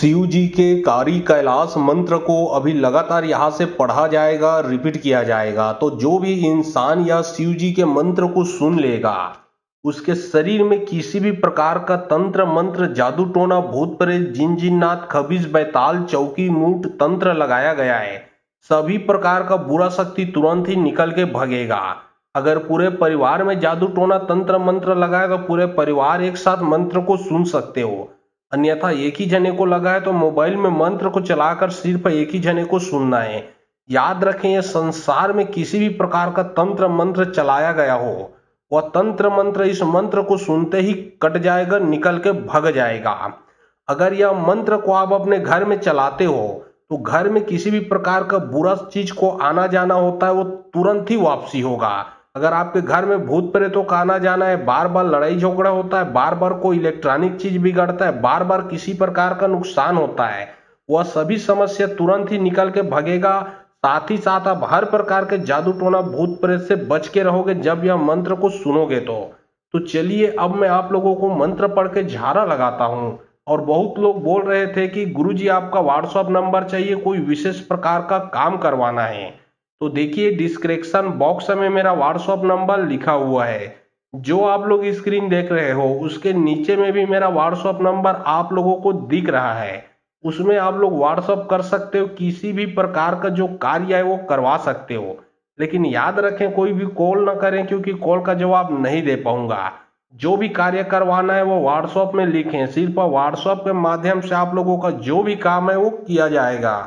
शिव जी के कारी कैलाश मंत्र को अभी लगातार यहाँ से पढ़ा जाएगा, रिपीट किया जाएगा। तो जो भी इंसान या शिव जी के मंत्र को सुन लेगा, उसके शरीर में किसी भी प्रकार का तंत्र मंत्र, जादू टोना, भूत प्रेत, जिन जिन्नात, खबीज, बैताल, चौकी, मूठ तंत्र लगाया गया है, सभी प्रकार का बुरा शक्ति तुरंत ही निकल के भगेगा। अगर पूरे परिवार में जादू टोना तंत्र मंत्र लगाए तो पूरे परिवार एक साथ मंत्र को सुन सकते हो। अन्यथा एक ही जने को लगा है तो मोबाइल में मंत्र को चलाकर सिर्फ एक ही जने को सुनना है। याद रखें, यह संसार में किसी भी प्रकार का तंत्र मंत्र चलाया गया हो, वह तंत्र मंत्र इस मंत्र को सुनते ही कट जाएगा, निकल के भग जाएगा। अगर यह मंत्र को आप अपने घर में चलाते हो तो घर में किसी भी प्रकार का बुरा चीज को आना जाना होता है, वो तुरंत ही वापसी होगा। अगर आपके घर में भूत प्रेतों का आना जाना है, बार बार लड़ाई झगड़ा होता है, बार बार कोई इलेक्ट्रॉनिक चीज बिगड़ता है, बार बार किसी प्रकार का नुकसान होता है, वह सभी समस्या तुरंत ही निकल के भगेगा। साथ ही साथ आप हर प्रकार के जादू टोना भूत प्रेत से बच के रहोगे जब यह मंत्र को सुनोगे तो चलिए अब मैं आप लोगों को मंत्र पढ़ के झाड़ा लगाता हूँ। और बहुत लोग बोल रहे थे कि गुरुजी आपका व्हाट्सएप नंबर चाहिए, कोई विशेष प्रकार का काम करवाना है। तो देखिए डिस्क्रिप्शन बॉक्स में मेरा व्हाट्सएप नंबर लिखा हुआ है, जो आप लोग स्क्रीन देख रहे हो उसके नीचे में भी मेरा व्हाट्सएप नंबर आप लोगों को दिख रहा है। उसमें आप लोग व्हाट्सएप कर सकते हो, किसी भी प्रकार का जो कार्य है वो करवा सकते हो। लेकिन याद रखें, कोई भी कॉल ना करें क्योंकि कॉल का जवाब नहीं दे पाऊंगा। जो भी कार्य करवाना है वो व्हाट्सएप में लिखें, सिर्फ व्हाट्सएप के माध्यम से आप लोगों का जो भी काम है वो किया जाएगा।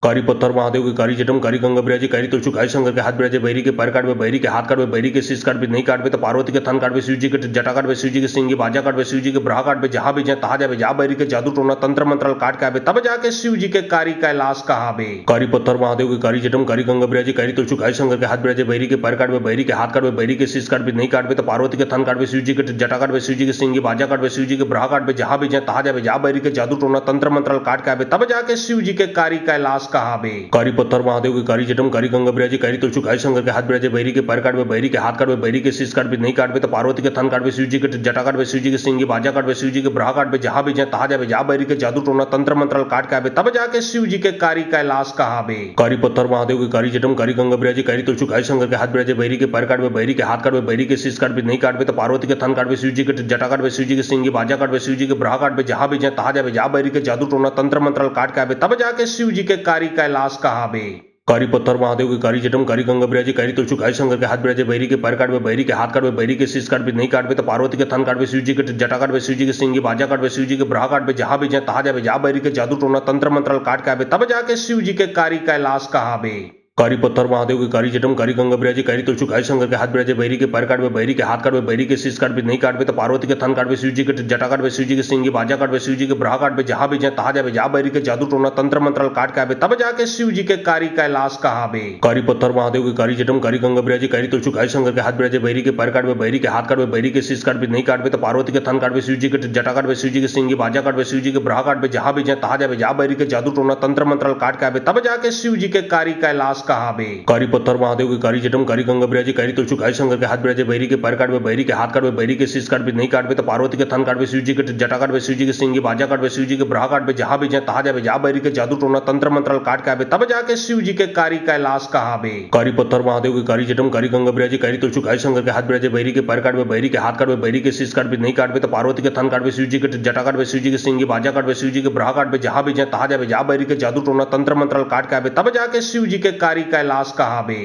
कारी पत्थर महादेव के कारी जटम कारी गंगा बिराजी कारी तुलसी कारी शंकर के हाथ बिराजे, बैरी के पैर काटवे, बैरी के हाथ काटवे, बैरी के शीश काटवे, नहीं काटवे तो पार्वती के थन काटवे, शिव जी के जटा काटवे, शिव जी के सिंगी बाजा काटवे, शिव जी के ब्राह काटवे, जहां भी जाए तहा जावे, जा बैरी के जादू टोना तंत्र मंत्र काट के आवे, तब जाके शिव जी के कारी कैलाश कहावे। कारी पत्थर महादेव के कारी जटम कारी गंगा बिराजी कारी तुलसी कारी शंकर के हाथ बिराजे, बैरी के पैर काटवे, बैरी के हाथ काटवे, बैरी के शीश काटवे, नहीं काटवे तो पार्वती के थन काटवे, शिव जी के जटा काटवे, शिव जी के सिंगी बाजा काटवे, शिव जी के ब्राह काटवे, जहां भी जाए तहा जावे, जा बैरी के जादू टोना तंत्र मंत्र काट के आवे, तब जाके शिव जी के कारी कैलाश कहावे। कारी पत्थर महादेव के कारी जटम कारी गंगा बिराजी कारी तुलसी कारी शंकर के हाथ बिराजे, बैरी के पैर काटवे, बैरी के हाथ काटवे, बैरी के शीश काटवे, नहीं काटवे तो पार्वती के थन काटवे, शिव जी के जटा काटवे, शिव जी के सिंगी बाजा काटवे, शिव जी के ब्राह काटवे, जहां भी जाए तहा जावे, जा बैरी के जादू टोना तंत्र मंत्र काट के आवे, तब जाके शिव जी के कारी कैलाश कहावे। कारी पत्थर महादेव के कारी जटम कारी गंगा बिराजी कारी तुलसी कारी शंकर के हाथ बिराजे, बैरी के पैर काटवे, बैरी के हाथ काटवे, बैरी के शीश काटवे, नहीं काटवे तो पार्वती के थन काटवे, शिव जी के जटा काटवे, शिव जी के सिंगी बाजा काटवे, शिव जी के ब्राह काटवे, जहां भी जाए तहा जावे, जा बैरी के जादू टोना तंत्र मंत्र काट के आवे, तब जाके शिव जी के कारी कैलाश कहावे। कारी पत्थर महादेव के कारी जटम कारी गंगा बिराजी कारी तुलसी कारी शंकर के हाथ बिराजे, बैरी के पैर काटवे, बैरी के हाथ काटवे, बैरी के शीश काटवे, नहीं काटवे तो पार्वती के थन काटवे, शिव जी के जटा काटवे, शिव जी के सिंगी बाजा काटवे, शिव जी के ब्राह काटवे, जहां भी जाए तहा जावे, जा बैरी के जादू टोना तंत्र मंत्र काट के आवे, तब जाके शिव जी के कारी कैलाश कहावे। कारी पत्थर महादेव के कारी जटम कारी गंगा बिराजी कारी तुलसी कारी शंकर के हाथ बिराजे, बैरी के पैर काटवे, बैरी के हाथ काटवे, बैरी के शीश काटवे, नहीं काटवे तो पार्वती के थन काटवे, शिव जी के जटा काटवे, शिव जी के सिंगी बाजा काटवे, शिव जी के ब्राह काटवे, जहां भी जाए तहा जावे, जा बैरी के जादू टोना तंत्र मंत्र काट के आवे, तब जाके शिव जी के कारी कैलाश कहावे। कारी पत्थर महादेव के कारी जटम कारी गंगा बिराजी कारी तुलसी कारी शंकर के हाथ बिराजे, बैरी के पैर काटवे, बैरी के हाथ काटवे, बैरी के शीश काटवे, नहीं काटवे तो पार्वती के थन काटवे, शिव जी के जटा काटवे, शिव जी के सिंगी बाजा काटवे, शिव जी के ब्राह काटवे, जहां भी जाए तहा जावे, जा बैरी के जादू टोना तंत्र मंत्र काट के आवे, तब जाके शिव जी के कारी कैलाश कहावे। कारी पत्थर महादेव के कारी जटम कारी गंगा बिराजी कारी तुलसी कारी शंकर के हाथ बिराजे, बैरी के पैर काटवे, बैरी के हाथ काटवे, बैरी के शीश काटवे, नहीं काटवे तो पार्वती के थन काटवे, शिव जी के जटा काटवे, शिव जी के सिंगी बाजा काटवे, शिव जी के ब्राह काटवे, जहां भी जाए तहा जावे, जा बैरी के जादू टोना तंत्र मंत्र काट के आवे, तब जाके शिव जी के कारी कैलाश कहावे। कारी पत्थर महादेव के कारी जटम कारी गंगा बिराजी कारी तुलसी कारी शंकर के हाथ बिराजे, बैरी के पैर काटवे, बैरी के हाथ काटवे, बैरी के शीश काटवे, नहीं काटवे तो पार्वती के थन काटवे, शिव जी के जटा काटवे, शिव जी के सिंगी बाजा काटवे, शिव जी के ब्राह काटवे, जहां भी जाए तहा जावे, जा बैरी के जादू टोना तंत्र मंत्र काट के आवे, तब जाके शिव जी के कारी कैलाश कहावे।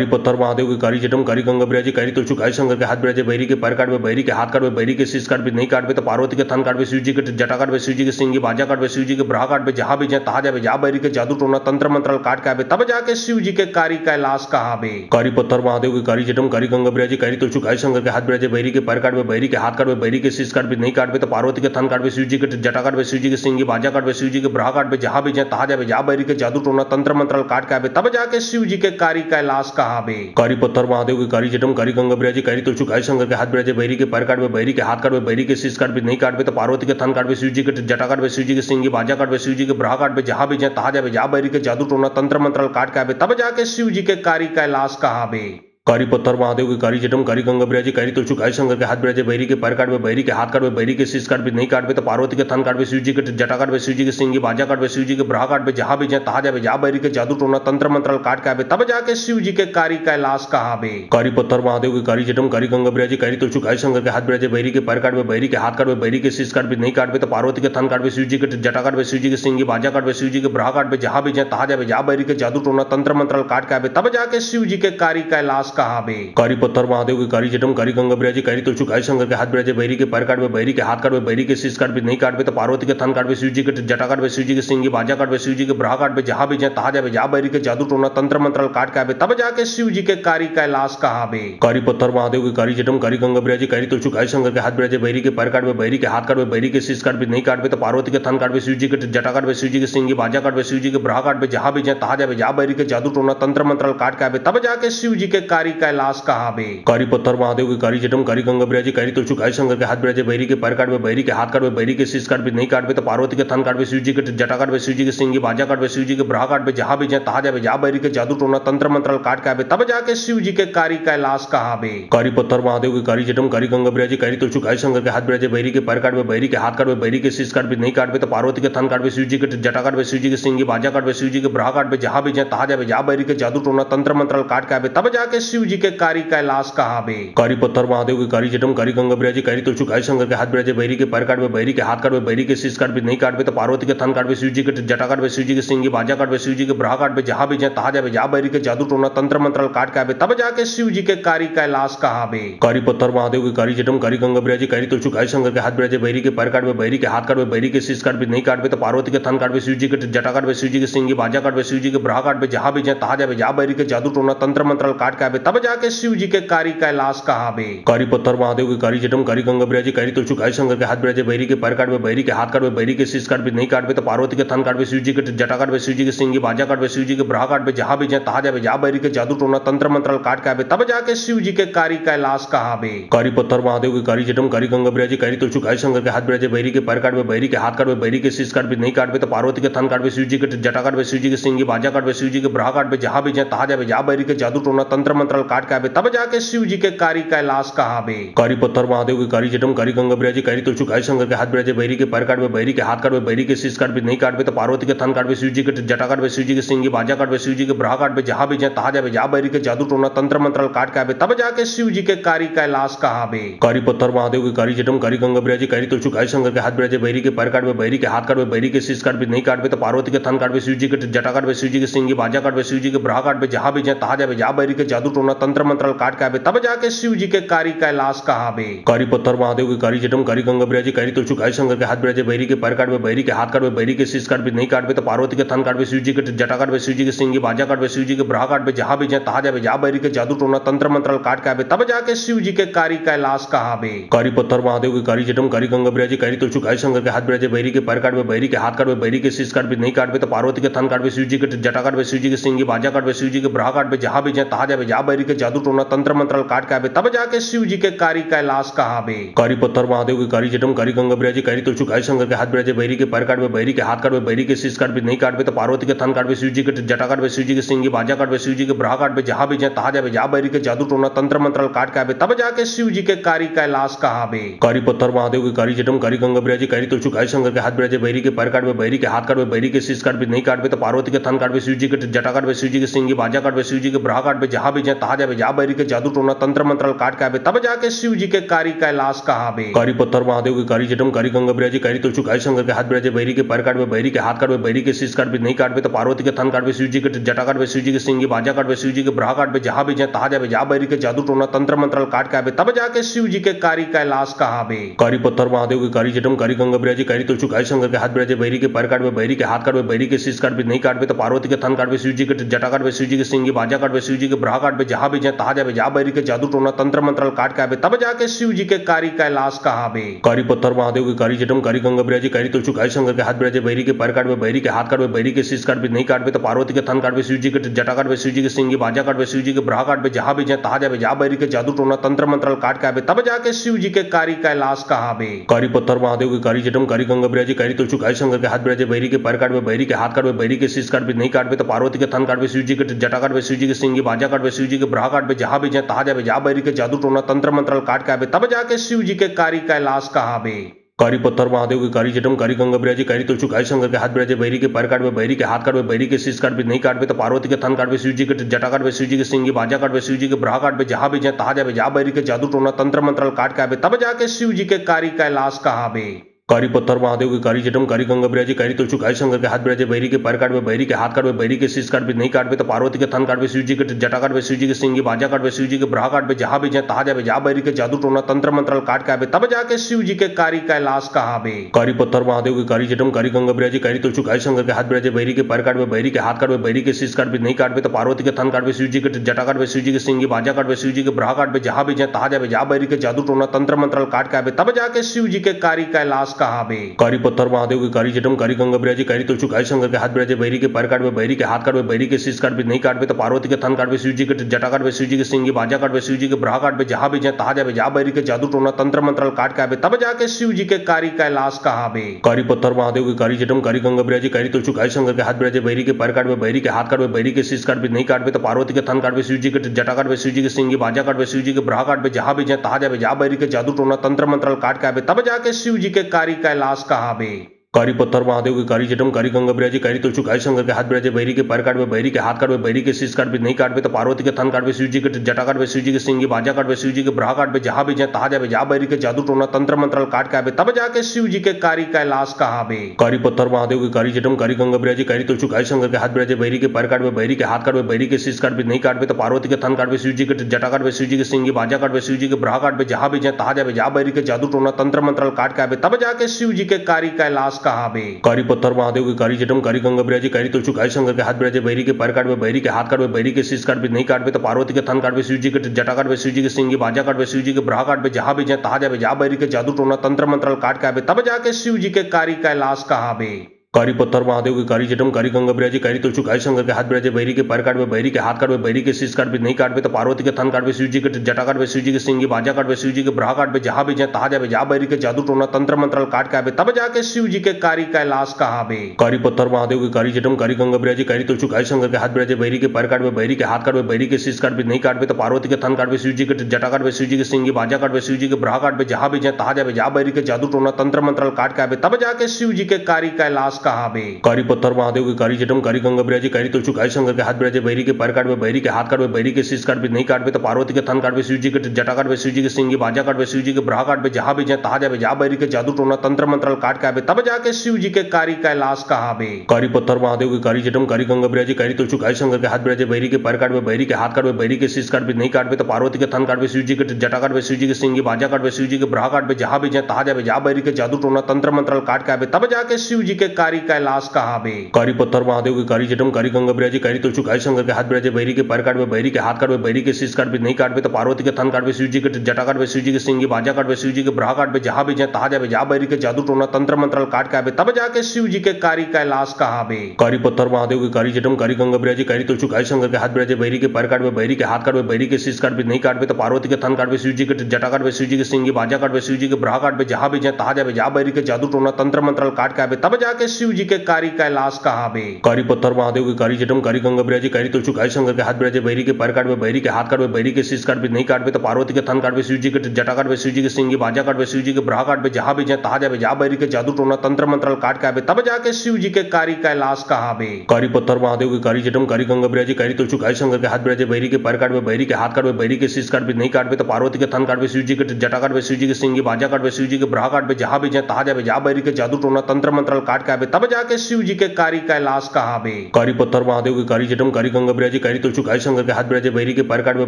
कारी पत्थर महादेव के कारी जटम कारी गंगा बिराजी कारी तुलसी कारी शंकर के हाथ बिराजे, बैरी के पैर काटवे, बैरी के हाथ काटवे, बैरी के शीश काटवे, नहीं काटवे तो पार्वती के थन काटवे, शिव जी के जटा काटवे, शिव जी के सिंगी बाजा काटवे, शिव जी के ब्राह काटवे, जहां भी जाए तहा जावे, जा बैरी के जादू टोना तंत्र मंत्र काट के आवे, तब जाके शिव जी के कारी कैलाश कहावे। कारी पत्थर महादेव के कारी जटम कारी गंगा बिराजी कारी तुलसी कारी शंकर के हाथ बिराजे, बैरी के पैर काटवे, बैरी के हाथ काटवे, बैरी के शीश काटवे, नहीं काटवे तो पार्वती के थन काटवे, शिव जी के जटा काटवे, शिव जी के सिंगी बाजा काटवे, शिव जी के ब्राह काटवे, जहां भी जाए तहा जावे, जा बैरी के जादू टोना तंत्र मंत्र काट के आवे, तब जाके शिव जी के कारी कैलाश कहावे। कारी पत्थर महादेव के कारी जटम कारी गंगा बिराजी कारी तुलसी कारी शंकर के हाथ बिराजे, बैरी के पैर काटवे, बैरी के हाथ काटवे, बैरी के शीश काटवे, नहीं काटवे तो पार्वती के थन काटवे, शिव जी के जटा काटवे, शिव जी के सिंगी बाजा काटवे, शिव जी के ब्राह काटवे, जहां भी जाए तहा जावे, जा बैरी के जादू टोना तंत्र मंत्र काट के आवे, तब जाके शिव जी के कारी कैलाश कहावे। कारी पत्थर महादेव के कारी जटम कारी गंगा बिराजी कारी तुलसी कारी शंकर के हाथ बिराजे बैरी के पैर काटवे बैरी के हाथ काटवे बैरी के शीश काटवे नहीं काटवे तो पार्वती के थन काटवे शिव जी के जटा काटवे शिव जी के सिंगी बाजा काटवे शिव जी के ब्रहा काटवे जहां भी जाए तहा जावे जा बैरी के जादू टोना तंत्र मंत्र काट के आवे तब जाके शिव जी के कारी कैलाश कहावे। कारी पत्थर महादेव के कारी जटम कारी गंगा बिराजी कारी तुलसी कारी शंकर के हाथ बिराजे बैरी के पैर काटवे बैरी के हाथ काटवे बैरी के शीश काटवे नहीं काटवे तो पार्वती के थन काटवे शिव जी के जटा काटवे शिव जी के सिंगी बाजा काटवे शिव जी के ब्रहा काटवे जहां भी जाए तहा जावे जा बैरी के जादू टोना तंत्र मंत्र काट के आवे तब जाके शिव जी के कारी कैलाश कहावे। कारी पत्थर महादेव के कारी जटम कारी गंगा बिराजी कारी तुलसी कारी शंकर के हाथ बिराजे बैरी के पैर काटवे बैरी के हाथ काटवे बैरी के शीश काटवे नहीं काटवे तो पार्वती के थन काटवे शिव जी के जटा काटवे शिव जी के सिंगी बाजा काटवे शिव जी के ब्रहा काटवे जहां भी जाए तहा जावे जा बैरी के जादू टोना तंत्र मंत्र काट के आवे तब जाके शिव जी के कारी कैलाश कहावे। कारी पत्थर महादेव के कारी जटम कारी गंगा बिराजी कारी तुलसी कारी शंकर के हाथ बिराजे बैरी के पैर काटवे बैरी के हाथ काटवे बैरी के शीश काटवे नहीं काटवे तो पार्वती के थन काटवे शिव जी के जटा काटवे शिव जी के सिंगी बाजा काटवे शिव जी के ब्रहा काटवे जहां भी जाए तहा जावे जा बैरी के जादू टोना तंत्र मंत्र काट के आवे तब जाके शिव जी के कारी कैलाश कहावे। कारी पत्थर महादेव के कारी जटम कारी गंगा बिराजी कारी तुलसी कारी शंकर के हाथ बिराजे बैरी के पैर काटवे बैरी के हाथ काटवे बैरी के शीश काटवे नहीं काटवे तो पार्वती के थन काटवे शिव जी के जटा काटवे शिव जी के सिंगी बाजा काटवे शिव जी के ब्रहा काटवे जहां भी जाए तहा जावे जा बैरी के जादू टोना तंत्र मंत्र काट के आवे तब जाके शिव जी के कारी कैलाश कहावे। कारी पत्थर महादेव के कारी जटम कारी गंगा बिराजी कारी तुलसी कारी शंकर के हाथ बिराजे बैरी के पैर काटवे बैरी के हाथ काटवे बैरी के शीश काटवे नहीं काटवे तो पार्वती के थन काटवे शिव जी के जटा काटवे शिव जी के सिंगी बाजा काटवे शिव जी के ब्रहा काटवे जहां भी जाए तहा जावे जा बैरी के जादू टोना तंत्र मंत्र काट के आवे तब जाके शिव जी के कारी कैलाश कहावे। कारी पत्थर महादेव के कारी जटम कारी गंगा बिराजी कारी तुलसी कारी शंकर के हाथ बिराजे बैरी के पैर काटवे बैरी के हाथ काटवे बैरी के शीश काटवे नहीं काटवे तो पार्वती के थन काटवे शिव जी के जटा काटवे शिव जी के सिंगी बाजा काटवे शिव जी के ब्रहा काटवे जहां भी जाए तहा जावे जा बैरी के जादू टोना तंत्र मंत्र काट के आवे तब जाके शिव जी के कारी कैलाश कहावे। कारी पत्थर महादेव के कारी जटम कारी गंगा बिराजी कारी तुलसी कारी शंकर के हाथ बिराजे बैरी के पैर काटवे बैरी के हाथ काटवे बैरी के शीश काटवे नहीं काटवे तो पार्वती के थन काटवे शिव जी के जटा काटवे शिव जी के सिंगी बाजा काटवे शिव जी के ब्रहा काटवे जहां भी जाए तहा जावे जा बैरी के जादू टोना तंत्र मंत्र काट के आवे तब जाके शिव जी के कारी कैलाश कहावे। कारी पत्थर महादेव के कारी जटम कारी गंगा बिराजी कारी तुलसी कारी शंकर के हाथ बिराजे बैरी के पैर काटवे बैरी के हाथ काटवे बैरी के शीश काटवे नहीं काटवे तो पार्वती के थन काटवे शिव जी के जटा काटवे शिव जी के सिंगी बाजा काटवे शिव जी के ब्रहा काटवे जहां भी जाए तहा जावे जा बैरी के जादू टोना तंत्र मंत्र काट के आवे तब जाके शिव जी के कारी कैलाश कहावे। कारी पत्थर महादेव के कारी जटम कारी गंगा बिराजी कारी तुलसी कारी शंकर के हाथ बिराजे बैरी के पैर काटवे बैरी के हाथ काटवे बैरी के शीश काटवे नहीं काटवे तो पार्वती के थन काटवे शिव जी के जटा काटवे शिव जी के सिंगी बाजा काटवे शिव जी के ब्रहा काटवे जहां भी जाए तहा जावे जा बैरी के जादू टोना तंत्र मंत्र काट के आवे तब जाके शिव जी के कारी कैलाश कहावे। कारी पत्थर महादेव के कारी जटम कारी गंगा बिराजी कारी तुलसी कारी शंकर के हाथ बिराजे बैरी के पैर काटवे बैरी के हाथ काटवे बैरी के शीश काटवे नहीं काटवे तो पार्वती के थन काटवे शिव जी के जटा काटवे शिव जी के सिंगी बाजा काटवे शिव जी के ब्रहा काटवे जहां भी जाए तहा जावे जा बैरी के जादू टोना तंत्र मंत्र काट के आवे तब जाके शिव जी के कारी कैलाश कहावे। कारी पत्थर महादेव के कारी जटम कारी गंगा बिराजी कारी तुलसी कारी शंकर के हाथ बिराजे बैरी के पैर काटवे बैरी के हाथ काटवे बैरी के शीश काटवे नहीं काटवे तो पार्वती के थन काटवे शिव जी के जटा काटवे शिव जी के सिंगी बाजा काटवे शिव जी के ब्रहा काटवे जहां भी जाए तहा जावे जा बैरी के जादू टोना तंत्र मंत्र काट के आवे तब जाके शिव जी के कारी कैलाश कहावे। कारी पत्थर महादेव के कारी जटम कारी गंगा बिराजी कारी तुलसी कारी शंकर के हाथ बिराजे बैरी के पैर काटवे बैरी के हाथ काटवे बैरी के शीश काटवे नहीं काटवे तो पार्वती के थन काटवे शिव जी के जटा काटवे शिव जी के सिंगी बाजा काटवे शिव जी के ब्रहा काटवे जहां भी जाए तहा जावे जा बैरी के जादू टोना तंत्र मंत्र काट के आवे तब जाके शिव जी के कारी कैलाश कहावे। कारी पत्थर महादेव के कारी जटम कारी गंगा बिराजी कारी तुलसी कारी शंकर के हाथ बिराजे बैरी के पैर काटवे बैरी के हाथ काटवे बैरी के शीश काटवे नहीं काटवे तो पार्वती के थन काटवे शिव जी के जटा काटवे शिव जी के सिंगी बाजा काटवे शिव जी के ब्रहा काटवे जहां भी जाए तहा जावे जा बैरी के जादू टोना तंत्र मंत्र काट के आवे तब जाके शिव जी के कारी कैलाश कहावे। कारी पत्थर महादेव के कारी जटम कारी गंगा बिराजी कारी तुलसी कारी शंकर के हाथ बिराजे बैरी के पैर काटवे बैरी के हाथ काटवे बैरी के शीश काटवे नहीं काटवे तो पार्वती के थन काटवे शिव जी के जटा काटवे शिव जी के सिंगी बाजा काटवे शिव जी के ब्रहा काटवे जहां भी जाए तहा जावे जा बैरी के जादू टोना तंत्र मंत्र काट के आवे तब जाके शिव जी के कारी कैलाश कहावे। कारी पत्थर महादेव के कारी जटम कारी गंगा बिराजी कारी तुलसी कारी शंकर के हाथ बिराजे बैरी के पैर काटवे बैरी के हाथ काटवे बैरी के शीश काटवे नहीं काटवे तो पार्वती के थन काटवे शिव जी के जटा काटवे शिव जी के सिंगी बाजा काटवे शिव जी के ब्रहा काटवे जहां भी जाए तहा जावे जा बैरी के जादू टोना तंत्र मंत्र काट के आवे तब जाके शिव जी के कारी कैलाश कहावे। कारी पत्थर महादेव के कारी जटम कारी गंगा बिराजी कारी तुलसी कारी शंकर के हाथ बिराजे बैरी के पैर काटवे बैरी के हाथ काटवे बैरी के शीश काटवे नहीं काटवे तो पार्वती के थन काटवे शिव जी के जटा काटवे शिव जी के सिंगी बाजा काटवे शिव जी के ब्रहा काटवे जहां भी जाए तहा जावे जा बैरी के जादू टोना तंत्र मंत्र काट के आवे तब जाके शिव जी के कारी कैलाश कहावे। कारी पत्थर महादेव के कारी जटम कारी गंगा बिराजी कारी तुलसी कारी शंकर के हाथ बिराजे बैरी के पैर काटवे बैरी के हाथ काटवे बैरी के शीश काटवे नहीं काटवे तो पार्वती के थन काटवे शिव जी के जटा काटवे शिव जी के सिंगी बाजा काटवे शिव जी के ब्रहा काटवे जहां भी जाए तहा जावे जा बैरी के जादू टोना तंत्र मंत्र काट के आवे तब जाके शिव जी के कारी कैलाश कहावे। कारी पत्थर महादेव के कारी जटम कारी गंगा बिराजी कारी तुलसी कारी शंकर के हाथ बिराजे बैरी के पैर काटवे बैरी के हाथ काटवे बैरी के शीश काटवे नहीं काटवे तो पार्वती के थन काटवे शिव जी के जटा काटवे शिव जी के सिंगी बाजा काटवे शिव जी के ब्रहा काटवे जहां भी जाए तहा जावे जा बैरी के जादू टोना तंत्र मंत्र काट के आवे तब जाके शिव जी के कारी कैलाश कहावे। कारी पत्थर महादेव के कारी जटम कारी गंगा बिराजी कारी तुलसी कारी शंकर के हाथ बिराजे बैरी के पैर काटवे बैरी के हाथ काटवे बैरी के शीश काटवे नहीं काटवे तो पार्वती के थन काटवे शिव जी के जटा काटवे शिव जी के सिंगी बाजा काटवे शिव जी जी के ब्रहा काटबे जहाँ भी जाए तहाँ जाबे जा बैरी के जादू टोना तंत्र मंत्रल काट के आबे तब जाके शिव जी के कारी कैलाश कहाबे। कारी पत्थर महादेव के कारी जटम कारी गंगा बिराजी कारी तुलसु गाय शंकर के हाथ बिराजे बैरी के पैर काटबे बैरी के हाथ काटबे बैरी के शीश काटबे नहीं काटबे तो पार्वती के थन काटबे शिव जी के जटा काटबे शिव जी के सिंगी बाजा काटबे शिव जी के ब्रहा काटबे जहाँ भी जाए तहाँ जाबे जा बैरी के जादू टोना तंत्र मंत्रल काट के आबे तब जाके शिव जी के कारी कैलाश कहाबे। कारी पत्थर महादेव के कारी जटम कारी गंगा बिराजी कारी तुलसु गाय शंकर के हाथ बिराजे बैरी के पैर काटबे बैरी के हाथ काटबे बैरी के शीश काटबे नहीं काटबे तो पार्वती के थन काटबे शिव जी के जटा काटबे शिव जी के सिंगी बाजा काटबे शिव जी के ब्रहा काटबे जहाँ भी जाए तहाँ जाबे जा बैरी के जादू टोना तंत्र मंत्रल काट के आबे तब जाके शिव जी के कारी कैलाश कहाबे। कारी पत्थर महादेव के कारी जटम कारी गंगा बिराजी कारी तुलसु गाय शंकर के हाथ बिराजे बैरी के पैर काटबे बैरी के हाथ काटबे बैरी के शीश काटबे नहीं काटबे तो पार्वती के थन काटबे शिव जी के जटा काटबे शिव जी के सिंगी बाजा काटबे शिव जी के ब्रहा काटबे जहाँ भी जाए तहाँ जाबे जा बैरी के जादू टोना तंत्र मंत्रल काट के आबे तब जाके शिव जी के कारी कैलाश कहाबे। कारी पत्थर महादेव के कारी जटम कारी गंगा बिराजी कारी तुलसु गाय शंकर के हाथ बिराजे बैरी के पैर काटबे बैरी के हाथ काटबे बैरी के शीश काटबे नहीं काटबे तो पार्वती के थन काटबे शिव जी के जटा काटबे शिव जी के सिंगी बाजा काटबे शिव जी के ब्रहा काटबे जहाँ भी जाए तहाँ जाबे जा बैरी के जादू टोना तंत्र मंत्रल काट के आबे तब जाके शिव जी के कारी कैलाश कहाबे। कारी पत्थर महादेव के कारी जटम कारी गंगा बिराजी कारी तुलसु गाय शंकर के हाथ बिराजे बैरी के पैर काटबे बैरी के हाथ काटबे बैरी के शीश काटबे नहीं काटबे तो पार्वती के थन काटबे शिव जी के जटा काटबे शिव जी के सिंगी बाजा काटबे शिव जी के ब्रहा काटबे जहाँ भी जाए तहाँ जाबे जा बैरी के जादू टोना तंत्र मंत्रल काट के आबे तब जाके शिव जी के कारी कैलाश कहाबे। कारी पत्थर महादेव के कारी जटम कारी गंगा बिराजी कारी तुलसु गाय शंकर के हाथ बिराजे बैरी के पैर काटबे बैरी के हाथ काटबे बैरी के शीश काटबे नहीं काटबे तो पार्वती के थन काटबे शिव जी के जटा काटबे शिव जी के सिंगी बाजा काटबे शिव जी के ब्रहा काटबे जहाँ भी जाए तहाँ जाबे जा बैरी के जादू टोना तंत्र मंत्रल काट के आबे तब जाके शिव जी के कारी कैलाश कहाबे। कारी पत्थर महादेव के कारी जटम कारी गंगा बिराजी कारी तुलसु गाय शंकर के हाथ बिराजे बैरी के पैर काटबे बैरी के हाथ काटबे बैरी के शीश काटबे नहीं काटबे तो पार्वती के थन काटबे शिव जी के जटा काटबे शिव जी के सिंगी बाजा काटबे शिव जी के ब्रहा काटबे जहाँ भी जाए तहाँ जाबे जा बैरी के जादू टोना तंत्र मंत्रल काट के आबे तब जाके शिव जी के कारी कैलाश कहाबे। कारी पत्थर महादेव के कारी जटम कारी गंगा बिराजी कारी तुलसु गाय शंकर के हाथ बिराजे बैरी के पैर काटबे बैरी के हाथ काटबे बैरी के शीश काटबे नहीं काटबे तो पार्वती के थन काटबे शिव जी के जटा काटबे शिव जी के सिंगी बाजा काटबे शिव जी के ब्रहा काटबे जहाँ भी जाए तहाँ जाबे जा बैरी के जादू टोना तंत्र मंत्रल काट के आबे तब जाके शिव जी के कारी कैलाश कहाबे। कारी पत्थर महादेव के कारी जटम कारी गंगा बिराजी कारी तुलसु गाय शंकर के हाथ बिराजे बैरी के पैर काटबे बैरी के हाथ काटबे बैरी के शीश काटबे नहीं काटबे तो पार्वती के थन काटबे शिव जी के जटा काटबे शिव जी के सिंगी बाजा काटबे शिव जी के ब्रहा काटबे जहाँ भी जाए तहाँ जाबे जा बैरी के जादू टोना तंत्र मंत्रल काट के आबे तब जाके शिव जी के कारी कैलाश कहाबे। कारी पत्थर महादेव के कारी जटम कारी गंगा बिराजी कारी तुलसु गाय शंकर के हाथ बिराजे बैरी के पैर काटबे बैरी के हाथ काटबे बैरी के शीश काटबे नहीं काटबे तो पार्वती के थन काटबे शिव जी के जटा काटबे शिव जी के सिंगी बाजा काटबे शिव जी के ब्रहा काटबे जहाँ भी जाए तहाँ जाबे जा बैरी के जादू टोना तंत्र मंत्रल काट के आबे तब जाके शिव जी के कारी कैलाश कहाबे। कारी पत्थर महादेव के कारी जटम कारी गंगा बिराजी कारी तुलसु गाय शंकर के हाथ बिराजे बैरी के पैर काटबे बैरी के हाथ काटबे बैरी के शीश काटबे नहीं काटबे तो पार्वती के थन काटबे शिव जी के जटा काटबे शिव जी के सिंगी बाजा काटबे शिव जी के ब्रहा काटबे जहाँ भी जाए तहाँ जाबे जा बैरी के जादू टोना तंत्र मंत्रल काट के आबे तब जाके शिव जी के कारी कैलाश कहाबे। कारी पत्थर महादेव के कारी जटम कारी गंगा बिराजी कारी तुलसु गाय शंकर के हाथ बिराजे बैरी के पैर काटबे बैरी के हाथ काटबे बैरी के शीश काटबे नहीं काटबे तो पार्वती के थन काटबे शिव जी के जटा काटबे शिव जी के सिंगी बाजा काटबे शिव जी के ब्रहा काटबे जहाँ भी जाए तहाँ जाबे जा बैरी के जादू टोना तंत्र मंत्रल काट के आबे तब जाके शिव जी के कारी कैलाश कहाबे। कारी पत्थर महादेव के कारी जटम कारी गंगा बिराजी कारी तुलसु गाय शंकर के हाथ बिराजे बैरी के पैर काटबे बैरी के हाथ काटबे बैरी के शीश काटबे नहीं काटबे तो पार्वती के थन काटबे शिव जी के जटा काटबे शिव जी के सिंगी बाजा काटबे शिव जी के ब्रहा काटबे जहाँ भी जाए तहाँ जाबे जा बैरी के जादू टोना तंत्र मंत्रल काट के आबे तब जाके शिव जी के कारी कैलाश कहाबे। कारी पत्थर महादेव के कारी जटम कारी गंगा बिराजी कारी तुलसु गाय शंकर के हाथ बिराजे बैरी के पैर काटबे बैरी के हाथ काटबे बैरी के शीश काटबे नहीं काटबे तो पार्वती के थन काटबे शिव जी के जटा काटबे शिव जी के सिंगी बाजा काटबे शिव जी के ब्रहा काटबे जहाँ भी जाए तहाँ जाबे जा बैरी के जादू टोना तंत्र मंत्रल काट के आबे तब जाके शिव जी के कारी कैलाश कहाबे। कारी पत्थर महादेव के कारी जटम कारी गंगा बिराजी कारी तुलसु गाय शंकर के हाथ बिराजे बैरी के पैर काटबे बैरी के हाथ काटबे बैरी के शीश काटबे नहीं काटबे तो पार्वती के थन काटबे शिव जी के जटा काटबे शिव जी के सिंगी बाजा काटबे शिव जी के ब्रहा काटबे जहाँ भी जाए तहाँ जाबे जा बैरी के जादू टोना तंत्र मंत्रल काट के आबे तब जाके शिव जी के कारी कैलाश कहाबे। कारी पत्थर महादेव के कारी जटम कारी गंगा बिराजी कारी तुलसु गाय शंकर के हाथ बिराजे बैरी के पैर काटबे बैरी के हाथ काटबे बैरी के शीश काटबे नहीं काटबे तो पार्वती के थन काटबे शिव जी के जटा काटबे शिव जी के सिंगी बाजा काटबे शिव जी के ब्रहा काटबे जहाँ भी जाए तहाँ जाबे जा बैरी के जादू टोना तंत्र मंत्रल काट के आबे तब जाके शिव जी के कारी कैलाश कहाबे। कारी पत्थर महादेव के कारी जटम कारी गंगा बिराजी कारी तुलसु गाय शंकर के हाथ बिराजे बैरी के पैर काटबे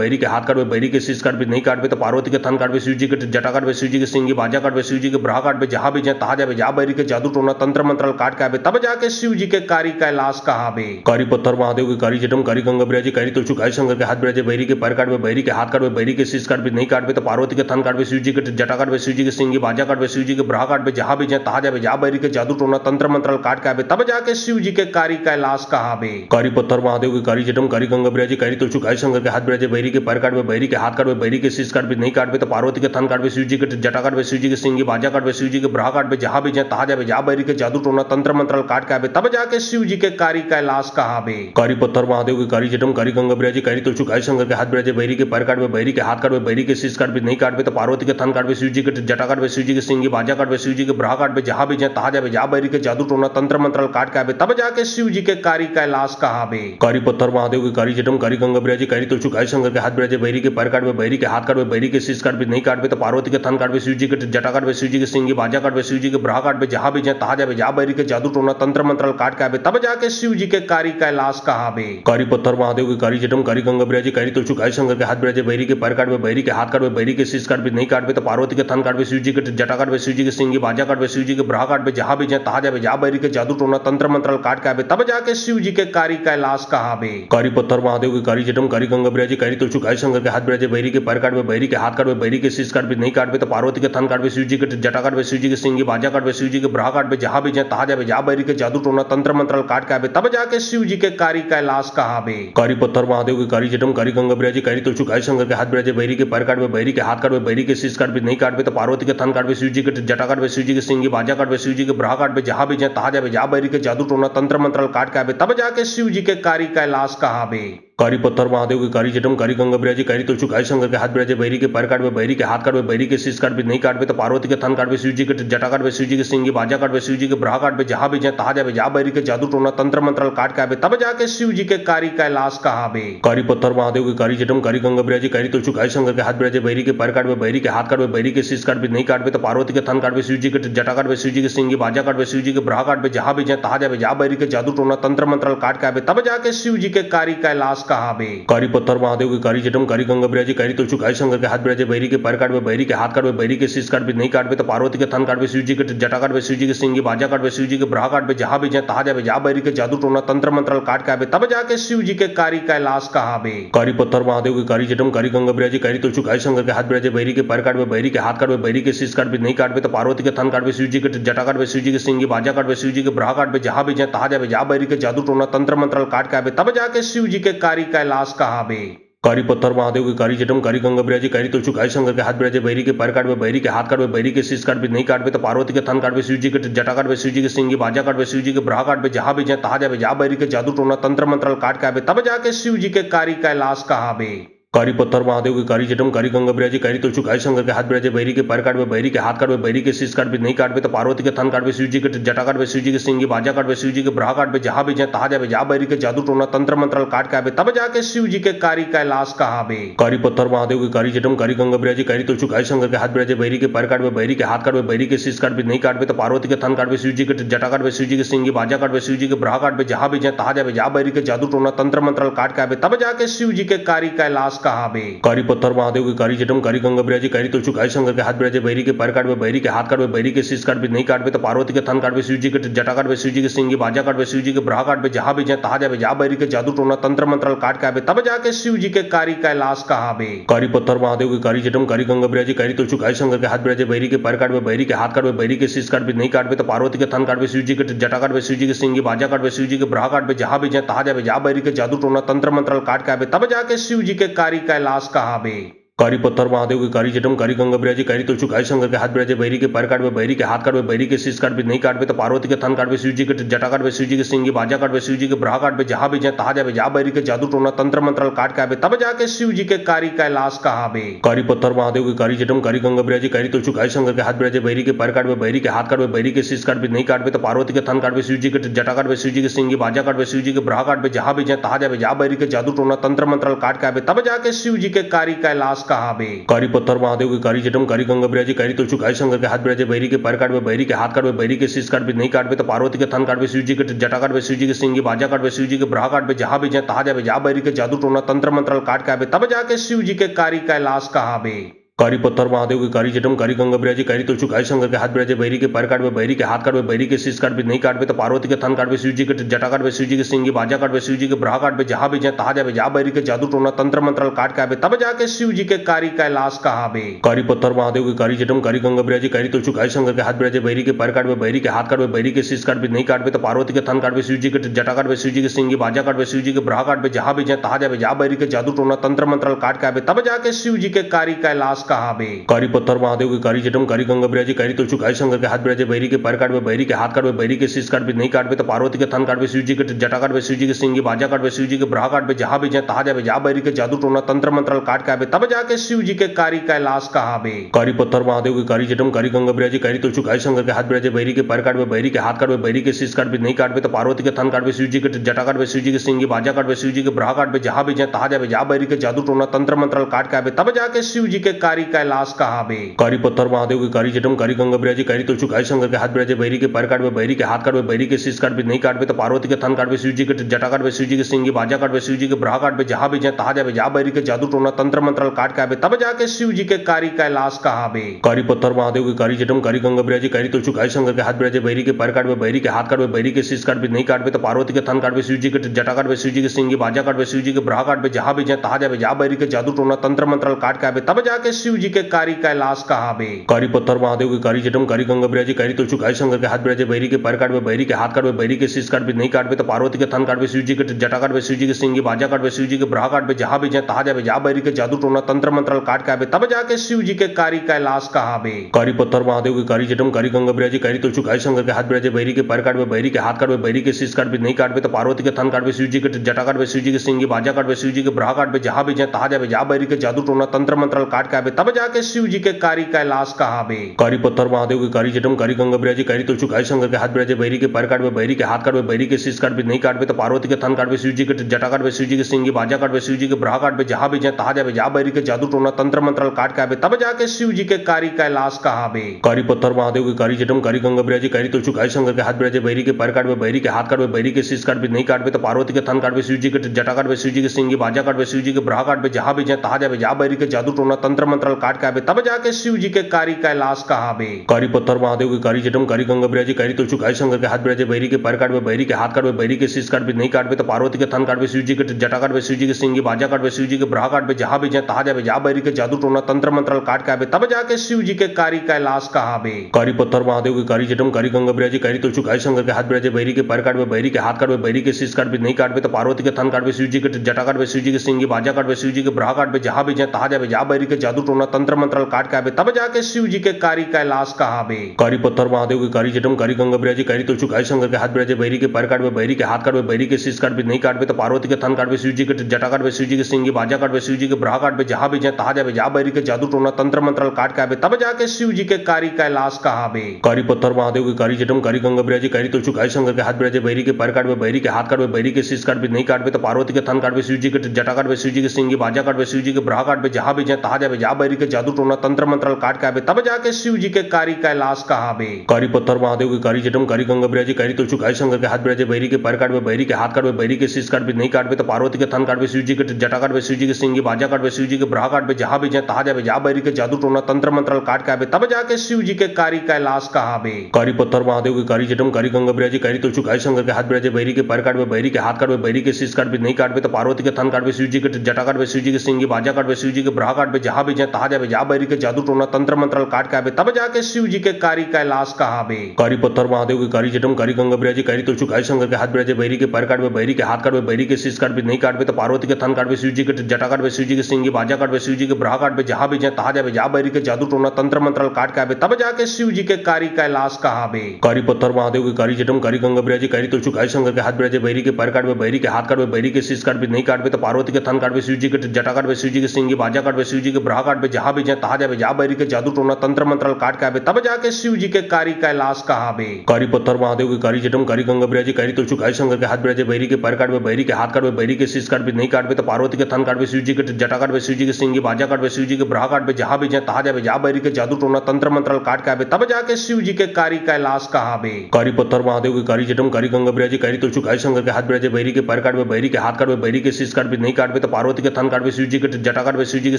बैरी के हाथ काटबे बैरी के शीश काटबे नहीं काटबे तो पार्वती के थन काटबे शिव जी के जटा काटबे शिव जी के सिंगी बाजा काटबे शिव जी के ब्रहा काटबे जहाँ भी जाए तहाँ जाबे जा बैरी के जादू टोना तंत्र मंत्रल काट के आबे तब जाके शिव जी के कारी कैलाश कहाबे। कारी पत्थर महादेव के कारी जटम कारी गंगा बिराजी कारी तुलसु गाय शंकर के हाथ बिराजे बैरी के पैर काटबे बैरी के हाथ काटबे बैरी के शीश काटबे नहीं काटबे तो पार्वती के थन काटबे शिव जी के जटा काटबे शिव जी के सिंगी बाजा काटबे शिव जी के ब्रहा काटबे जहाँ भी जाए तहाँ जाबे जा बैरी के जादू टोना तंत्र मंत्रल काट के आवे तब जाके शिव जी के कारी कैलाश कहावे। कारी पत्थर महादेव के कारी जटम कारी गंगा बिराजे कारी तुलसी कारी शंकर के हाथ बिराजे बैरी के पैर काटवे बैरी के हाथ काटवे बैरी के शीश काटवे नहीं काटवे तो पार्वती के थन काटवे शिव जी के जटा काटवे शिव जी के सिंगी बाजा काटवे शिव जी के ब्राह काटवे जहां भी जाए तहा जावे जा बैरी के जादू टोना तंत्र मंत्रल काट के आवे तब जाके शिव जी के कारी कैलाश कहावे। कारी पत्थर महादेव के कारी जटम कारी गंगा बिराजे कारी तुलसी कारी शंकर के हाथ बिराजे बैरी के पैर काटवे बैरी के हाथ काटवे बैरी के शीश काटवे नहीं काटवे तो पार्वती के थन काटवे शिव जी के जटा काटवे शिव जी के सिंगी बाजा काटवे शिव जी के ब्राह काटवे जहां भी जाए तहा जावे जा बैरी के जादू टोना तंत्र मंत्रल काट के आवे तब जाके शिव जी के कारी कैलाश कहावे। कारी पत्थर महादेव के कारी जटम कारी गंगा बिराजे कारी तुलसी कारी शंकर के हाथ बिराजे बैरी के पैर काटवे बैरी के हाथ काटवे बैरी के शीश काटवे नहीं काटवे तो पार्वती के थन काटवे शिव जी के जटा काटवे शिव जी के सिंगी बाजा काटवे शिव जी के ब्राह काटवे जहां भी जाए तहा जावे जा बैरी के जादू टोना तंत्र मंत्रल काट के आवे तब जाके शिव जी के कारी कैलाश कहावे। कारी पत्थर महादेव के कारी जटम कारी गंगा बिराजे कारी तुलसी कारी शंकर के हाथ बिराजे बैरी के पैर काटवे बैरी के हाथ काटवे बैरी के शीश काटवे नहीं काटवे तो पार्वती के थन काटवे शिव जी के जटा काटवे शिव जी के सिंगी बाजा काटवे शिव जी के ब्राह काटवे जहां भी जाए तहा जावे जा बैरी के जादू टोना तंत्र मंत्रल काट के आवे तब जाके शिव जी के कारी कैलाश कहावे। कारी पत्थर महादेव के कारी जटम कारी गंगा बिराजे कारी तुलसी कारी शंकर के हाथ बिराजे बैरी के पैर काटवे बैरी के हाथ काटवे बैरी के शीश काटवे नहीं काटवे तो पार्वती के थन काटवे शिव जी के जटा काटवे शिव जी के सिंगी बाजा काटवे शिव जी के ब्राह काटवे जहां भी जाए तहा जावे जा बैरी के जादू टोना तंत्र मंत्रल काट के आवे तब जाके शिव जी के कारी कैलाश कहावे। कारी पत्थर महादेव के कारी जटम कारी गंगा बिराजे कारी तुलसी कारी शंकर के हाथ बिराजे बैरी के पैर काटवे बैरी के हाथ काटवे बैरी के शीश काटवे नहीं काटवे तो पार्वती के थन काटवे शिव जी के जटा काटवे शिव जी के सिंगी बाजा काटवे शिव जी के ब्राह काटवे जहां भी जाए तहा जावे जा बैरी के जादू टोना तंत्र मंत्रल काट के आवे तब जाके शिव जी के कारी कैलाश कहावे। कारी पत्थर महादेव के कारी जटम कारी गंगा बिराजे कारी तुलसी कारी शंकर के हाथ बिराजे बैरी के पैर काटवे बैरी के हाथ काटवे बैरी के शीश काटवे नहीं काटवे तो पार्वती के थन काटवे शिव जी के जटा काटवे शिव जी के सिंगी बाजा काटवे शिव जी के ब्राह काटवे जहां भी जाए तहा जावे जा बैरी के जादू टोना तंत्र मंत्रल काट के आवे तब जाके शिव जी के कारी कैलाश कहावे। कारी पत्थर महादेव के कारी जटम कारी गंगा बिराजे कारी तुलसी कारी शंकर के हाथ बिराजे बैरी के पैर काटवे बैरी के हाथ काटवे बैरी के शीश काटवे नहीं काटवे तो पार्वती के थन काटवे शिव जी के जटा काटवे शिव जी के सिंगी बाजा काटवे शिव जी के ब्राह काटवे जहां भी जाए तहा जावे जा बैरी के जादू टोना तंत्र मंत्रल काट के आवे तब जाके शिव जी के कारी कैलाश कहावे। कारी पत्थर महादेव के कारी जटम कारी गंगा बिराजे कारी तुलसी कारी शंकर के हाथ बिराजे बैरी के पैर काटवे बैरी के हाथ काटवे बैरी के शीश काटवे नहीं काटवे तो पार्वती के थन काटवे शिव जी के जटा काटवे शिव जी के सिंगी बाजा काटवे शिव जी के ब्राह काटवे जहां भी जाए तहा जावे जा बैरी के जादू टोना तंत्र मंत्रल काट के आवे तब जाके शिव जी के कारी कैलाश कहावे। कारी पत्थर महादेव के कारी जटम कारी गंगा बिराजे कारी तुलसी कारी शंकर के हाथ बिराजे बैरी के पैर काटवे बैरी के हाथ काटवे बैरी के शीश काटवे नहीं काटवे तो पार्वती के थन काटवे शिव जी के जटा काटवे शिव जी के सिंगी बाजा काटवे शिव जी के ब्राह काटवे जहां भी जाए तहा जावे जा बैरी के जादू टोना तंत्र मंत्रल काट के आवे तब जाके शिव जी के कारी कैलाश कहावे। कारी पत्थर महादेव के कारी जटम कारी गंगा बिराजे कारी तुलसी कारी शंकर के हाथ बिराजे बैरी के पैर काटवे बैरी के हाथ काटवे बैरी के शीश काटवे नहीं काटवे तो पार्वती के थन काटवे शिव जी के जटा काटवे शिव जी के सिंगी बाजा काटवे शिव जी के ब्राह काटवे जहां भी जाए तहा जावे जा बैरी के जादू टोना तंत्र मंत्रल काट के आवे तब जाके शिव जी के कारी कैलाश कहावे। कारी पत्थर महादेव के कारी जटम कारी गंगा बिराजे कारी तुलसी कारी शंकर के हाथ बिराजे बैरी के पैर काटवे बैरी के हाथ काटवे बैरी के शीश काटवे नहीं काटवे तो पार्वती के थन काटवे शिव जी के जटा काटवे शिव जी के सिंगी बाजा काटवे शिव जी के ब्राह काटवे जहां भी जाए तहा जावे जा बैरी के जादू टोना तंत्र मंत्रल काट के आवे तब जाके शिव जी के कारी कैलाश कहावे। कारी पत्थर महादेव के कारी जटम कारी गंगा बिराजे कारी तुलसी कारी शंकर के हाथ बिराजे बैरी के पैर काटवे बैरी के हाथ काटवे बैरी के शीश काटवे नहीं काटवे तो पार्वती के थन काटवे शिव जी के जटा काटवे शिव जी के सिंगी बाजा काटवे शिव जी के ब्राह काटवे जहां भी जाए तहा जावे जा बैरी के जादू टोना तंत्र मंत्रल काट के आवे तब जाके शिव जी के कारी कैलाश कहावे। कारी पत्थर महादेव के कारी जटम कारी गंगा बिराजे कारी तुलसी कारी शंकर के हाथ बिराजे बैरी के पैर काटवे बैरी के हाथ काटवे बैरी के शीश काटवे नहीं काटवे तो पार्वती के थन काटवे शिव जी के जटा काटवे शिव जी के सिंगी बाजा काटवे शिव जी के ब्राह काटवे जहां भी जाए तहा जावे जा बैरी के जादू टोना तंत्र मंत्रल काट के आवे तब जाके शिव जी के कारी कैलाश कहावे। कारी पत्थर महादेव के कारी जटम कारी गंगा बिराजे कारी तुलसी कारी शंकर के हाथ बिराजे बैरी के पैर काटवे बैरी के हाथ काटवे बैरी के शीश काटवे नहीं काटवे तो पार्वती के थन काटवे शिव जी के जटा काटवे शिव जी के सिंगी बाजा काटवे शिव जी के ब्राह काटवे जहां भी जाए तहा जावे जा बैरी के जादू टोना तंत्र मंत्रल काट के आवे तब जाके शिव जी के कारी कैलाश कहावे। कारी पत्थर महादेव के कारी जटम कारी गंगा बिराजे कारी तुलसी कारी शंकर के हाथ बिराजे बैरी के पैर काटवे बैरी के हाथ काटवे बैरी के शीश काटवे नहीं काटवे तो पार्वती के थन काटवे शिव जी के जटा काटवे शिव जी के सिंगी बाजा काटवे शिव जी के ब्राह काटवे जहां भी जाए तहा जावे जा बैरी के जादू टोना तंत्र मंत्रल काट के आवे तब जाके शिव जी के कारी कैलाश कहावे। कारी पत्थर महादेव के कारी जटम कारी गंगा बिराजे कारी तुलसी कारी शंकर के हाथ बिराजे बैरी के पैर काटवे बैरी के हाथ काटवे बैरी के शीश काटवे नहीं काटवे तो पार्वती के थन काटवे शिव जी के जटा काटवे शिव जी के सिंगी बाजा काटवे शिव जी के ब्राह काटवे जहां भी जाए तहा जावे जा बैरी के जादू टोना तंत्र मंत्रल काट के आवे तब जाके शिव जी के कारी कैलाश कहावे। पत्थर महादेव के कारी जटम कारी गंगा बिराजे कारी तुलसी कारी शंकर के हाथ बिराजे बैरी के पैर काटवे बैरी के हाथ काटवे बैरी के शीश काटवे नहीं काटवे तो पार्वती के थन काटवे शिव जी के जटा काटवे शिव जी के सिंगी बाजा काटवे शिव जी के ब्राह काटवे जहां भी जाए तहा जावे जा बैरी के जादू टोना तंत्र मंत्रल काट के आवे तब जाके शिव जी के कारी कैलाश कहावे। कारी पत्थर महादेव के कारी जटम कारी गंगा बिराजी कारी तुलसी कारी शंकर के हाथ बिराजे बहरी के पैर काटवे बहरी के हाथ काटवे बहरी के शीश काटवे नहीं काटवे तो पार्वती के थन काटवे शिव जी के जटा काटवे शिव जी के सिंगी बाजा काटवे शिव जी के ब्रहा काटवे जहां भी जाए तहा जावे जा बहरी के जादू टोना तंत्र मंत्र काट के आवे तब जाके शिव जी के कारी कैलाश कहावे। कारी पत्थर महादेव के कारी जटम कारी गंगा बिराजी कारी तुलसी कारी शंकर के हाथ बिराजे बहरी के पैर काटवे बहरी के हाथ काटवे बहरी के शीश काटवे नहीं काटवे तो पार्वती के थन काटवे शिव जी के जटा काटवे शिव जी के सिंगी बाजा काटवे शिव जी के ब्रहा काटवे जहां भी जाए तहा जावे जा बहरी के जादू टोना तंत्र मंत्र काट के आवे तब जाके शिव जी के कारी कैलाश कहावे। कारी पत्थर महादेव के कारी जटम कारी गंगा बिराजी कारी तुलसी कारी शंकर के हाथ बिराजे बहरी के पैर काटवे बहरी के हाथ काटवे बहरी के शीश काटवे नहीं काटवे तो पार्वती के थन काटवे शिव जी के जटा काटवे शिव जी के सिंगी बाजा काटवे शिव जी के ब्रहा काटवे जहां भी जाए तहा जावे जा बहरी के जादू टोना तंत्र मंत्र काट के आवे तब जाके शिव जी के कारी कैलाश कहावे। कारी पत्थर महादेव के कारी जटम कारी गंगा बिराजी कारी तुलसी कारी शंकर के हाथ बिराजे बहरी के पैर काटवे बहरी के हाथ काटवे बहरी के शीश काटवे नहीं काटवे तो पार्वती के थन काटवे शिव जी के जटा काटवे शिव जी के सिंगी बाजा काटवे शिव जी के ब्रहा काटवे जहां भी जाए तहा जावे जा बहरी के जादू टोना तंत्र मंत्र काट के आवे तब जाके शिव जी के कारी कैलाश कहावे। कारी पत्थर महादेव के कारी जटम कारी गंगा बिराजी कारी तुलसी कारी शंकर के हाथ बिराजे बहरी के पैर काटवे बहरी के हाथ काटवे बहरी के शीश काटवे नहीं काटवे तो पार्वती के थन काटवे शिव जी के जटा काटवे शिव जी के सिंगी बाजा काटवे शिव जी के ब्रहा काटवे जहां भी जाए तहा जावे जा बहरी के जादू टोना तंत्र मंत्र काट के आवे तब जाके शिव जी के कारी कैलाश कहावे। कारी पत्थर महादेव के कारी जटम कारी गंगा बिराजी कारी तुलसी कारी शंकर के हाथ बिराजे बहरी के पैर काटवे बहरी के हाथ काटवे बहरी के शीश काटवे नहीं काटवे तो पार्वती के थन काटवे शिव जी के जटा काटवे शिव जी के सिंगी बाजा काटवे शिव जी के ब्रहा काटवे जहां भी जाए तहा जावे जा बहरी के जादू टोना तंत्र मंत्र काट के आवे तब जाके शिव जी के कारी कैलाश कहावे। कारी पत्थर महादेव के कारी जटम कारी गंगा बिराजी कारी तुलसी कारी शंकर के हाथ बिराजे बहरी के पैर काटवे बहरी के हाथ काटवे बहरी के शीश काटवे नहीं काटवे तो पार्वती के थन काटवे शिव जी के जटा काटवे शिव जी के सिंगी बाजा काटवे शिव जी के ब्रहा काटवे जहां भी जाए तहा जावे जा बहरी के जादू टोना तंत्र मंत्र काट के आवे तब जाके शिव जी के कारी कैलाश कहावे। कारी पत्थर महादेव के कारी जटम कारी गंगा बिराजी कारी तुलसी कारी शंकर के हाथ बिराजे बहरी के पैर काटवे बहरी के हाथ काटवे बहरी के शीश काटवे नहीं काटवे तो पार्वती के थन काटवे शिव जी के जटा काटवे शिव जी के सिंगी बाजा काटवे शिव जी के ब्रहा काटवे जहां भी जाए तहा जावे जा बहरी के जादू टोना तंत्र मंत्र काट के आवे तब जाके शिव जी के कारी कैलाश कहावे। कारी पत्थर महादेव के कारी जटम कारी गंगा बिराजी कारी तुलसी कारी शंकर के हाथ बिराजे बहरी के पैर काटवे बहरी के हाथ काटवे बहरी के शीश काटवे नहीं काटवे तो पार्वती के थन काटवे शिव जी के जटा काटवे शिव जी के सिंगी बाजा काटवे शिव जी के ब्रहा काटवे जहां भी जाए तहा जावे जा बहरी के जादू टोना तंत्र मंत्र काट के आवे तब जाके शिव जी के कारी कैलाश कहावे। कारी पत्थर महादेव के कारी जटम कारी गंगा बिराजी कारी तुलसी कारी शंकर के हाथ बिराजे बहरी के पैर काटवे बहरी के हाथ काटवे बहरी के शीश काटवे नहीं काटवे तो पार्वती के थन काटवे शिव जी के जटा काटवे शिव जी के सिंगी बाजा काटवे शिव जी के ब्रहा काटवे जहां भी जाए तहा जावे जा बहरी के जादू टोना तंत्र मंत्र काट के आवे तब जाके शिव जी के कारी कैलाश कहावे। कारी पत्थर महादेव के कारी जटम कारी गंगा बिराजी कारी तुलसी कारी शंकर के हाथ बिराजे बहरी के पैर काटवे बहरी के हाथ काटवे बहरी के शीश काटवे नहीं काटवे तो पार्वती के थन काटवे शिव जी के जटा काटवे शिव जी के सिंगी बाजा काटवे शिव जी के ब्रहा काटवे जहां भी जाए तहा जावे जा बहरी के जादू टोना तंत्र मंत्र काट के आवे तब जाके शिव जी के कारी कैलाश कहावे। कारी पत्थर महादेव के कारी जटम कारी गंगा बिराजी कारी तुलसी कारी शंकर के हाथ बिराजे बहरी के पैर काटवे बहरी के हाथ काटवे बहरी के शीश काटवे नहीं काटवे तो पार्वती के थन काटवे शिव जी के जटा काटवे शिव जी के सिंगी बाजा काटवे शिव जी के ब्रहा काटवे जहां भी जाए तहा जावे जा बहरी के जादू टोना तंत्र मंत्र काट के आवे तब जाके शिव जी के कारी कैलाश कहावे। कारी पत्थर महादेव के कारी जटम कारी गंगा बिराजी कारी तुलसी कारी शंकर के हाथ बिराजे बहरी के पैर काटवे बहरी के हाथ काटवे बहरी के शीश काटवे नहीं काटवे तो पार्वती के थन काटवे शिव जी के जटा काटवे शिव जी के सिंगी बाजा काटवे शिव जी के ब्रहा काटवे जहां भी जाए तहा जावे जा बहरी के जादू टोना तंत्र मंत्र काट के आवे तब जाके शिव जी के कारी कैलाश कहावे। कारी पत्थर महादेव के कारी जटम कारी गंगा बिराजी कारी तुलसी कारी शंकर के हाथ बिराजे बहरी के पैर काटवे बहरी के हाथ काटवे बहरी के शीश काटवे नहीं काटवे तो पार्वती के थन काटवे शिव जी के जटा काटवे शिव जी के सिंगी बाजा काटवे शिव जी के ब्रहा काटवे जहां भी जाए तहा जावे जा बहरी के जादू टोना तंत्र मंत्र काट के आवे तब जाके शिव जी के कारी कैलाश कहावे। कारी पत्थर महादेव के कारी जटम कारी गंगा बिराजी कारी तुलसी कारी शंकर के हाथ बिराजे बहरी के पैर काटवे बहरी के हाथ काटवे बहरी के शीश काटवे नहीं काटवे तो पार्वती के थन काटवे शिव जी के जटा काटवे शिव जी के सिंगी बाजा काटवे शिव जी के ब्रहा काटवे जहां भी जाए तहा जावे जा बहरी के जादू टोना तंत्र मंत्र काट के आवे तब जाके शिव जी के कारी कैलाश कहावे। कारी पत्थर महादेव के कारी जटम कारी गंगा बिराजी कारी तुलसी कारी शंकर के हाथ बिराजे बहरी के पैर काटवे बहरी के हाथ काटवे बहरी के शीश काटवे नहीं काटवे तो पार्वती के थन काटवे शिव जी के जटा काटवे शिव जी के सिंगी बाजा काटवे शिव जी के ब्रहा काटवे जहां भी जाए तहा जावे जा बहरी के जादू टोना तंत्र मंत्र काट के आवे तब जाके शिव जी के कारी कैलाश कहावे। कारी पत्थर महादेव के कारी जटम कारी गंगा बिराजी कारी तुलसी कारी शंकर के हाथ बिराजे बहरी के पैर काटवे बहरी के हाथ काटवे बहरी के शीश काटवे नहीं काटवे तो पार्वती के थन काटवे शिव जी के जटा काटवे शिव जी के सिंगी बाजा काटवे शिव जी के ब्रहा काटवे जहां भी जाए तहा जावे जा बहरी के जादू टोना तंत्र मंत्र काट के आवे तब जाके शिव जी के कारी कैलाश कहावे। कारी पत्थर महादेव के कारी जटम कारी गंगा बिराजी कारी तुलसी कारी शंकर के हाथ बिराजे बहरी के पैर काटवे बहरी के हाथ काटवे बहरी के शीश काटवे नहीं काटवे तो पार्वती के थन काटवे शिव जी के जटा काटवे शिव जी के सिंगी बाजा काटवे शिव जी के ब्रहा काटवे जहां भी जाए तहा जावे जा बहरी के जादू टोना तंत्र मंत्र काट के आवे तब जाके शिव जी के कारी कैलाश कहावे। कारी पत्थर महादेव के कारी जटम कारी गंगा बिराजी कारी तुलसी कारी शंकर के हाथ बिराजे बहरी के पैर काटवे बहरी के हाथ काटवे बहरी के शीश काटवे नहीं काटवे तो पार्वती के थन काटवे शिव जी के जटा काटवे शिव जी के सिंगी बाजा काटवे शिव जी के ब्रहा काटवे जहां भी जाए तहा जावे जा बहरी के जादू टोना तंत्र मंत्र काट के आवे तब जाके शिव जी के कारी कैलाश कहावे। कारी पत्थर महादेव के कारी जटम कारी गंगा बिराजी कारी तुलसी कारी शंकर के हाथ बिराजे बहरी के पैर काटवे बहरी के हाथ काटवे बहरी के शीश काटवे नहीं काटवे तो पार्वती के थन काटवे शिव जी के जटा काटवे शिव जी के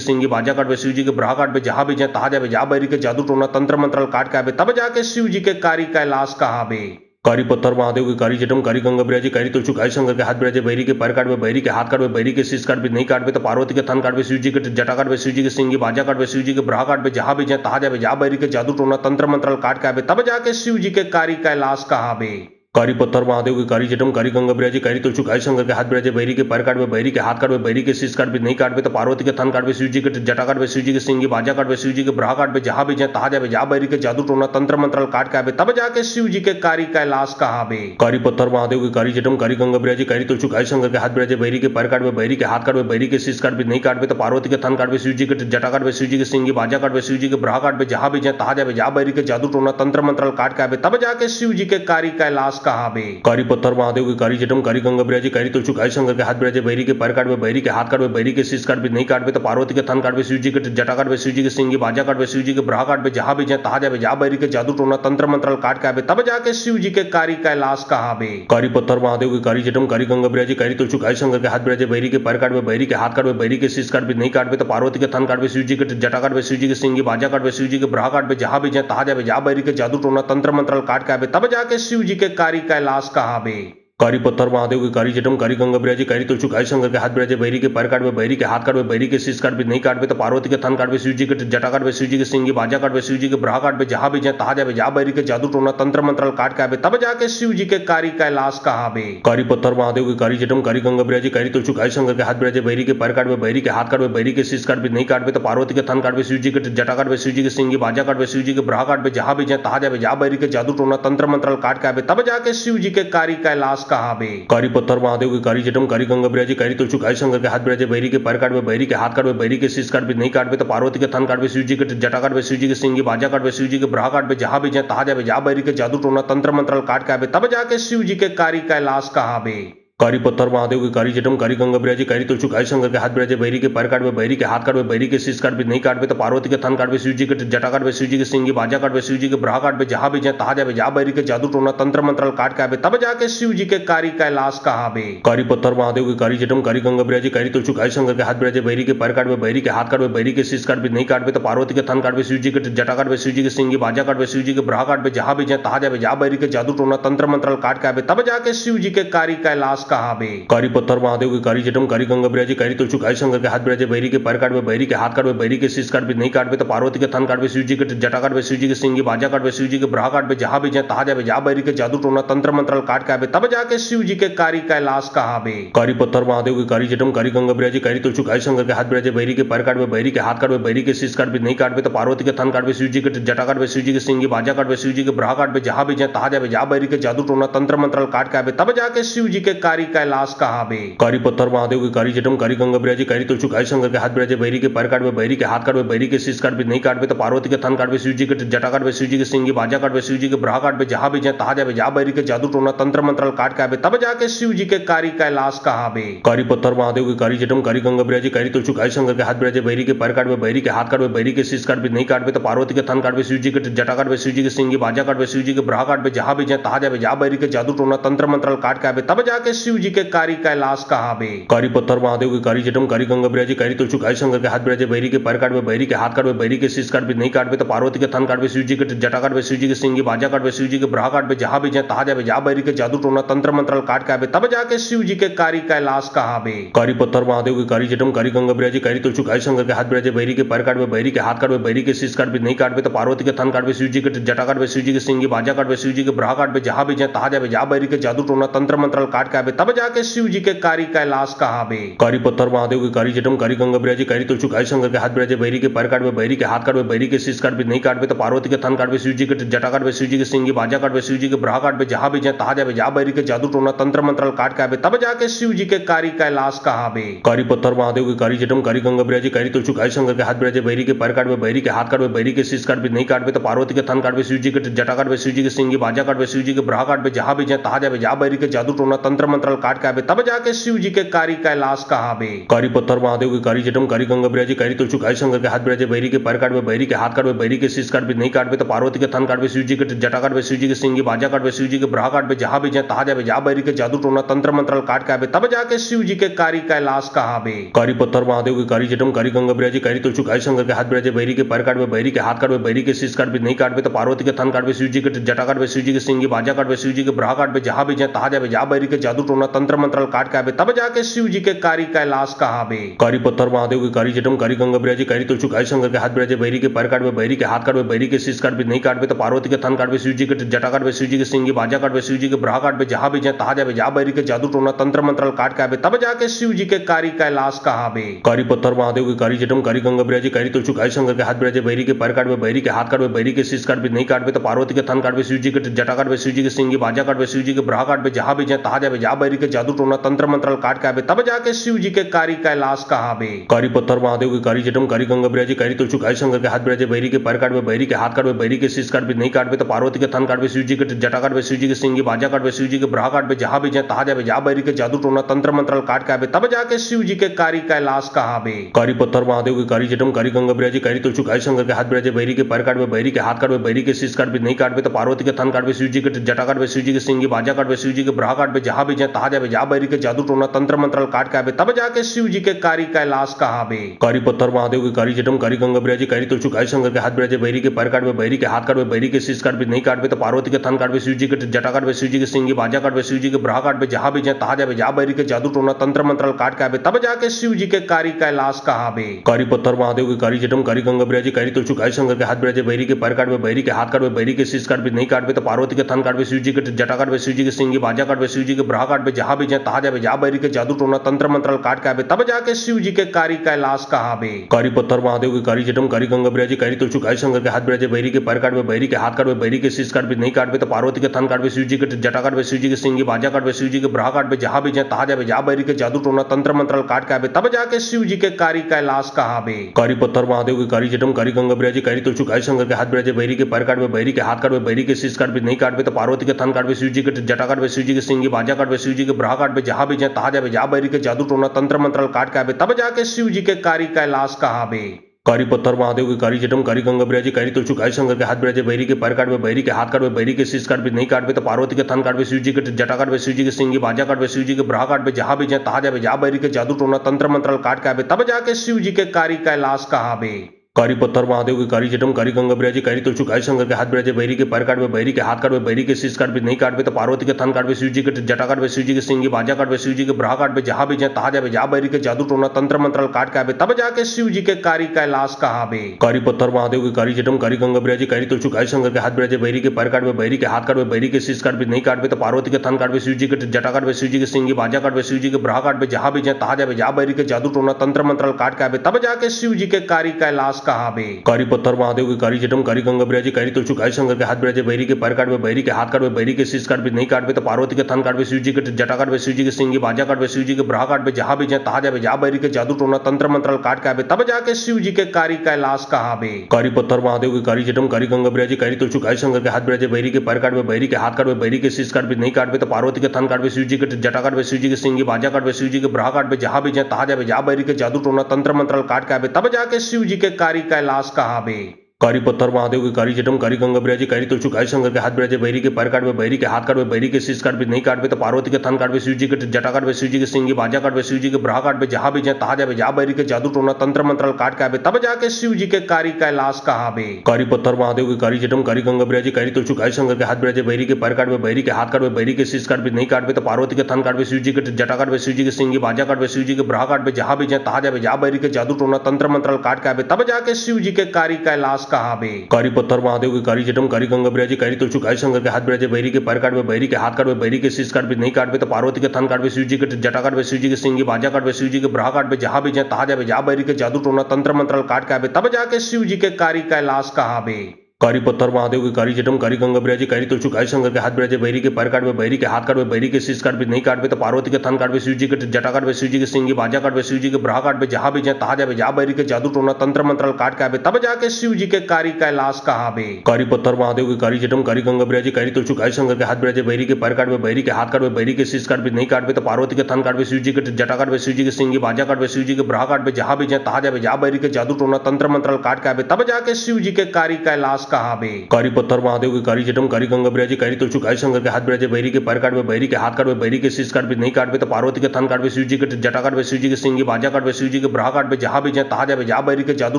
सिंगी बाजा काटवे शिव जी के ब्रहा काटबे जहाँ भी जहाँ तहाँ जाबे जा बैरी के जादू टोना तंत्र मंत्रल काट के आबे तब जाके शिव जी के कारी कैलाश कहाबे। कारी पत्थर महादेव के कारी जटम कारी गंगा बिराजी कारी तुलसी गाय शंकर के हाथ बिराजे बैरी के पैर काटबे बैरी के हाथ काटबे बैरी के शीश काटबे नहीं काटबे तो पार्वती के थन काटबे शिव जी के जटा काटबे शिव जी के सिंगी बाजा काटबे शिव जी के ब्रहा काटबे जहाँ भी जहाँ तहाँ जाबे जा बैरी के जादू टोना तंत्र मंत्रल काट के आबे तब जाके शिव जी के कारी कैलाश कहाबे। कारी पत्थर महादेव के कारी जटम कारी गंगा बिराजी कारी तुलसी गाय शंकर के हाथ बिराजे बैरी के पैर काटबे बैरी के हाथ काटबे बैरी के शीश काटबे नहीं काटबे तो पार्वती के थन काटबे शिव जी के जटा काटबे शिव जी के सिंगी बाजा काटबे शिव जी के ब्रहा काटबे जहाँ भी जहाँ तहाँ जाबे जा बैरी के जादू टोना तंत्र मंत्रल काट के आबे तब जाके शिव जी के कारी कैलाश कहाबे। कारी पत्थर महादेव के कारी जटम कारी गंगा बिराजी कारी तुलसी गाय शंकर के हाथ बिराजे बैरी के पैर काटबे बैरी के हाथ काटबे बैरी के शीश काटबे नहीं काटबे तो पार्वती के थन काटबे शिव जी के जटा काटबे शिव जी के सिंगी बाजा काटबे शिव जी के ब्रहा काटबे जहाँ भी जहाँ तहाँ जाबे जा बैरी के जादू टोना तंत्र मंत्रल काट के आबे तब जाके शिव जी के कारी कैलाश कहाबे। कारी पत्थर महादेव के कारी जटम कारी गंगा बिराजी कारी तुलसी गाय शंकर के हाथ बिराजे बैरी के पैर काटबे बैरी के हाथ काटबे बैरी के शीश काटबे नहीं काटबे तो पार्वती के थन काटबे शिव जी के जटा काटबे शिव जी के सिंगी बाजा काटबे शिव जी के ब्रहा काटबे जहाँ भी जहाँ तहाँ जाबे जा बैरी के जादू टोना तंत्र मंत्रल काट के आबे तब जाके शिव जी के कारी कैलाश कहाबे। कारी पत्थर महादेव के कारी जटम कारी गंगा बिराजी कारी तुलसी गाय शंकर के हाथ बिराजे बैरी के पैर काटबे बैरी के हाथ काटबे बैरी के शीश काटबे नहीं काटबे तो पार्वती के थन काटबे शिव जी के जटा काटबे शिव जी के सिंगी बाजा काटबे शिव जी के ब्रहा काटबे जहाँ भी जहाँ तहाँ जाबे जा बैरी के जादू टोना तंत्र मंत्रल काट के आबे तब जाके शिव जी के कारी कैलाश कहाबे। कारी पत्थर महादेव के कारी जटम कारी गंगा बिराजी कारी तुलसी गाय शंकर के हाथ बिराजे बैरी के पैर काटबे बैरी के हाथ काटबे बैरी के शीश काटबे नहीं काटबे तो पार्वती के थन काटबे शिव जी के जटा काटबे शिव जी के सिंगी बाजा काटबे शिव जी के ब्रहा काटबे जहाँ भी जहाँ तहाँ जाबे जा बैरी के जादू टोना तंत्र मंत्रल काट के आबे तब जाके शिव जी के कारी कैलाश कहाबे। कारी पत्थर महादेव के कारी जटम कारी गंगा बिराजी कारी तुलसी गाय शंकर के हाथ बिराजे बैरी के पैर काटबे बैरी के हाथ काटबे बैरी के शीश काटबे नहीं काटबे तो पार्वती के थन काटबे शिव जी के जटा काटबे शिव जी के सिंगी बाजा काटबे शिव जी के ब्रहा काटबे जहाँ भी जहाँ तहाँ जाबे जा बैरी के जादू टोना तंत्र मंत्रल काट के आबे तब जाके शिव जी के कारी कैलाश कहाबे। कारी पत्थर महादेव के कारी जटम कारी गंगा बिराजी कारी तुलसी गाय शंकर के हाथ बिराजे बैरी के पैर काटबे बैरी के हाथ काटबे बैरी के शीश काटबे नहीं काटबे तो पार्वती के थन काटबे शिव जी के जटा काटबे शिव जी के सिंगी बाजा काटबे शिव जी के ब्रहा काटबे जहाँ भी जहाँ तहाँ जाबे जा बैरी के जादू टोना तंत्र मंत्रल काट के आबे तब जाके शिव जी के कारी कैलाश कहाबे। कारी पत्थर महादेव के कारी जटम कारी गंगा बिराजी कारी तुलसी गाय शंकर के हाथ बिराजे बैरी के पैर काटबे बैरी के हाथ काटबे बैरी के शीश काटबे नहीं काटबे तो पार्वती के थन काटबे शिव जी के जटा काटबे शिव जी के सिंगी बाजा काटबे शिव जी के ब्रहा काटबे जहाँ भी जहाँ तहाँ जाबे जा बैरी के जादू टोना तंत्र मंत्रल काट के आबे तब जाके शिव जी के कारी कैलाश कहाबे। कारी पत्थर महादेव के कारी जटम कारी गंगा बिराजी कारी तुलसी गाय शंकर के हाथ बिराजे बैरी के पैर काटबे बैरी के हाथ काटबे बैरी के शीश काटबे नहीं काटबे तो पार्वती के थन काटबे शिव जी के जटा काटबे शिव जी के सिंगी बाजा काटबे शिव जी के ब्रहा काटबे जहाँ भी जहाँ तहाँ जाबे जा बैरी के जादू टोना तंत्र मंत्रल काट के आबे तब जाके शिव जी के कारी कैलाश कहाबे। कारी पत्थर महादेव के कारी जटम कारी गंगा बिराजी कारी तुलसी गाय शंकर के हाथ बिराजे बैरी के पैर काटबे बैरी के हाथ काटबे बैरी के शीश काटबे नहीं काटबे तो पार्वती के थन काटबे शिव जी के जटा काटबे शिव जी के सिंगी बाजा काटबे शिव जी के ब्रहा काटबे जहाँ भी जहाँ तहाँ जाबे जा बैरी के जादू टोना तंत्र मंत्रल काट के आबे तब जाके शिव जी के कारी कैलाश कहाबे। कारी पत्थर महादेव के कारी जटम कारी गंगा बिराजी कारी तुलसी गाय शंकर के हाथ बिराजे बैरी के पैर काटबे बैरी के हाथ काटबे बैरी के शीश काटबे नहीं काटबे तो पार्वती के थन काटबे शिव जी के जटा काटबे शिव जी के सिंगी बाजा काटबे शिव जी के ब्रहा काटबे जहाँ भी जहाँ तहाँ जाबे जा बैरी के जादू टोना तंत्र मंत्रल काट के आबे तब जाके शिव जी के कारी कैलाश कहाबे। कारी पत्थर महादेव के कारी जटम कारी गंगा बिराजी कारी तुलसी गाय शंकर के हाथ बिराजे बैरी के पैर काटबे बैरी के हाथ काटबे बैरी के शीश काटबे नहीं काटबे तो पार्वती के थन काटबे शिव जी के जटा काटबे शिव जी के सिंगी बाजा काटबे शिव जी के ब्रहा काटबे जहाँ भी जहाँ तहाँ जाबे जा बैरी के जादू टोना तंत्र मंत्रल काट के आबे तब जाके शिव जी के कारी कैलाश कहाबे। कारी पत्थर महादेव के कारी जटम कारी गंगा बिराजी कारी तुलसी गाय शंकर के हाथ बिराजे बैरी के पैर काटबे बैरी के हाथ काटबे बैरी के शीश काटबे नहीं काटबे तो पार्वती के थन काटबे शिव जी के जटा काटबे शिव जी के सिंगी बाजा काटबे शिव जी के ब्रहा काटबे जहाँ भी जहाँ तहाँ जाबे जा बैरी के जादू टोना तंत्र मंत्रल काट के आबे तब जाके शिव जी के कारी कैलाश कहाबे। कारी पत्थर महादेव के कारी जटम कारी गंगा बिराजी कारी तुलसी गाय शंकर के हाथ बिराजे बैरी के पैर काटबे बैरी के हाथ काटबे बैरी के शीश काटबे नहीं काटबे तो पार्वती के थन काटबे शिव जी के जटा काटबे शिव जी के सिंगी बाजा काटबे शिव जी के ब्रहा काटबे जहाँ भी जहाँ तहाँ जाबे जा बैरी के जादू टोना तंत्र मंत्रल काट के आबे तब जाके शिव जी के कारी कैलाश कहाबे। कारी पत्थर महादेव के कारी जटम कारी गंगा बिराजी कारी तुलसी गाय शंकर के हाथ बिराजे बैरी के पैर काटबे बैरी के हाथ काटबे बैरी के शीश काटबे नहीं काटबे तो पार्वती के थन काटबे शिव जी के जटा काटबे शिव जी के सिंगी बाजा काटबे शिव जी के ब्रहा काटबे जहाँ भी जहाँ तहाँ जाबे जा बैरी के जादू टोना तंत्र मंत्रल काट के आबे तब जाके शिव जी के कारी कैलाश कहाबे। कारी पत्थर महादेव के कारी जटम कारी गंगा बिराजी कारी तुलसी गाय शंकर के हाथ बिराजे बैरी के पैर काटबे बैरी के हाथ काटबे बैरी के शीश काटबे नहीं काटबे तो पार्वती के थन काटबे शिव जी के जटा काटबे शिव जी के सिंगी बाजा काटबे शिव जी के ब्रहा काटबे जहाँ भी जहाँ तहाँ जाबे जा बैरी के जादू टोना तंत्र मंत्रल काट के आबे तब जाके शिव जी के कारी कैलाश कहाबे। कारी पत्थर महादेव के कारी जटम कारी गंगा बिराजी कारी तुलसी गाय शंकर के हाथ बिराजे बैरी के पैर काटबे बैरी के हाथ काटबे बैरी के शीश काटबे नहीं काटबे तो पार्वती के थन काटबे शिव जी के जटा काटबे शिव जी के सिंगी बाजा काटबे शिव जी के ब्रहा काटबे जहाँ भी जहाँ तहाँ जाबे जा बैरी के जादू टोना तंत्र मंत्रल काट के आवे तब जाके शिव जी के कारी कैलाश कहावे। कारी पत्थर महादेव के कारी जटम कारी गंगा बिराजी कारी तुलसी कारी शंकर के हाथ बिराजे बैरी के पैर काटवे बैरी के हाथ काटवे बैरी के शीश काटवे नहीं काटवे तो पार्वती के थन काटवे शिव जी के जटा काटवे शिव जी के सिंगी बाजा काटवे शिव जी के ब्रहा काटवे जहां भी जाए तहा जावे जा बैरी के जादू टोना तंत्र मंत्रल काट के आवे तब जाके शिव जी के कारी कैलाश कहावे। कारी पत्थर महादेव के कारी जटम कारी गंगा बिराजी कारी तुलसी कारी शंकर के हाथ बिराजे बैरी के पैर काटवे बैरी के हाथ काटवे बैरी के शीश काटवे नहीं काटवे तो पार्वती के थन काटवे शिव जी के जटा काटवे शिव जी के सिंगी बाजा काटवे शिव जी के ब्रहा काटवे जहां भी जाए तहा जावे जा बैरी के जादू टोना तंत्र मंत्रल काट के आवे तब जाके शिव जी के कारी कैलाश कहावे। कारी पत्थर महादेव के कारी जटम कारी गंगा बिराजी कारी तुलसी कारी शंकर के हाथ बिराजे बैरी के पैर काटवे बैरी के हाथ काटवे बैरी के शीश काटवे नहीं काटवे तो पार्वती के थन काटवे शिव जी के जटा काटवे शिव जी के सिंगी बाजा काटवे शिव जी के ब्रहा काटवे जहां भी जाए तहा जावे जा बैरी के जादू टोना तंत्र मंत्रल काट के आवे तब जाके शिव जी के कारी कैलाश कहावे। कारी पत्थर महादेव के कारी जटम कारी गंगा बिराजी कारी तुलसी कारी शंकर के हाथ बिराजे बैरी के पैर काटवे बैरी के हाथ काटवे बैरी के शीश काटवे नहीं काटवे तो पार्वती के थन काटवे शिव जी के जटा काटवे शिव जी के सिंगी बाजा काटवे शिव जी के ब्रहा काटवे जहां भी जाए तहा जावे जा बैरी के जादू टोना तंत्र मंत्रल काट के आवे तब जाके शिव जी के कारी कैलाश कहावे। कारी पत्थर महादेव के कारी जटम कारी गंगा बिराजी कारी तुलसी कारी शंकर के हाथ बिराजे बैरी के पैर काटवे बैरी के हाथ काटवे बैरी के शीश काटवे नहीं काटवे तो पार्वती के थन काटवे शिव जी के जटा काटवे शिव जी के सिंगी बाजा काटवे शिव जी के ब्रहा काटवे जहां भी जाए तहा जावे जा बैरी के जादू टोना तंत्र मंत्रल काट के आवे तब जाके शिव जी के कारी कैलाश कहावे। कारी पत्थर महादेव के कारी जटम कारी गंगा बिराजी कारी तुलसी कारी शंकर के हाथ बिराजे बैरी के पैर काटवे बैरी के हाथ काटवे बैरी के शीश काटवे नहीं काटवे तो पार्वती के थन काटवे शिव जी के जटा काटवे शिव जी के सिंगी बाजा काटवे शिव जी के ब्रहा काटवे जहां भी जाए तहा जावे जा बैरी के जादू टोना तंत्र मंत्रल काट के आवे तब जाके शिव जी के कारी कैलाश कहावे। कारी पत्थर महादेव के कारी जटम कारी गंगा बिराजी कारी तुलसी कारी शंकर के हाथ बिराजे बैरी के पैर काटवे बैरी के हाथ काटवे बैरी के शीश काटवे नहीं काटवे तो पार्वती के थन काटवे शिव जी के जटा काटवे शिव जी के सिंगी बाजा काटवे शिव जी के ब्रहा काटवे जहां भी जाए तहा जावे जा बैरी के जादू टोना तंत्र मंत्रल काट के आवे तब जाके शिव जी के कारी कैलाश कहावे। कारी पत्थर महादेव के कारी जटम कारी गंगा बिराजी कारी तुलसी कारी शंकर के हाथ बिराजे बैरी के पैर काटवे बैरी के हाथ काटवे बैरी के शीश काटवे नहीं काटवे तो पार्वती के थन काटवे शिव जी के जटा काटवे शिव जी के सिंगी बाजा काटवे शिव जी के ब्रहा काटवे जहां भी जाए तहा जावे जा बैरी के जादू टोना तंत्र मंत्रल काट के आवे तब जाके शिव जी के कारी कैलाश कहावे। कारी पत्थर महादेव के कारी जटम कारी गंगा बिराजी कारी तुलसी कारी शंकर के हाथ बिराजे बैरी के पैर काटवे बैरी के हाथ काटवे बैरी के शीश काटवे नहीं काटवे तो पार्वती के थन काटवे शिव जी के जटा काटवे शिव जी के सिंगी बाजा काटवे शिव जी के ब्रहा काटवे जहां भी जाए तहा जावे जा बैरी के जादू टोना तंत्र मंत्रल काट के आवे तब जाके शिव जी के कारी कैलाश कहावे। कारी पत्थर महादेव के कारी जटम कारी गंगा बिराजी कारी तुलसी कारी शंकर के हाथ बिराजे बैरी के पैर काटवे बैरी के हाथ काटवे बैरी के शीश काटवे नहीं काटवे तो पार्वती के थन काटवे शिव जी के जटा काटवे शिव जी के सिंगी बाजा काटवे शिव जी के ब्रहा काटवे जहां भी जाए तहा जावे जा बैरी के जादू टोना तंत्र मंत्रल काट के आवे तब जाके शिव जी के कारी कैलाश कहावे। कारी पत्थर महादेव के कारी जटम कारी गंगा बिराजी कारी तुलसी कारी शंकर के हाथ बिराजे बैरी के पैर काटवे बैरी के हाथ काटवे बैरी के शीश काटवे नहीं काटवे तो पार्वती के थन काटवे शिव जी के जटा काटवे शिव जी के सिंगी बाजा काटवे शिव जी के ब्रहा काटवे जहां भी जाए तहा जावे जा बैरी के जादू टोना तंत्र मंत्रल काट के आवे तब जाके शिव जी के कारी कैलाश कहावे। कारी पत्थर महादेव के कारी जटम कारी गंगा बिराजी कारी तुलसी कारी शंकर के हाथ बिराजे बैरी के पैर काटवे बैरी के हाथ काटवे बैरी के शीश काटवे नहीं काटवे तो पार्वती के थन काटवे शिव जी के जटा काटवे शिव जी के सिंगी बाजा काटवे शिव जी के ब्रहा काटवे जहां भी जाए तहा जावे जा बैरी के जादू टोना तंत्र मंत्रल काट के आवे तब जाके शिव जी के कारी कैलाश कहावे। कारी पत्थर महादेव के कारी जटम कारी गंगा बिराजी कारी तुलसी कारी शंकर के हाथ बिराजे बैरी के पैर काटवे बैरी के हाथ काटवे बैरी के शीश काटवे नहीं काटवे तो पार्वती के थन काटवे शिव जी के जटा काटवे शिव जी के सिंगी बाजा काटवे शिव जी के ब्रहा काटवे जहां भी जाए तहा जावे जा बैरी के जादू टोना तंत्र मंत्रल काट के आवे तब जाके शिव जी के कारी कैलाश कहावे। कारी पत्थर महादेव के कारी जटम कारी गंगा बिराजी कारी तुलसी कारी शंकर के हाथ बिराजे बैरी के पैर काटवे बैरी के हाथ काटवे बैरी के शीश काटवे नहीं काटवे तो पार्वती के थन काटवे शिव जी के जटा काटवे शिव जी के सिंगी बाजा काटवे शिव जी के ब्रहा काटवे जहां भी जाए तहा जावे जा बैरी के जादू टोना तंत्र मंत्रल काट के आवे तब जाके शिव जी के कारी कैलाश कहावे। कारी पत्थर महादेव के कारी जटम कारी गंगा बिराजी कारी तुलसी कारी शंकर के हाथ बिराजे बैरी के पैर काटवे बैरी के हाथ काटवे बैरी के शीश काटवे नहीं काटवे तो पार्वती के थन काटवे शिव जी के जटा काटवे शिव जी के सिंगी बाजा काटवे शिव जी के ब्रहा काटवे जहां भी जाए तहा जावे जा बैरी के जादू टोना तंत्र मंत्रल काट के आवे तब जाके शिव जी के कारी कैलाश कहावे। कारी पत्थर महादेव के कारी जटम कारी गंगा बिराजी कारी तुलसी कारी शंकर के हाथ बिराजे बैरी के पैर काटवे बैरी के हाथ काटवे बैरी के शीश काटवे नहीं काटवे तो पार्वती के थन काटवे शिव जी के जटा काटवे शिव जी के सिंगी बाजा काटवे शिव जी के ब्रहा काटवे जहां भी जाए तहा जावे जा बैरी के जादू टोना तंत्र मंत्रल काट के आवे तब जाके शिव जी के कारी कैलाश कहावे। कारी पत्थर महादेव के कारी जटम कारी गंगा बिराजी कारी तुलसी कारी शंकर के हाथ बिराजे बैरी के पैर काटवे बैरी के हाथ काटवे बैरी के शीश काटवे नहीं काटवे तो पार्वती के थन काटवे शिव जी के जटा काटवे शिव जी के सिंगी बाजा काटवे शिव जी के ब्रहा काटवे जहां भी जाए तहा जावे जा बैरी के जादू टोना तंत्र मंत्रल काट के आवे तब जाके शिव जी के कारी कैलाश कहावे। पत्थर महादेव के कारी जटम कारी गंगा बिराजी कारी तुलसी कारी शंकर के हाथ बिराजे बैरी के पैर काटवे बैरी के हाथ काटवे बैरी के शीश काटवे नहीं काटवे तो पार्वती के थन काटवे शिव जी के जटा काटवे शिव जी के सिंगी बाजा काटवे शिव जी के ब्रहा काटवे जहां भी जाए तहा जावे जा बैरी के जादू टोना तंत्र मंत्रल काट के आवे तब जाके शिव जी के कारी कैलाश कहावे। कारी पत्थर महादेव के कारी जटम कारी गंगा बिराजे कारी तुलचु कारी शंकर के हाथ बिराजे बैरी के पैर काटवे बैरी के हाथ काटवे बैरी के शीश काटवे नहीं काटवे तो पार्वती के थन काटवे शिव जी के जटा काटवे शिव जी के सिंह बाजा काटवे शिव जी के ब्राह काटवे जहां भी जाए तहा जावे जा बैरी के जादू टोना तंत्र मंत्र काट के आवे तब जाके शिव जी के कारी कैलाश कहावे। कारी पत्थर महादेव के कारी जटम कारी गंगा बिराजे कारी तुलचु कारी शंकर के हाथ बिराजे बैरी के पैर काटवे बैरी के हाथ काटवे बैरी के शीश काटवे नहीं काटवे तो पार्वती के थन काटवे शिव जी के जटा काटवे शिव जी के सिंह बाजा काटवे शिव जी के ब्राह काटवे जहां भी जाए तहा जावे जा बैरी के जादू टोना तंत्र मंत्र काट के आवे तब जाके शिव जी के कारी कैलाश कहावे। कारी पत्थर महादेव के कारी जटम कारी गंगा बिराजे कारी तुलचु कारी शंकर के हाथ बिराजे बैरी के पैर काटवे बैरी के हाथ काटवे बैरी के शीश काटवे नहीं काटवे तो पार्वती के थन काटवे शिव जी के जटा काटवे शिव जी के सिंह बाजा काटवे शिव जी के ब्राह काटवे जहां भी जाए तहा जावे जा बैरी के जादू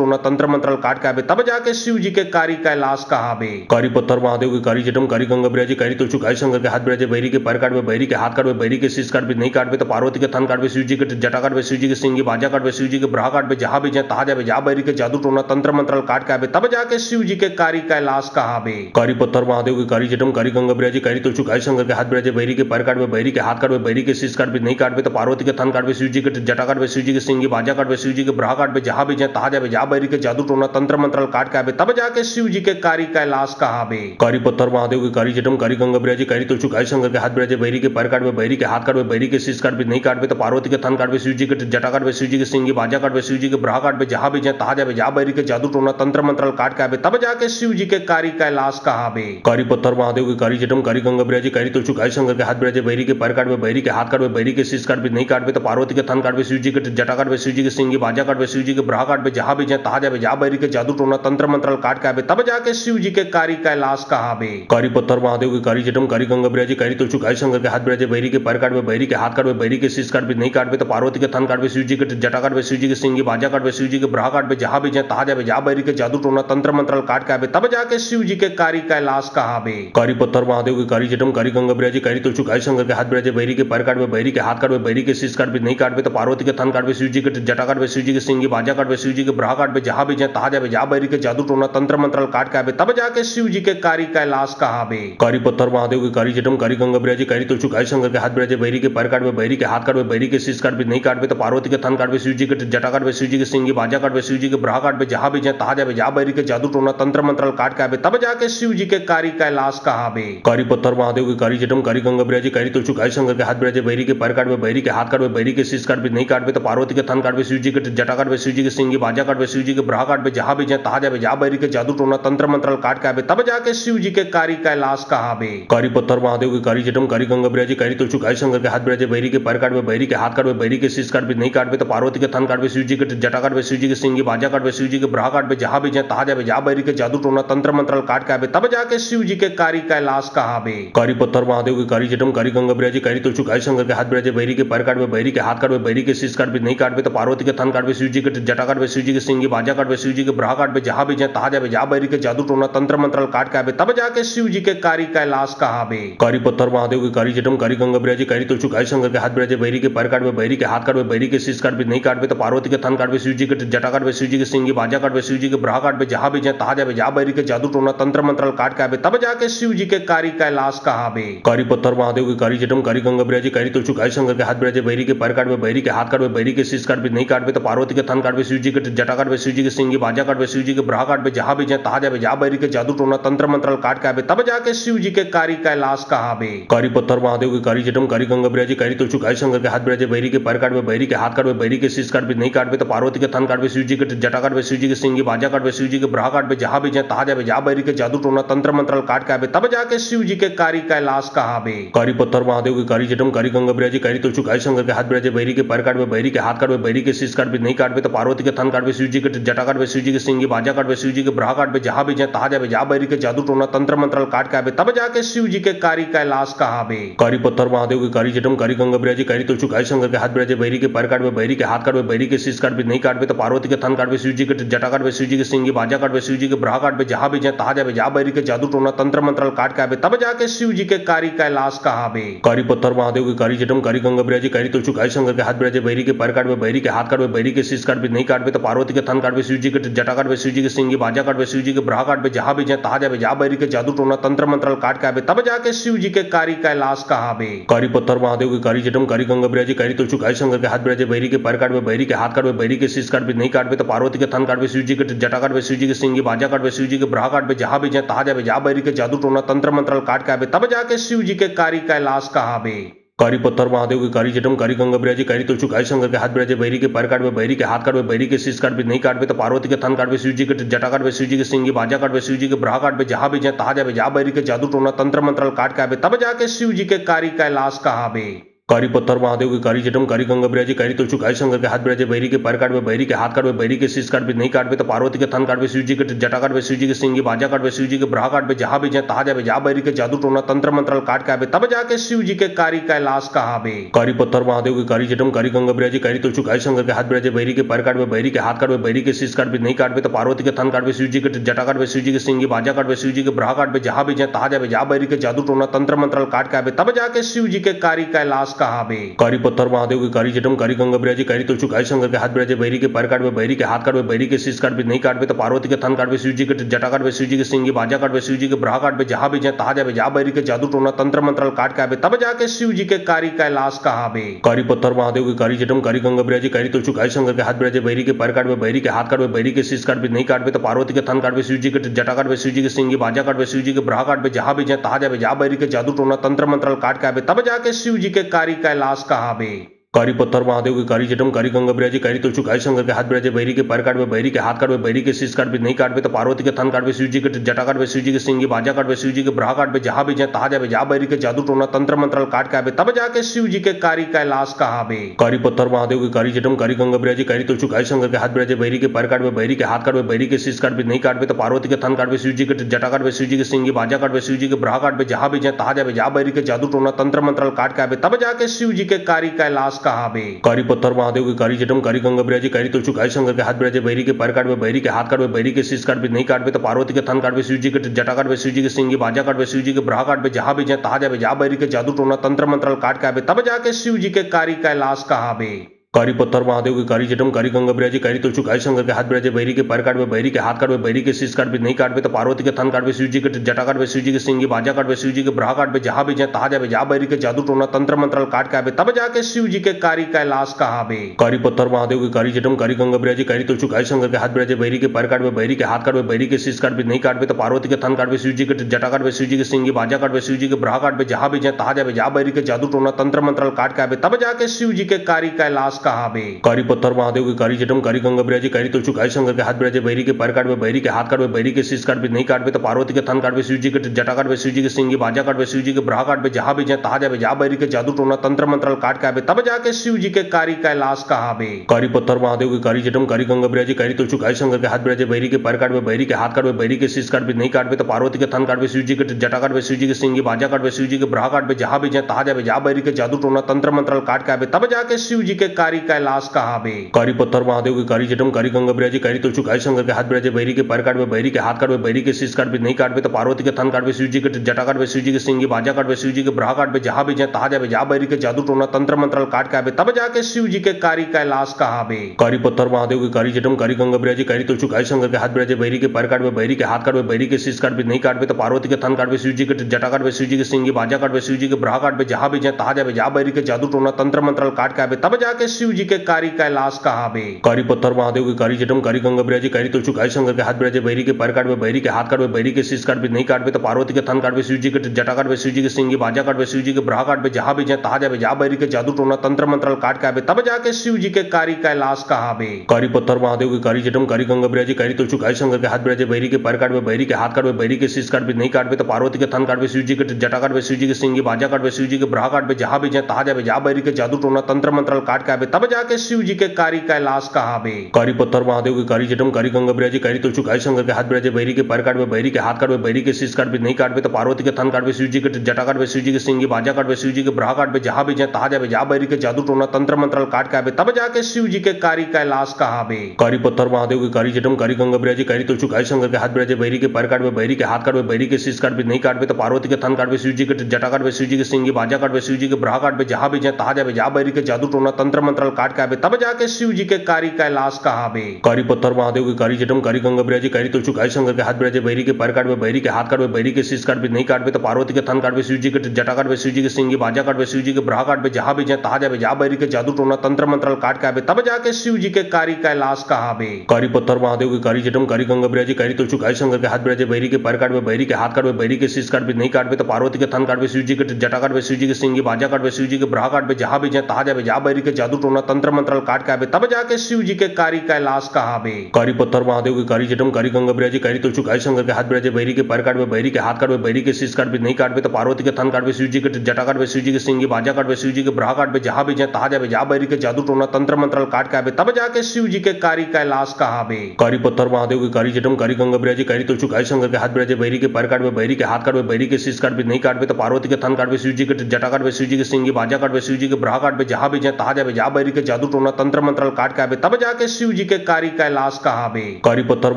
टोना तंत्र मंत्र काट के आवे तब जाके शिव जी के कारी कैलाश कहावे। कारी पत्थर महादेव के कारी जटम कारी गंगा बिराजे कारी तुलचु कारी शंकर के हाथ बिराजे बैरी के पैर काटवे बैरी के हाथ काटवे बैरी के शीश काटवे नहीं काटवे तो पार्वती के थन काटवे शिव जी के जटा काटवे शिव जी के सिंह बाजा काटवे शिव जी के ब्राह काटवे जहां भी जाए तहा जावे जा बैरी के जादू टोना तंत्र मंत्र काट के आवे तब जाके शिव जी के कारी कैलाश कहावे। कारी पत्थर महादेव के कारी जटम कारी गंगा बिराजे कारी तुलचु कारी शंकर के हाथ बिराजे बैरी के पैर काटवे बैरी के हाथ काटवे बैरी के शीश काटवे नहीं काटवे तो पार्वती के थन काटवे शिव जी के जटा काटवे शिव जी के सिंह बाजा काटवे शिव जी के ब्राह काटवे जहां भी जाए तहा जावे जा बैरी के जादू टोना तंत्र मंत्र काट के आवे तब जाके शिव जी के कारी कैलाश कहावे। कारी पत्थर महादेव के कारी जटम कारी गंगा बिराजे कारी तुलचु कारी शंकर के हाथ बिराजे बैरी के पैर काटवे बैरी के हाथ काटवे बैरी के शीश काटवे नहीं काटवे तो पार्वती के थन काटवे शिव जी के जटा काटवे शिव जी के सिंह बाजा काटवे शिव जी के ब्राह काटवे जहां भी जाए तहा जावे जा बैरी के जादू टोना तंत्र मंत्र काट के आवे तब जाके शिव जी के कारी कैलाश कहावे। कारी पत्थर महादेव के कारी जटम कारी गंगा बिराजे कारी तुलचु कारी शंकर के हाथ बिराजे बैरी के पैर काटवे बैरी के हाथ काटवे बैरी के शीश काटवे नहीं काटवे तो पार्वती के थन काटवे शिव जी के जटा काटवे शिव जी के सिंह बाजा काटवे शिव जी के ब्राह काटवे जहां भी जाए तहा जावे जा बैरी के जादू टोना तंत्र मंत्र काट के आवे तब जाके शिव जी के कारी कैलाश कहावे। कारी पत्थर महादेव के कारी जटम कारी गंगा बिराजे कारी तुलचु कारी शंकर के हाथ बिराजे बैरी के पैर काटवे बैरी के हाथ काटवे बैरी के शीश काटवे नहीं काटवे तो पार्वती के थन काटवे शिव जी के जटा काटवे शिव जी के सिंह बाजा काटवे शिव जी के ब्राह काटवे जहां भी जाए तहा जावे जा बैरी के जादू टोना तंत्र मंत्र काट के आवे तब जाके शिव जी के कारी कैलाश कहावे। कारी पत्थर महादेव के कारी जटम कारी गंगा बिराजे कारी तुलचु कारी शंकर के हाथ बिराजे बैरी के पैर काटवे बैरी के हाथ काटवे बैरी के शीश काटवे नहीं काटवे तो पार्वती के थन काटवे शिव जी के जटा काटवे शिव जी के सिंह बाजा काटवे शिव जी के ब्राह काटवे जहां भी जाए तहा जावे जा बैरी के जादू टोना तंत्र मंत्र काट के आवे तब जाके शिव जी के कारी कैलाश कहावे। कारी पत्थर महादेव के कारी जटम कारी गंगा बिराजे कारी तुलचु कारी शंकर के हाथ बिराजे बैरी के पैर काटवे बैरी के हाथ काटवे बैरी के शीश काटवे नहीं काटवे तो पार्वती के थन काटवे शिव जी के जटा काटवे शिव जी के सिंह बाजा काटवे शिव जी के ब्राह काटवे जहां भी जाए तहा जावे जा बैरी के जादू टोना तंत्र मंत्र काट के आवे तब जाके शिव जी के कारी कैलाश कहावे। कारी पत्थर महादेव के कारी जटम कारी गंगा बिराजे कारी तुलचु कारी शंकर के हाथ बिराजे बैरी के पैर काटवे बैरी के हाथ काटवे बैरी के शीश काटवे नहीं काटवे तो पार्वती के थन काटवे शिव जी के जटा काटवे शिव जी के सिंह बाजा काटवे शिव जी के ब्राह काटवे जहां भी जाए तहा जावे जा बैरी के जादू टोना तंत्र मंत्र काट के आवे तब जाके शिव जी के कारी कैलाश कहावे। कारी पत्थर महादेव के कारी जटम कारी गंगा बिराजे कारी तुलचु कारी शंकर के हाथ बिराजे बैरी के पैर काटवे बैरी के हाथ काटवे बैरी के शीश काटवे नहीं काटवे तो पार्वती के थन काटवे शिव जी के जटा काटवे शिव जी के सिंह बाजा काटवे शिव जी के ब्राह काटवे जहां भी जाए तहा जावे जा बैरी के जादू टोना तंत्र मंत्र काट के आवे तब जाके शिव जी के कारी कैलाश कहावे। कारी पत्थर महादेव के कारी जटम कारी गंगा बिराजे कारी तुलचु कारी शंकर के हाथ बिराजे बैरी के पैर काटवे बैरी के हाथ काटवे बैरी के शीश काटवे नहीं काटवे तो पार्वती के थन काटवे शिव जी के जटा काटवे शिव जी के सिंह बाजा काटवे शिव जी के ब्राह काटवे जहां भी जाए तहा जावे जा बैरी के जादू टोना तंत्र मंत्र काट के आवे तब जाके शिव जी के कारी कैलाश कहावे। कारी पत्थर महादेव के कारी जटम कारी गंगा बिराजे कारी तुलचु कारी शंकर के हाथ बिराजे बैरी के पैर काटवे बैरी के हाथ काटवे बैरी के शीश काटवे नहीं काटवे तो पार्वती के थन काटवे शिव जी के जटा काटवे शिव जी के सिंह बाजा काटवे शिव जी के ब्राह काटवे जहां भी जाए तहा जावे जा बैरी के जादू टोना तंत्र मंत्र काट के आवे तब जाके शिव जी के कारी कैलाश कहावे। कारी पत्थर महादेव के कारी जटम कारी गंगा बिराजे कारी तुलचु कारी शंकर के हाथ बिराजे बैरी के पैर काटवे बैरी के हाथ काटवे बैरी के शीश काटवे नहीं काटवे तो पार्वती के थन काटवे शिव जी के जटा काटवे शिव जी के सिंह बाजा काटवे शिव जी के ब्राह काटवे जहां भी जाए तहा जावे जा बैरी के जादू टोना तंत्र मंत्र काट के आवे तब जाके शिव जी के कारी कैलाश कहावे। कारी पत्थर महादेव के कारी जटम कारी गंगा बिराजे कारी तुलचु कारी शंकर के हाथ बिराजे बैरी के पैर काटवे बैरी के हाथ काटवे बैरी के शीश काटवे नहीं काटवे तो पार्वती के थन काटवे शिव जी के जटा काटवे शिव जी के सिंह बाजा काटवे शिव जी के ब्राह काटवे जहां भी जाए तहा जावे जा बैरी के जादू टोना तंत्र मंत्र काट के आवे तब जाके शिव जी के कारी कैलाश कहावे। कारी पत्थर महादेव के कारी जटम कारी गंगा बिराजे कारी तुलचु कारी शंकर के हाथ बिराजे बैरी के पैर काटवे बैरी के हाथ काटवे बैरी के शीश काटवे नहीं काटवे तो पार्वती के थन काटवे शिव जी के जटा काटवे शिव जी के सिंह बाजा काटवे शिव जी के ब्राह काटवे जहां भी जाए तहा जावे जा बैरी के जादू टोना तंत्र मंत्र काट के आवे तब जाके शिव जी के कारी कैलाश कहावे। कारी पत्थर महादेव के कारी जटम कारी गंगा बिराजे कारी तुलचु कारी शंकर के हाथ बिराजे बैरी के पैर काटवे बैरी के हाथ काटवे बैरी के शीश काटवे नहीं काटवे तो पार्वती के थन काटवे शिव जी के जटा काटवे शिव जी के सिंह बाजा काटवे शिव जी के ब्राह काटवे जहां भी जाए तहा जावे जा बैरी के जादू टोना तंत्र मंत्र काट के आवे तब जाके शिव जी के कारी कैलाश कहावे। कारी पत्थर महादेव के कारी जटम कारी गंगा बिराजे कारी तुलचु कारी शंकर के हाथ बिराजे बैरी के पैर काटवे बैरी के हाथ काटवे बैरी के शीश काटवे नहीं काटवे तो पार्वती के थन काटवे शिव जी के जटा काटवे शिव जी के सिंह बाजा काटवे शिव जी के ब्राह काटवे जहां भी जाए तहा जावे जा बैरी के जादू टोना तंत्र मंत्र काट के आवे तब जाके शिव जी के कारी कैलाश कहावे। कारी पत्थर महादेव के कारी जटम कारी गंगा बिराजे कारी तुलचु कारी शंकर के हाथ बिराजे बैरी के पैर काटवे बैरी के हाथ काटवे बैरी के शीश काटवे नहीं काटवे तो पार्वती के थन काटवे शिव जी के जटा काटवे शिव जी के सिंह बाजा काटवे शिव शिव जी के ब्रहा काट पे जहाँ भी जाए तहाँ जावे जा बैरी के जादू टोना तंत्र मंत्र काट के आवे तब जाके शिव जी के कारी कैलाश कहावे। कारी पत्थर महादेव के कारी जटम कारी गंगा बिराजी कारी तुलसी गाय शंकर के हाथ बिराजे बैरी के पैर काटवे बैरी के हाथ काटवे बैरी के शीश काटवे नहीं काटवे तो पार्वती के थन काटवे शिव जी के जटा काटवे शिव जी के सिंगी बाजा काटवे शिव जी के ब्रहा काटवे जहाँ भी जाए तहाँ जावे जा बैरी के जादू टोना तंत्र मंत्र काट के आवे तब जाके शिव जी के कारी कैलाश कहावे। कारी पत्थर महादेव के कारी जटम कारी गंगा बिराजी कारी तुलसी गाय शंकर के हाथ बिराजे बैरी के पैर काटवे बैरी के हाथ काटवे बैरी के शीश काटवे नहीं काटवे तो पार्वती के थन काटवे शिव जी के जटा काटवे शिव जी के सिंगी बाजा काटवे शिव जी के ब्रहा काटवे जहाँ भी जाए तहाँ जावे जा बैरी के जादू टोना तंत्र मंत्र काट के आवे तब जाके शिव जी के कारी कैलाश कहावे। कारी पत्थर महादेव के कारी जटम कारी गंगा बिराजी कारी तुलसी गाय शंकर के हाथ बिराजे बैरी के पैर काटवे बैरी के हाथ काटवे बैरी के शीश काटवे नहीं काटवे तो पार्वती के थन काटवे शिव जी के जटा काटवे शिव जी के सिंगी बाजा काटवे शिव जी के ब्रहा काटवे जहाँ भी जाए तहाँ जावे जा बैरी के जादू टोना तंत्र मंत्र काट के आवे तब जाके शिव जी के कारी कैलाश कहावे। कारी पत्थर महादेव के कारी जटम कारी गंगा बिराजी कारी तुलसी गाय शंकर के हाथ बिराजे बैरी के पैर काटवे बैरी के हाथ काटवे बैरी के शीश काटवे नहीं काटवे तो पार्वती के थन काटवे शिव जी के जटा काटवे शिव जी के सिंगी बाजा काटवे शिव जी के ब्रहा काटवे जहाँ भी जाए तहाँ जावे जा बैरी के जादू टोना तंत्र मंत्र काट के आवे तब जाके शिव जी के कारी कैलाश कहावे। कारी पत्थर महादेव के कारी जटम कारी गंगा बिराजी कारी तुलसी गाय शंकर के हाथ बिराजे बैरी के पैर काटवे बैरी के हाथ काटवे बैरी के शीश काटवे नहीं काटवे तो पार्वती के थन काटवे शिव जी के जटा काटवे शिव जी के सिंगी बाजा काटवे शिव जी के ब्रहा काटवे जहाँ भी जाए तहाँ जावे जा बैरी के जादू टोना तंत्र मंत्र काट के आवे तब जाके शिव जी के कारी कैलाश कहावे। कारी पत्थर महादेव के कारी जटम कारी गंगा बिराजी कारी तुलसी गाय शंकर के हाथ बिराजे बैरी के पैर काटवे बैरी के हाथ काटवे बैरी के शीश काटवे नहीं काटवे तो पार्वती के थन काटवे शिव जी के जटा काटवे शिव जी के सिंगी बाजा काटवे शिव जी के ब्रहा काटवे जहाँ भी जाए तहाँ जावे जा बैरी के जादू टोना तंत्र मंत्र काट के आवे तब जाके शिव जी के कारी कैलाश कहावे। कारी पत्थर महादेव के कारी जटम कारी गंगा बिराजी कारी तुलसी गाय शंकर के हाथ बिराजे बैरी के पैर काटवे बैरी के हाथ काटवे बैरी के शीश काटवे नहीं काटवे तो पार्वती के थन काटवे शिव जी के जटा काटवे शिव जी के सिंगी बाजा काटवे शिव जी के ब्रहा काटवे जहाँ भी जाए तहाँ जावे जा बैरी के जादू टोना तंत्र मंत्र काट के आवे तब जाके शिव जी के कारी कैलाश कहावे। कारी पत्थर महादेव के कारी जटम कारी गंगा बिराजी कारी तुलसी गाय शंकर के हाथ बिराजे बैरी के पैर काटवे बैरी के हाथ काटवे बैरी के शीश काटवे नहीं काटवे तो पार्वती के थन काटवे शिव जी के जटा काटवे शिव जी के सिंगी बाजा काटवे शिव जी के ब्रहा काटवे जहाँ भी जाए तहाँ जावे जा बैरी के जादू टोना तंत्र मंत्र काट के आवे तब जाके शिव जी के कारी कैलाश कहावे। कारी पत्थर महादेव के कारी जटम कारी गंगा बिराजी कारी तुलसी गाय शंकर के हाथ बिराजे बैरी के पैर काटवे बैरी के हाथ काटवे बैरी के शीश काटवे नहीं काटवे तो पार्वती के थन काटवे शिव जी के जटा काटवे शिव जी के सिंगी बाजा काटवे शिव जी के ब्रहा काटवे जहाँ भी जाए तहाँ जावे जा बैरी के जादू टोना तंत्र मंत्र काट के आवे तब जाके शिव जी के कारी कैलाश कहावे। कारी पत्थर महादेव के कारी जटम कारी गंगा बिराजी कारी तुलसी गाय शंकर के हाथ बिराजे बैरी के पैर काटवे बैरी के हाथ काटवे बैरी के शीश काटवे नहीं काटवे तो पार्वती के थन काटवे शिव जी के जटा काटवे शिव जी के सिंगी बाजा काटवे शिव जी के ब्रहा काटवे जहाँ भी जाए तहाँ जावे जा बैरी के जादू टोना तंत्र मंत्र काट के आवे तब जाके शिव जी के कारी कैलाश कहावे। कारी पत्थर महादेव के कारी जटम कारी गंगा बिराजी कारी तुलसी गाय शंकर के हाथ बिराजे बैरी के पैर काटवे बैरी के हाथ काटवे बैरी के शीश काटवे नहीं काटवे तो पार्वती के थन काटवे शिव जी के जटा काटवे शिव जी के सिंगी बाजा काटवे शिव जी के ब्रहा काटवे जहाँ भी जाए तहाँ जावे जा बैरी के जादू टोना तंत्र मंत्र काट के आवे तब जाके शिव जी के कारी कैलाश कहावे। कारी पत्थर महादेव के कारी जटम कारी गंगा बिराजी कारी तुलसी गाय शंकर के हाथ बिराजे बैरी के पैर काटवे बैरी के हाथ काटवे बैरी के शीश काटवे नहीं काटवे तो पार्वती के थन काटवे शिव जी के जटा काटवे शिव जी के सिंगी बाजा काटवे शिव जी के ब्रहा काटवे जहाँ भी जाए तहाँ जावे जा बैरी के जादू टोना तंत्र मंत्र काट के आवे तब जाके शिव जी के कारी कैलाश कहावे। कारी पत्थर महादेव के कारी जटम कारी गंगा बिराजी कारी तुलसी गाय शंकर के हाथ बिराजे बैरी के पैर काटवे बैरी के हाथ काटवे बैरी के शीश काटवे नहीं काटवे तो पार्वती के थन काटवे शिव जी के जटा काटवे शिव जी के सिंगी बाजा काटवे शिव जी के ब्रहा काटवे जहाँ भी जाए तहाँ जावे जा बैरी के जादू टोना तंत्र मंत्र काट के आवे तब जाके शिव जी के कारी कैलाश कहावे। कारी पत्थर महादेव के कारी जटम कारी गंगा बिराजी कारी तुलसी गाय शंकर के हाथ बिराजे बैरी के पैर काटवे बैरी के हाथ काटवे बैरी के शीश काटवे नहीं काटवे तो पार्वती के थन काटवे शिव जी के जटा काटवे शिव जी के सिंगी बाजा काटवे शिव जी के ब्रहा काटवे जहाँ भी जाए तहाँ जावे जा बैरी के जादू टोना तंत्र मंत्र काट के आवे तब जाके शिव जी के कारी कैलाश कहावे। कारी पत्थर महादेव के कारी जटम कारी गंगा बिराजी कारी तुलसी गाय शंकर के हाथ बिराजे बैरी के पैर काटवे बैरी के हाथ काटवे बैरी के शीश काटवे नहीं काटवे तो पार्वती के थन काटवे शिव जी के जटा काटवे शिव जी के सिंगी बाजा काटवे शिव जी के ब्रहा काटवे जहाँ भी जाए तहाँ जावे जा बैरी के जादू टोना तंत्र मंत्र काट के आवे तब जाके शिव जी के कारी कैलाश कहावे। कारी पत्थर महादेव के कारी जटम कारी गंगा बिराजी कारी तुलसी गाय शंकर के हाथ बिराजे बैरी के पैर काटवे बैरी के हाथ काटवे बैरी के शीश काटवे नहीं काटवे तो पार्वती के थन काटवे शिव जी के जटा काटवे शिव जी के सिंगी बाजा काटवे शिव जी के ब्रहा काटवे जहाँ भी जाए तहाँ जावे जा बैरी के जादू टोना तंत्र मंत्र काट के आवे तब जाके शिव जी के कारी कैलाश कहावे। कारी पत्थर महादेव के कारी जटम कारी गंगा बिराजी कारी तुलसी गाय शंकर के हाथ बिराजे बैरी के पैर काटवे बैरी के हाथ काटवे बैरी के शीश काटवे नहीं काटवे तो पार्वती के थन काटवे शिव जी के जटा काटवे शिव जी के सिंगी बाजा काटवे शिव जी के ब्रहा काटवे जहाँ भी जाए तहाँ जावे जा बैरी के जादू टोना तंत्र मंत्र काट के आवे तब जाके शिव जी के कारी कैलाश कहावे। कारी पत्थर महादेव के कारी जटम कारी गंगा बिराजी कारी तुलसी गाय शंकर के हाथ बिराजे बैरी के पैर काटवे बैरी के हाथ काटवे बैरी के शीश काटवे नहीं काटवे तो पार्वती के थन काटवे शिव जी के जटा काटवे शिव जी के सिंगी बाजा काटवे शिव जी के ब्रहा काटवे जहाँ भी जाए तहाँ जावे जा बैरी के जादू टोना तंत्र मंत्र मंत्रल काट के आवे तब जाके शिव जी के कारी कैलाश कहावे। कारी पत्थर महादेव के कारी जटम कारी गंगा बिराजी कारी तुलसी कारी शंकर के हाथ बिराजे बैरी के पैर काटवे बैरी के हाथ काटवे बैरी के शीश काटवे नहीं काटवे तो पार्वती के थन काटवे शिव जी के जटा काटवे शिव जी के सिंगी बाजा काटवे शिव जी के ब्राह काटवे जहां भी जाए तहा जावे जा बैरी के जादू टोना तंत्र मंत्रल काट के आवे तब जाके शिव जी के कारी कैलाश कहावे। कारी पत्थर महादेव के कारी जटम कारी गंगा बिराजी कारी तुलसी कारी शंकर के हाथ बिराजे बैरी के पैर काटवे बैरी के हाथ काटवे बैरी के शीश काटवे नहीं काटवे तो पार्वती के थन काटवे शिव जी के जटा काटवे शिव जी के सिंगी बाजा काटवे शिव जी के ब्राह काटवे जहां भी जाए तहा जावे जा बैरी के जादू टोना तंत्र मंत्रल काट के आवे तब जाके शिव जी के कारी कैलाश कहावे। कारी पत्थर महादेव के कारी जटम कारी गंगा बिराजी कारी तुलसी कारी शंकर के हाथ बिराजे बैरी के पैर काटवे बैरी के हाथ काटवे बैरी के शीश काटवे नहीं काटवे तो पार्वती के थन काटवे शिव जी के जटा काटवे शिव जी के सिंगी बाजा काटवे शिव जी के ब्राह काटवे जहां भी जाए तहा जावे जा बैरी के जादू टोना तंत्र मंत्रल काट के आवे तब जाके शिव जी के कारी कैलाश कहावे। कारी पत्थर महादेव के कारी जटम कारी गंगा बिराजी कारी तुलसी कारी शंकर के हाथ बिराजे बैरी के पैर काटवे बैरी के हाथ काटवे बैरी के शीश काटवे नहीं काटवे तो पार्वती के थन काटवे शिव जी के जटा काटवे शिव जी के सिंगी बाजा काटवे शिव जी के ब्राह काटवे जहां भी जाए तहा जावे जा बैरी के जादू टोना तंत्र मंत्रल काट के आवे तब जाके शिव जी के कारी कैलाश कहावे। कारी पत्थर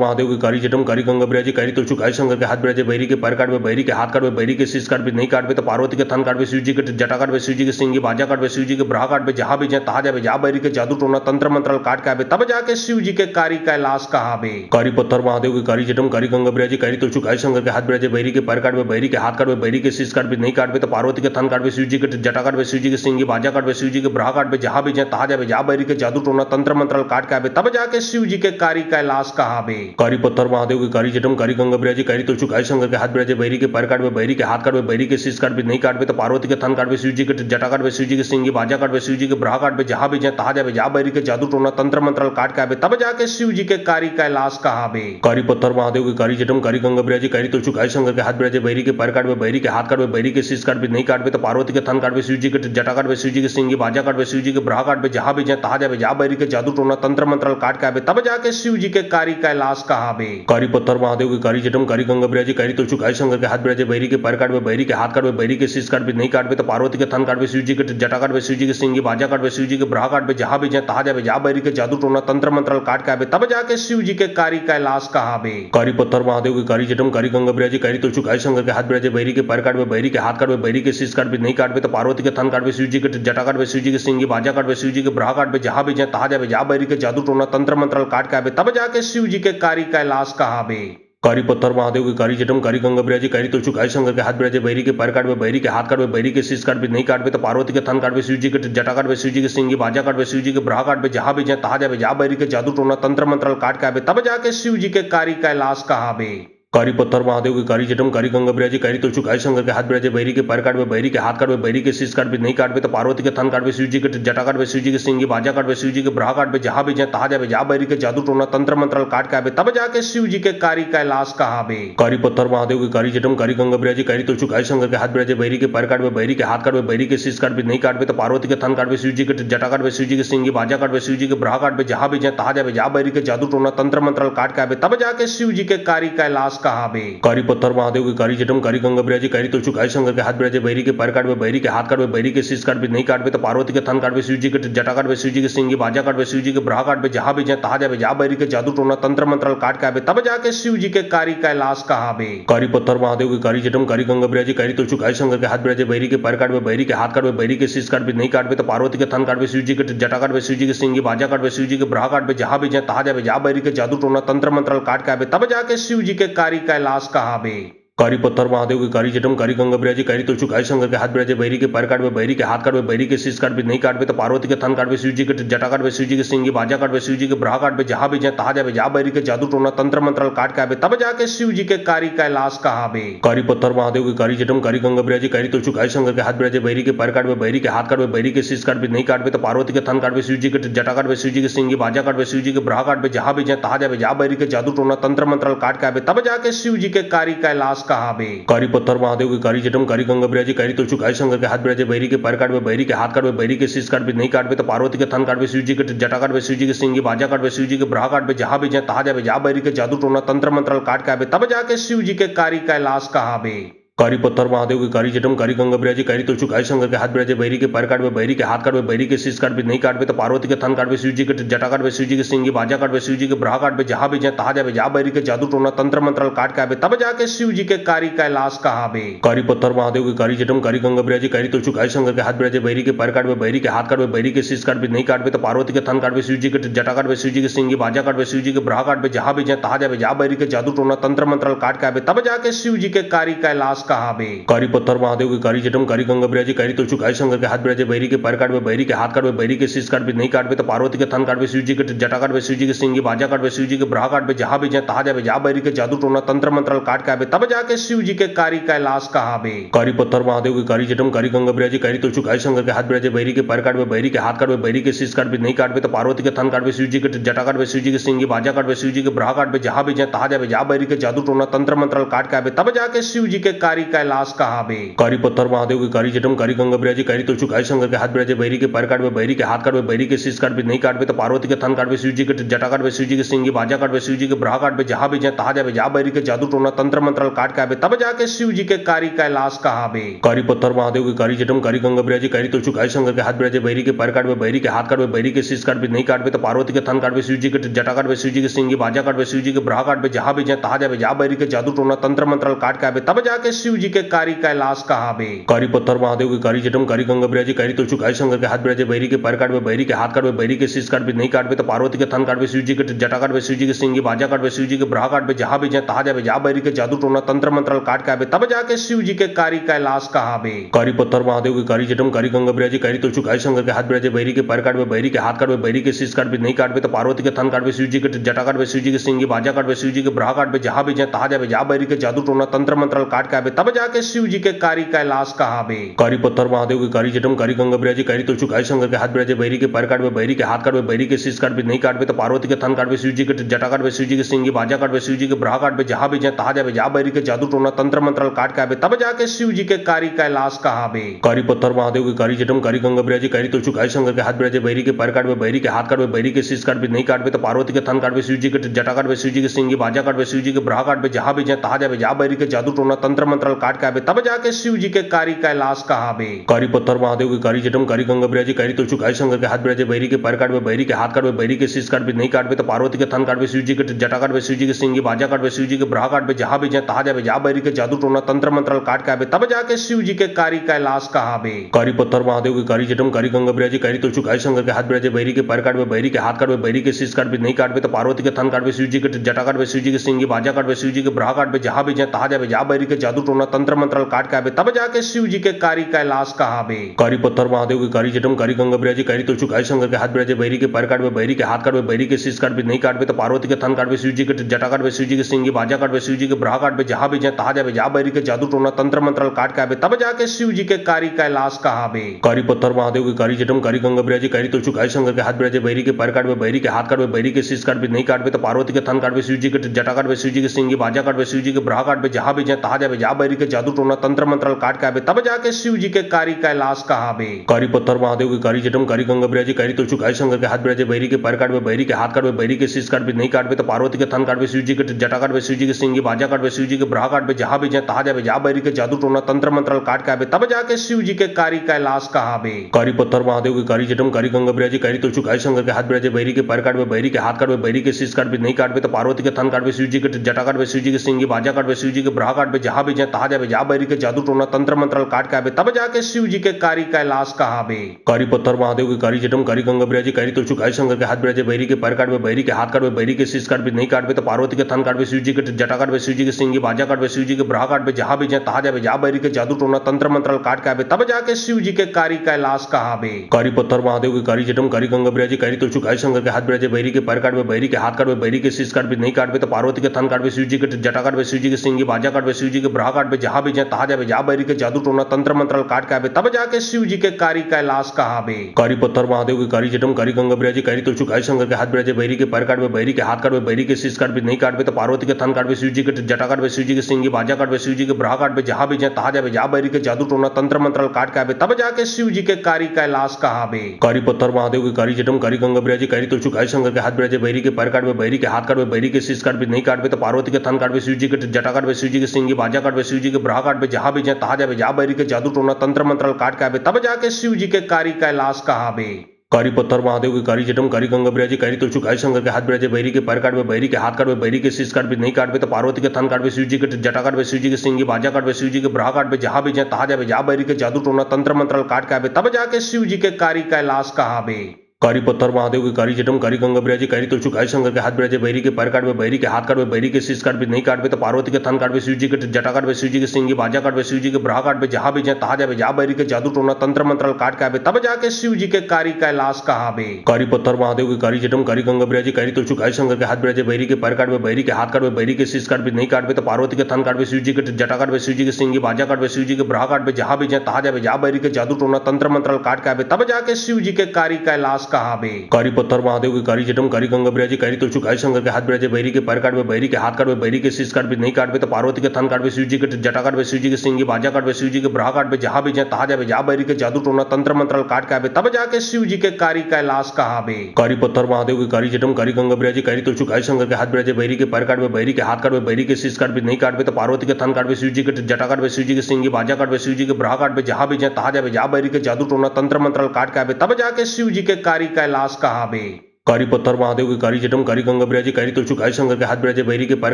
महादेव के कारी जटम कारी गंगा बिराजी कारी तुलसी कारी शंकर के हाथ बिराजे बैरी के पैर काटवे बैरी के हाथ काटवे बैरी के शीश काटवे नहीं काटवे तो पार्वती के थन काटवे शिव जी के जटा काटवे शिव जी के सिंगी बाजा काटवे शिव जी के ब्राह काटवे जहां भी जाए तहा जावे जा बैरी के जादू टोना तंत्र मंत्रल काट के आवे तब जाके शिव जी के कारी कैलाश कहावे। कारी पत्थर महादेव के कारी जटम कारी गंगा बिराजी कारी तुलसी कारी शंकर के हाथ बिराजे बैरी के पैर काटवे बैरी के हाथ काटवे बैरी के शीश काटवे नहीं काटवे तो पार्वती के थन काटवे शिव जी के जटा काटवे शिव जी के सिंगी बाजा काटवे शिव जी के ब्राह काटवे जहां भी जाए तहा जावे जा बैरी के जादू टोना तंत्र मंत्रल काट के आवे तब जाके शिव जी के कारी कैलाश कहावे। कारी पत्थर महादेव के कारी जटम कारी गंगा बिराजी कारी तुलसी कारी शंकर के हाथ बिराजे बैरी के पैर काटवे बैरी के हाथ काटवे बैरी के शीश काटवे नहीं काटवे तो पार्वती के थन काटवे शिव जी के जटा काटवे शिव जी के सिंगी बाजा काटवे शिव जी के ब्राह काटवे जहां भी जाए तहा जावे जा बैरी के जादू टोना तंत्र मंत्रल काट के आवे तब जाके शिव जी के कारी कैलाश कहावे। कारी पत्थर महादेव के कारी जटम कारी गंगा बिराजी कारी तुलसी कारी शंकर के हाथ बिराजे बैरी के पैर काटवे बैरी के हाथ काटवे बैरी के शीश काटवे नहीं काटवे तो पार्वती के थन काटवे शिव जी के जटा काटवे शिव जी के सिंगी बाजा काटवे शिव जी के ब्राह काटवे जहां भी जाए तहा जावे जा बैरी के जादू टोना तंत्र मंत्रल काट के आवे तब जाके शिव जी के कारी कैलाश कहावे। कारी पत्थर महादेव के कारी जटम कारी गंगा बिराजी कारी तुलसी कारी शंकर के हाथ बिराजे बैरी के पैर काटवे बैरी के हाथ काटवे बैरी के शीश काटवे नहीं काटवे तो पार्वती के थन काटवे शिव जी के जटा काटवे शिव जी के सिंगी बाजा काटवे शिव जी के ब्राह काटवे जहां भी जाए तहा जावे जा बैरी के जादू टोना तंत्र मंत्रल काट के आवे तब जाके शिव जी के कारी कैलाश कहावे। कारी पत्थर महादेव के कारी जटम कारी गंगा बिराजी कारी तुलसी कारी शंकर के हाथ बिराजे बैरी के पैर काटवे बैरी के हाथ काटवे बैरी के शीश काटवे नहीं काटवे तो पार्वती के थन काटवे शिव जी के जटा काटवे शिव जी के सिंगी बाजा काटवे शिव जी के ब्राह काटवे जहां भी जाए तहा जावे जा बैरी के जादू टोना तंत्र मंत्रल काट के आवे तब जाके शिव जी के कारी कैलाश कहावे। कारी पत्थर महादेव के कारी जटम कारी गंगा बिराजी कारी तुलसी कारी शंकर के हाथ बिराजे बैरी के पैर काटवे बैरी के हाथ काटवे बैरी के शीश काटवे नहीं काटवे तो पार्वती के थन काटवे शिव जी के जटा काटवे शिव जी के सिंगी बाजा काटवे शिव जी के ब्राह काटवे जहां भी जाए तहा जावे जा बैरी के जादू टोना तंत्र मंत्रल काट के आवे तब जाके शिव जी के कारी कैलाश कहावे। कारी पत्थर महादेव के कारी जटम कारी गंगा बिराजी कारी तुलसी कारी शंकर के हाथ बिराजे बैरी के पैर काटवे बैरी के हाथ काटवे बैरी के शीश काटवे नहीं काटवे तो पार्वती के थन काटवे शिव जी के जटा काटवे शिव जी के सिंगी बाजा काटवे शिव जी के ब्राह काटवे जहां भी जाए तहा जावे जा बैरी के जादू टोना तंत्र मंत्रल काट के आवे तब जाके शिव जी के कारी कैलाश कहावे। कारी पत्थर महादेव के कारी जटम कारी गंगा बिराजी कारी तुलसी कारी शंकर के हाथ बिराजे बैरी के पैर काटवे बैरी के हाथ काटवे बैरी के शीश काटवे नहीं काटवे तो पार्वती के थन काटवे शिव जी के जटा काटवे शिव जी के सिंगी बाजा काटवे शिव जी के ब्राह काटवे जहां भी जाए तहा जावे जा बैरी के जादू टोना तंत्र मंत्रल काट के आवे तब जाके शिव जी के कारी कैलाश कहावे। कारी पत्थर महादेव के कारी जटम कारी गंगा बिराजी कारी तुलसी कारी शंकर के हाथ बिराजे बैरी के पैर काटवे बैरी के हाथ काटवे बैरी के शीश काटवे नहीं काटवे तो पार्वती के थन काटवे शिव जी के जटा काटवे शिव जी के सिंगी बाजा काटवे शिव जी के ब्राह काटवे जहां भी जाए तहा जावे जा बैरी के जादू टोना तंत्र मंत्रल काट के आवे तब जाके शिव जी के कारी कैलाश कहावे। कारी पत्थर महादेव के कारी जटम कारी गंगा बिराजी कारी तुलसी कारी शंकर के हाथ बिराजे बैरी के पैर काटवे बैरी के हाथ काटवे बैरी के शीश काटवे नहीं काटवे तो पार्वती के थन काटवे शिव जी के जटा काटवे शिव जी के सिंगी बाजा काटवे शिव जी के ब्राह काटवे जहां भी जाए तहा जावे जा बैरी के जादू टोना तंत्र मंत्रल काट के आवे तब जाके शिव जी के कारी कैलाश कहावे। कारी पत्थर महादेव के कारी जटम कारी गंगा बिराजी कारी तुलसी कारी शंकर के हाथ बिराजे बैरी के पैर काटवे बैरी के हाथ काटवे बैरी के शीश काटवे नहीं काटवे तो पार्वती के थन काटवे शिव जी के जटा काटवे शिव जी के सिंगी बाजा काटवे शिव जी के ब्राह काटवे जहां भी जाए तहा जावे जा बैरी के जादू टोना तंत्र मंत्रल काट के आवे तब जाके शिव जी के कारी कैलाश कहावे। कारी पत्थर महादेव के कारी जटम कारी गंगा बिराजी कारी तुलसी कारी शंकर के हाथ बिराजे बैरी के पैर काटवे बैरी के हाथ काटवे बैरी के शीश काटवे नहीं काटवे तो पार्वती के थन काटवे शिव जी के जटा काटवे शिव जी के सिंगी बाजा काटवे शिव जी के ब्राह काटवे जहां भी जाए तहा जावे जा बैरी के जादू टोना तंत्र मंत्रल काट के आवे तब जाके शिव जी के कारी कैलाश कहावे। पत्थर महादेव के कारी जटम कारी गंगा बिराजी कारी तुलसी कारी शंकर के हाथ बिराजे बैरी के पैर काटवे बैरी के हाथ काटवे बैरी के शीश काटवे नहीं काटवे तो पार्वती के थन काटवे शिव जी के जटा काटवे शिव जी के सिंगी बाजा काटवे शिव जी के ब्राह काटवे जहां भी जाए तहा जावे जा बैरी के जादू टोना तंत्र मंत्रल काट के आवे तब जाके शिव जी के कारी कैलाश कहावे। कारी पत्थर महादेव के कारी जटम कारी गंगा बिराजे कारी तुलचु कारी शंकर के हाथ बिराजे बहरी के पैर काटवे बहरी के हाथ काटवे बहरी के शीश काटवे नहीं काटवे तो पार्वती के थन काटवे शिव जी के जटा काटवे शिव जी के सिंगी बाजा काटवे शिव जी के ब्राह काटवे जहां भी जाए तहा जावे जा बहरी के जादू टोना तंत्र मंत्र काट के आवे तब जाके शिव जी के कारी कैलाश कहावे। कारी पत्थर महादेव के कारी जटम कारी गंगा बिराजे कारी तुलचु कारी शंकर के हाथ बिराजे बहरी के पैर काटवे बहरी के हाथ काटवे बहरी के शीश काटवे नहीं काटवे तो पार्वती के थन काटवे शिव जी के जटा काटवे शिव जी के सिंगी बाजा काटवे शिव जी के ब्राह काटवे जहां भी जाए तहा जावे जा बहरी के जादू टोना तंत्र मंत्र काट के आवे तब जाके शिव जी के कारी कैलाश कहावे। कारी पत्थर महादेव के कारी जटम कारी गंगा बिराजे कारी तुलचु कारी शंकर के हाथ बिराजे बहरी के पैर काटवे बहरी के हाथ काटवे बहरी के शीश काटवे नहीं काटवे तो पार्वती के थन काटवे शिव जी के जटा काटवे शिव जी के सिंगी बाजा काटवे शिव जी के ब्राह काटवे जहां भी जाए तहा जावे जा बहरी के जादू टोना तंत्र मंत्र काट के आवे तब जाके शिव जी के कारी कैलाश कहावे। कारी पत्थर महादेव के कारी जटम कारी गंगा बिराजे कारी तुलचु कारी शंकर के हाथ बिराजे बहरी के पैर काटवे बहरी के हाथ काटवे बहरी के शीश काटवे नहीं काटवे तो पार्वती के थन काटवे शिव जी के जटा काटवे शिव जी के सिंगी बाजा काटवे शिव जी के ब्राह काटवे जहां भी जाए तहा जावे जा बहरी के जादू टोना तंत्र मंत्र काट के आवे तब जाके शिव जी के कारी कैलाश कहावे। कारी पत्थर महादेव के कारी जटम कारी गंगा बिराजे कारी तुलचु कारी शंकर के हाथ बिराजे बहरी के पैर काटवे बहरी के हाथ काटवे बहरी के शीश काटवे नहीं काटवे तो पार्वती के थन काटवे शिव जी के जटा काटवे शिव जी के सिंगी बाजा काटवे शिव जी के ब्राह काटवे जहां भी जाए तहा जावे जा बहरी के जादू टोना तंत्र मंत्र काट के आवे तब जाके शिव जी के कारी कैलाश कहावे। कारी पत्थर महादेव के कारी जटम कारी गंगा बिराजे कारी तुलचु कारी शंकर के हाथ बिराजे बहरी के पैर काटवे बहरी के हाथ काटवे बहरी के शीश काटवे नहीं काटवे तो पार्वती के थन काटवे शिव जी के जटा काटवे शिव जी के सिंगी बाजा काटवे शिव जी के ब्राह काटवे जहां भी जाए तहा जावे जा बहरी के जादू टोना तंत्र मंत्र काट के आवे तब जाके शिव जी के कारी कैलाश कहावे। कारी पत्थर महादेव के कारी जटम कारी गंगा बिराजे कारी तुलचु कारी शंकर के हाथ बिराजे बहरी के पैर काटवे बहरी के हाथ काटवे बहरी के शीश काटवे नहीं काटवे तो पार्वती के थन काटवे शिव जी के जटा काटवे शिव जी के सिंगी बाजा काटवे शिव जी के ब्राह काटवे जहां भी जाए तहा जावे जा बहरी के जादू टोना तंत्र मंत्र काट के आवे तब जाके शिव जी के कारी कैलाश कहावे। कारी पत्थर महादेव के कारी जटम कारी गंगा बिराजे कारी तुलचु कारी शंकर के हाथ बिराजे बहरी के पैर काटवे बहरी के हाथ काटवे बहरी के शीश काटवे नहीं काटवे तो पार्वती के थन काटवे शिव जी के जटा काटवे शिव जी के सिंगी बाजा काटवे शिव जी के ब्राह काटवे जहां भी जाए तहा जावे जा बहरी के जादू टोना तंत्र मंत्र काट के आवे तब जाके शिव जी के कारी कैलाश कहावे। कारी पत्थर महादेव के कारी जटम कारी गंगा बिराजे कारी तुलचु कारी शंकर के हाथ बिराजे बहरी के पैर काटवे बहरी के हाथ काटवे बहरी के शीश काटवे नहीं काटवे तो पार्वती के थन काटवे शिव जी के जटा काटवे शिव जी के सिंगी बाजा काटवे शिव जी के ब्राह काटवे जहां भी जाए तहा जावे जा बहरी के जादू टोना तंत्र मंत्र काट के आवे तब जाके शिव जी के कारी कैलाश कहावे। कारी पत्थर महादेव के कारी जटम कारी गंगा बिराजे कारी तुलचु कारी शंकर के हाथ बिराजे बहरी के पैर काटवे बहरी के हाथ काटवे बहरी के शीश काटवे नहीं काटवे तो पार्वती के थन काटवे शिव जी के जटा काटवे शिव जी के सिंगी बाजा काटवे शिव जी के ब्राह काटवे जहां भी जाए तहा जावे जा बहरी के जादू टोना तंत्र मंत्र काट के आवे तब जाके शिव जी के कारी कैलाश कहावे। कारी पत्थर महादेव के कारी जटम कारी गंगा बिराजे कारी तुलचु कारी शंकर के हाथ बिराजे बहरी के पैर काटवे बहरी के हाथ काटवे बहरी के शीश काटवे नहीं काटवे तो पार्वती के थन काटवे शिव जी के जटा काटवे शिव जी के सिंगी बाजा काटवे शिव जी के ब्राह काटवे जहां भी जाए तहा जावे जा बहरी के जादू टोना तंत्र मंत्र काट के आवे तब जाके शिव जी के कारी कैलाश कहावे। कारी पत्थर महादेव के कारी जटम कारी गंगा बिराजे कारी तुलचु कारी शंकर के हाथ बिराजे बहरी के पैर काटवे बहरी के हाथ काटवे बहरी के शीश काटवे नहीं काटवे तो पार्वती के थन काटवे शिव जी के जटा काटवे शिव जी के सिंगी बाजा काटवे शिव जी के ब्राह काटवे जहां भी जाए तहा जावे जा बहरी के जादू टोना तंत्र मंत्र काट के आवे तब जाके शिव जी के कारी कैलाश कहावे। कारी पत्थर महादेव के कारी जटम कारी गंगा बिराजे कारी तुलचु कारी शंकर के हाथ बिराजे बहरी के पैर काटवे बहरी के हाथ काटवे बहरी के शीश काटवे नहीं काटवे तो पार्वती के थन काटवे शिव जी के जटा काटवे शिव जी के सिंगी बाजा काटवे शिव जी के ब्राह काटवे जहां भी जाए तहा जावे जा बहरी के जादू टोना तंत्र मंत्र काट के आवे तब जाके शिव जी के कारी कैलाश कहावे। कारी पत्थर महादेव के कारी जटम कारी गंगा बिराजे कारी तुलचु कारी शंकर के हाथ बिराजे बहरी के पैर काटवे बहरी के हाथ काटवे बहरी के शीश काटवे नहीं काटवे तो पार्वती के थन काटवे शिव जी के जटा काटवे शिव जी के सिंगी बाजा काटवे शिव जी के ब्राह काटवे जहां भी जाए तहा जावे जा बहरी के जादू टोना तंत्र मंत्र काट के आवे तब जाके शिव जी के कारी कैलाश कहावे। कारी पत्थर महादेव के कारी जटम कारी गंगा बिराजे कारी तुलचु कारी शंकर के हाथ बिराजे बहरी के पैर काटवे बहरी के हाथ काटवे बहरी के शीश काटवे नहीं काटवे तो पार्वती के थन काटवे शिव जी के जटा काटवे शिव जी के सिंगी बाजा काटवे शिव जी के ब्राह काटवे जहां भी जाए तहा जावे जा बहरी के जादू टोना तंत्र मंत्र काट के आवे तब जाके शिव जी के कारी कैलाश कहावे। कारी पत्थर महादेव के कारी जटम कारी गंगा बिराजे कारी तुलचु कारी शंकर के हाथ बिराजे बहरी के पैर काटवे बहरी के हाथ काटवे बहरी के शीश काटवे नहीं काटवे तो पार्वती के थन काटवे शिव जी के जटा काटवे शिव जी के सिंगी बाजा काटवे शिव जी के ब्राह काटवे जहां भी जाए तहा जावे जा बहरी के जादू टोना तंत्र मंत्र काट के आवे तब जाके शिव जी के कारी कैलाश कहावे। कारी पत्थर महादेव के कारी जटम कारी गंगा बिराजे कारी तुलचु कारी शंकर के हाथ बिराजे बहरी के पैर काटवे बहरी के हाथ काटवे बहरी के शीश काटवे नहीं काटवे तो पार्वती के थन काटवे शिव जी के जटा काटवे शिव जी के सिंगी बाजा काटवे शिव जी के ब्राह काटवे जहां भी जाए तहा जावे जा बहरी के जादू टोना तंत्र मंत्र काट के आवे तब जाके शिव जी के कारी कैलाश कहावे। कारी पत्थर महादेव के कारी जटम कारी गंगा बिराजे कारी तुलचु कारी शंकर के हाथ बिराजे बहरी के पैर काटवे बहरी के हाथ काटवे बहरी के शीश काटवे नहीं काटवे तो पार्वती के थन काटवे शिव जी के जटा काटवे शिव जी के सिंगी बाजा काटवे शिव जी के ब्राह काटवे जहां भी जाए तहा जावे जा बहरी के जादू टोना तंत्र मंत्र काट के आवे तब जाके शिव जी के कारी कैलाश कहावे। कारी पत्थर महादेव के कारी जटम कारी गंगा बिराजे कारी तुलचु कारी शंकर के हाथ बिराजे बहरी के पैर काटवे बहरी के हाथ काटवे बहरी के शीश काटवे नहीं काटवे तो पार्वती के थन काटवे शिव जी के जटा काटवे शिव जी के सिंगी बाजा काटवे शिव जी के ब्राह काटवे जहां भी जाए तहा जावे जा बहरी के जादू टोना तंत्र मंत्र काट के आवे तब जाके शिव जी के कारी कैलाश कहावे। कारी पत्थर महादेव के कारी जटम कारी गंगा बिराजे कारी तुलचु कारी शंकर के हाथ बिराजे बहरी के पैर काटवे बहरी के हाथ काटवे बहरी के शीश काटवे नहीं काटवे तो पार्वती के थन काटवे शिव जी के जटा काटवे शिव जी के सिंगी बाजा काटवे शिव जी के ब्रहा काटबे जहाँ भी जहाँ तहाँ जाबे जा बैरी के जादू टोना तंत्र मंत्रल काट के आबे तब जाके शिव जी के कारी कैलाश कहाबे। कारी पत्थर महादेव के कारी जटम कारी गंगा बिराजी कारी तुलसी गाय शंकर के हाथ बिराजे बैरी के पैर काटबे बैरी के हाथ काटबे बैरी के शीश काटबे नहीं काटबे तो पार्वती के थन काटबे शिव जी के जटा काटबे शिव जी के सिंगी बाजा काटबे शिव जी के ब्रहा काटबे जहाँ भी जहाँ तहाँ जाबे जा बैरी के जादू टोना तंत्र मंत्रल काट के आबे तब जाके शिव जी के कारी कैलाश कहाबे। कारी पत्थर महादेव के कारी जटम कारी गंगा बिराजी कारी तुलसी गाय शंकर के हाथ बिराजे बैरी के पैर काटबे बैरी के हाथ काटबे बैरी के शीश काटबे नहीं काटबे तो पार्वती के थन काटबे शिव जी के जटा काटबे शिव जी के सिंगी बाजा काटबे शिव जी के ब्रहा काटबे जहाँ भी जहाँ तहाँ जाबे जा बैरी के जादू टोना तंत्र मंत्रल काट के आबे तब जाके शिव जी के कारी कैलाश कहाबे। कारी पत्थर महादेव के कारी जटम कारी गंगा बिराजी कारी तुलसी गाय शंकर के हाथ बिराजे बैरी के पैर काटबे बैरी के हाथ काटबे बैरी के शीश काटबे नहीं काटबे तो पार्वती के थन काटबे शिव जी के जटा काटबे शिव जी के सिंगी बाजा काटबे शिव जी के ब्रहा काटबे जहाँ भी जहाँ तहाँ जाबे जा बैरी के जादू टोना तंत्र मंत्रल काट के आबे तब जाके शिव जी के कारी कैलाश कहाबे। कारी पत्थर महादेव के कारी जटम कारी गंगा बिराजी कारी तुलसी गाय शंकर के हाथ बिराजे बैरी के पैर काटबे बैरी के हाथ काटबे बैरी के शीश काटबे नहीं काटबे तो पार्वती के थन काटबे शिव जी के जटा काटबे शिव जी के सिंगी बाजा काटबे शिव जी के ब्रहा काटबे जहाँ भी जहाँ तहाँ जाबे जा बैरी के जादू टोना तंत्र मंत्रल काट के आबे तब जाके शिव जी के कारी कैलाश कहाबे। कारी पत्थर महादेव के कारी जटम कारी गंगा बिराजी कारी तुलसी गाय शंकर के हाथ बिराजे बैरी के पैर काटबे बैरी के हाथ काटबे बैरी के शीश काटबे नहीं काटबे तो पार्वती के थन काटबे शिव जी के जटा काटबे शिव जी के सिंगी बाजा काटबे शिव जी के ब्रहा काटबे जहाँ भी जहाँ तहाँ जाबे जा बैरी के जादू टोना तंत्र मंत्रल काट के आबे तब जाके शिव जी के कारी कैलाश कहाबे। कारी पत्थर महादेव के कारी जटम कारी गंगा बिराजी कारी तुलसी गाय शंकर के हाथ बिराजे बैरी के पैर